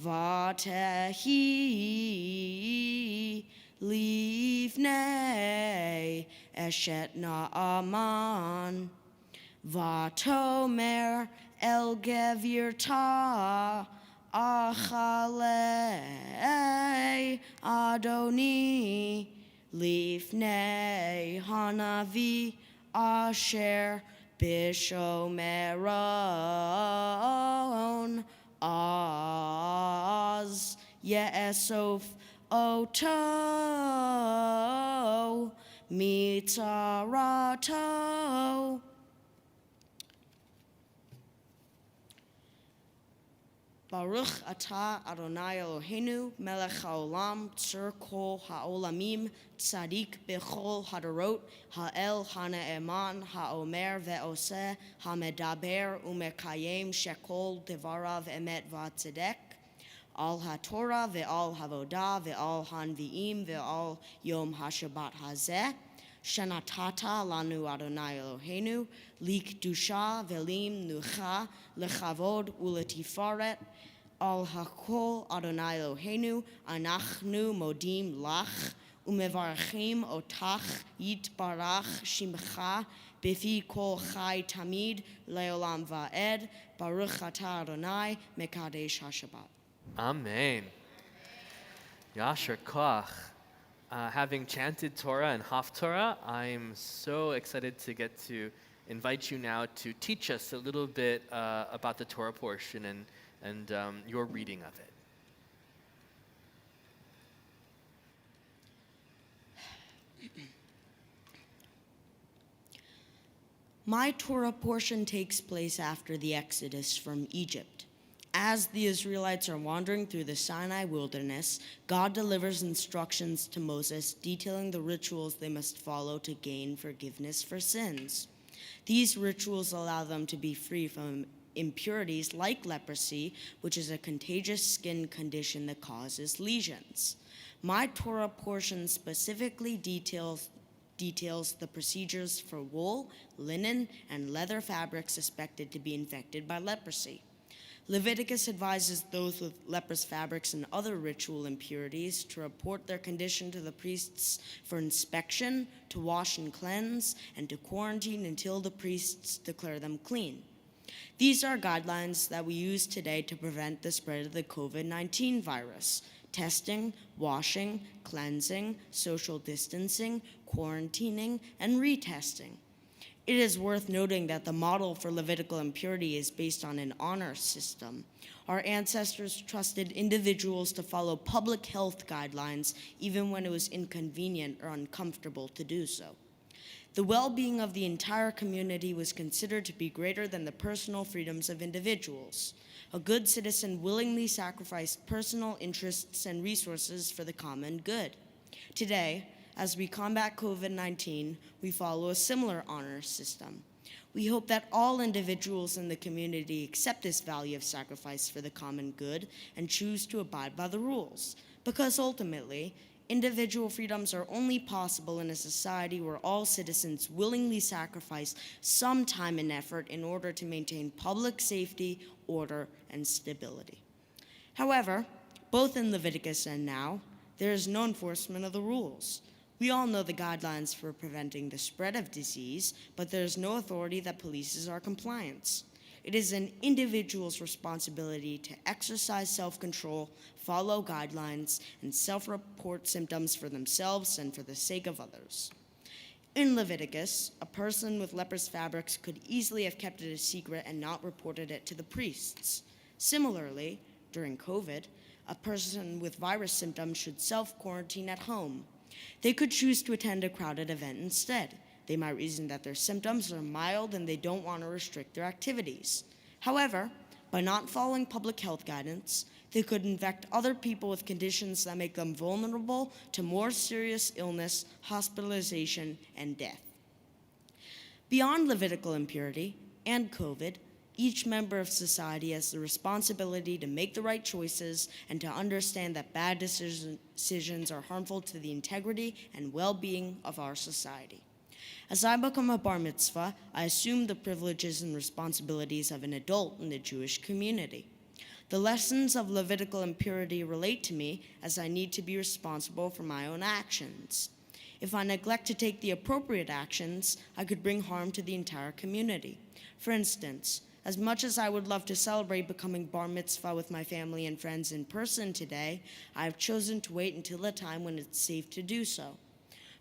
[SPEAKER 15] vatehi livnei eshet na'aman vatomer el gevirta achalei Adoni lifnei hanavi asher bishomeron az ye'esof oto mitzarato. Baruch atah Adonai Eloheinu melech haolam tzur kol haolamim tzadik bechol hadarot ha'el ha'ne'eman ha'omer ve'oseh ha'medaber u'mekayem shekol devarav emet v'tzedek al ha'torah ve'al havodah ve'al hanvi'im ve'al yom ha'shabbat hazeh Shanatata lanu Adonai Eloheinu likdusha velim nucha lechavod uletifaret al hakol Adonai Eloheinu anachnu modim lach umevarachim otach yitbarach shimcha bifi kol chai tamid leolam va'ed baruch atah Adonai mekadesh hashabbat.
[SPEAKER 2] Amen. Yasher koach. Having chanted Torah and Haftarah, I'm so excited to get to invite you now to teach us a little bit about the Torah portion and your reading of it.
[SPEAKER 15] My Torah portion takes place after the Exodus from Egypt. As the Israelites are wandering through the Sinai wilderness, God delivers instructions to Moses detailing the rituals they must follow to gain forgiveness for sins. These rituals allow them to be free from impurities like leprosy, which is a contagious skin condition that causes lesions. My Torah portion specifically details the procedures for wool, linen, and leather fabrics suspected to be infected by leprosy. Leviticus advises those with leprous fabrics and other ritual impurities to report their condition to the priests for inspection, to wash and cleanse, and to quarantine until the priests declare them clean. These are guidelines that we use today to prevent the spread of the COVID-19 virus: testing, washing, cleansing, social distancing, quarantining, and retesting. It is worth noting that the model for Levitical impurity is based on an honor system. Our ancestors trusted individuals to follow public health guidelines even when it was inconvenient or uncomfortable to do so. The well-being of the entire community was considered to be greater than the personal freedoms of individuals. A good citizen willingly sacrificed personal interests and resources for the common good. Today, as we combat COVID-19, we follow a similar honor system. We hope that all individuals in the community accept this value of sacrifice for the common good and choose to abide by the rules, because ultimately, individual freedoms are only possible in a society where all citizens willingly sacrifice some time and effort in order to maintain public safety, order, and stability. However, both in Leviticus and now, there is no enforcement of the rules. We all know the guidelines for preventing the spread of disease, but there is no authority that polices our compliance. It is an individual's responsibility to exercise self-control, follow guidelines, and self-report symptoms for themselves and for the sake of others. In Leviticus, a person with leprous fabrics could easily have kept it a secret and not reported it to the priests. Similarly, during COVID, a person with virus symptoms should self-quarantine at home. They could choose to attend a crowded event instead. They might reason that their symptoms are mild and they don't want to restrict their activities. However, by not following public health guidance, they could infect other people with conditions that make them vulnerable to more serious illness, hospitalization, and death. Beyond Levitical impurity and COVID, each member of society has the responsibility to make the right choices and to understand that bad decisions are harmful to the integrity and well-being of our society. As I become a bar mitzvah, I assume the privileges and responsibilities of an adult in the Jewish community. The lessons of Levitical impurity relate to me as I need to be responsible for my own actions. If I neglect to take the appropriate actions, I could bring harm to the entire community. For instance, as much as I would love to celebrate becoming bar mitzvah with my family and friends in person today, I have chosen to wait until a time when it's safe to do so.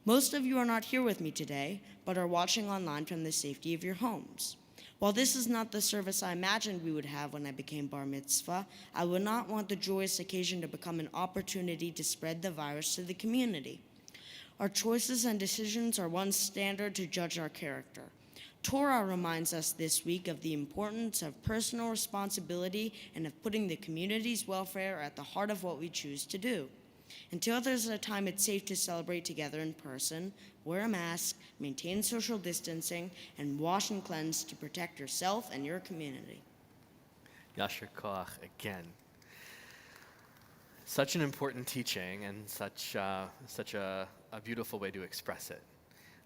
[SPEAKER 15] Most of you are not here with me today, but are watching online from the safety of your homes. While this is not the service I imagined we would have when I became bar mitzvah, I would not want the joyous occasion to become an opportunity to spread the virus to the community. Our choices and decisions are one standard to judge our character. Torah reminds us this week of the importance of personal responsibility and of putting the community's welfare at the heart of what we choose to do. Until there's a time it's safe to celebrate together in person, wear a mask, maintain social distancing, and wash and cleanse to protect yourself and your community.
[SPEAKER 2] Yasher Koach again. Such an important teaching and such a beautiful way to express it.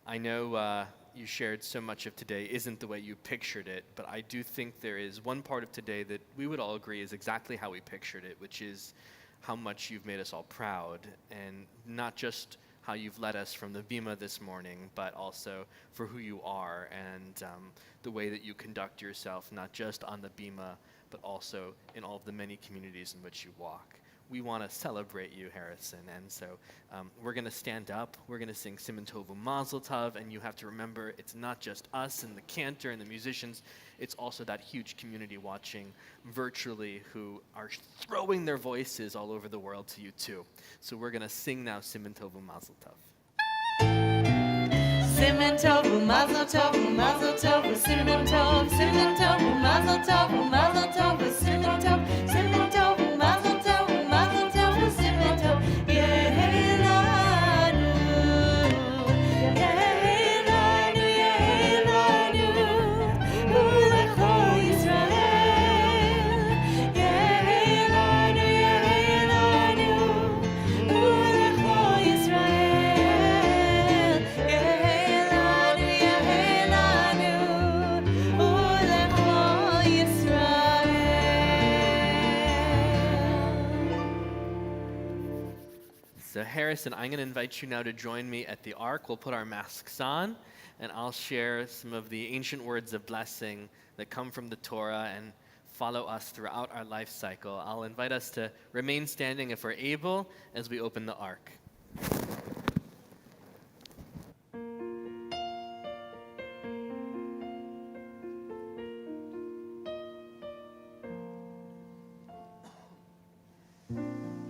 [SPEAKER 2] I know you shared so much of today isn't the way you pictured it, but I do think there is one part of today that we would all agree is exactly how we pictured it, which is how much you've made us all proud, and not just how you've led us from the Bima this morning, but also for who you are and the way that you conduct yourself, not just on the Bima, but also in all of the many communities in which you walk. We want to celebrate you, Harrison, and so we're going to stand up, we're going to sing Siman Tovu Mazel Tov, and you have to remember it's not just us and the cantor and the musicians, it's also that huge community watching virtually who are throwing their voices all over the world to you too. So we're going to sing now Siman Tovu Mazel Tov.
[SPEAKER 9] Siman Tovu Mazel Tov, Mazel Tov, Siman Tov, Siman Tov, Mazel Tov, Mazel Tov, Siman Tov, Siman Tov, Mazel Tov, Mazel Tov, Siman Tov. Yehelanu, Yehelanu, Yehelanu,
[SPEAKER 2] So Harrison, I'm going to invite you now to join me at the Ark. We'll put our masks on, and I'll share some of the ancient words of blessing that come from the Torah and follow us throughout our life cycle. I'll invite us to remain standing if we're able as we open the Ark.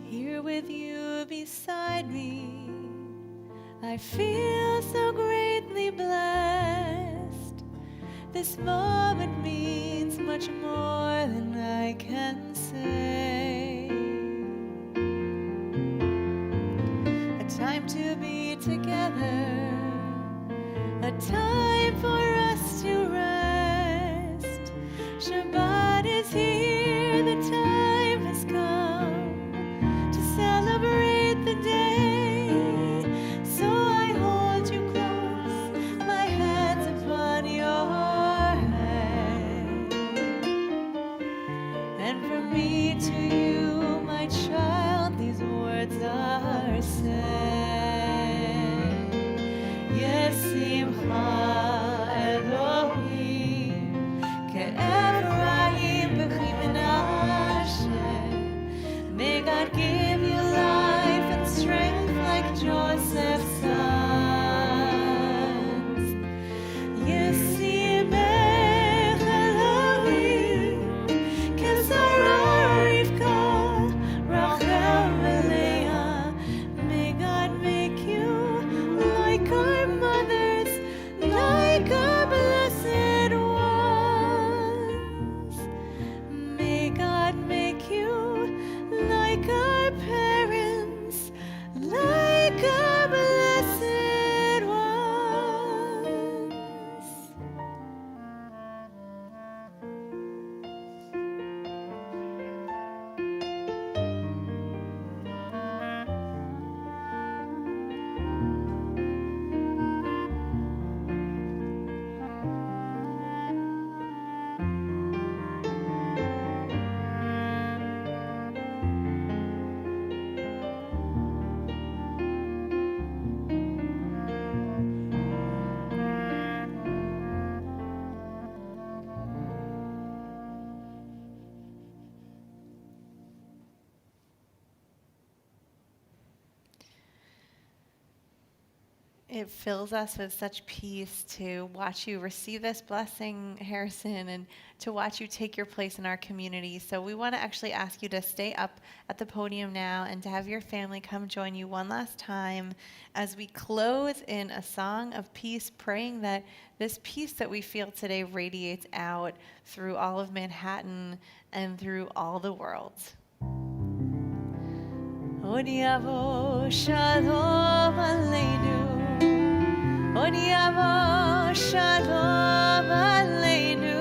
[SPEAKER 9] Here with you beside me, I feel so greatly blessed. This moment means much more than I can say. A time to be together, a time for us to rest. Shabbat is here, the time has come to celebrate the day. So I hold you close, my hands upon your head. And from me to you, my child, these words are said. Yes, Simcha Elohim, Ke'Ephraim b'chi Menashe. May God give you life and strength like Joseph's sons. Yesimech Elohim, Kesarah Rivka, Rachel v'Leah. May God make you like our mothers, like our blessed ones. May God make you like our parents, like our blessed ones. It fills us with such peace to watch you receive this blessing, Harrison, and to watch you take your place in our community. So we want to actually ask you to stay up at the podium now and to have your family come join you one last time as we close in a song of peace, praying that this peace that we feel today radiates out through all of Manhattan and through all the world. Od yavo shalom aleinu. Od yavo shalom aleinu.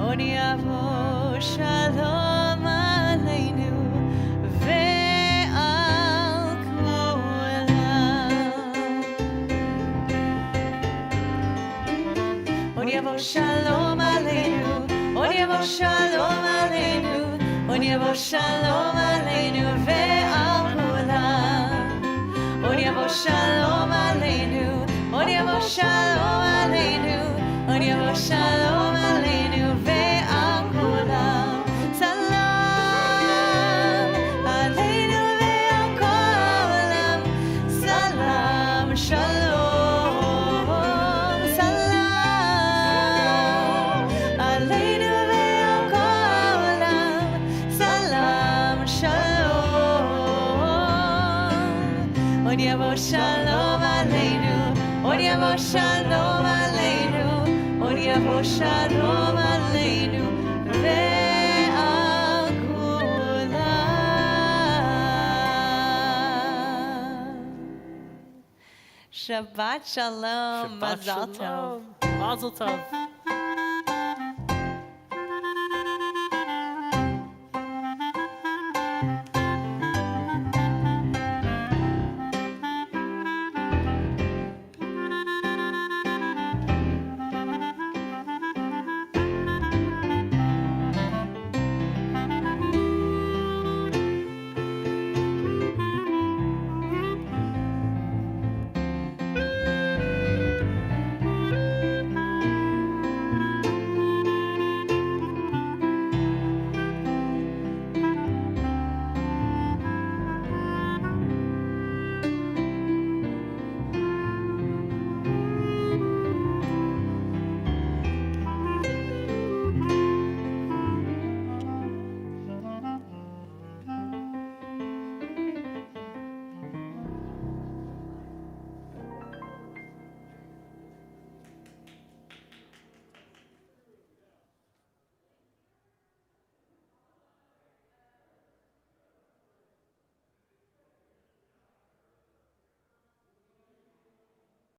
[SPEAKER 9] Od yavo shalom aleinu. Ve'al kulam. Od yavo shalom aleinu. Od yavo shalom aleinu. Od yavo shalom aleinu. Ve'al kulam. Od yavo shalom aleinu. Od yavo shalom aleinu. Od yavo shalom aleinu. Ve'al kulam. Salam aleinu ve'al kulam. Salam shalom. Salam aleinu ve'al kulam. Salam shalom. Od yavo shalom aleinu. Od yavo shalom aleinu. Od yavo shalom aleinu. Ve'al kulam. Shabbat shalom. Mazal tov.
[SPEAKER 2] Mazel tov.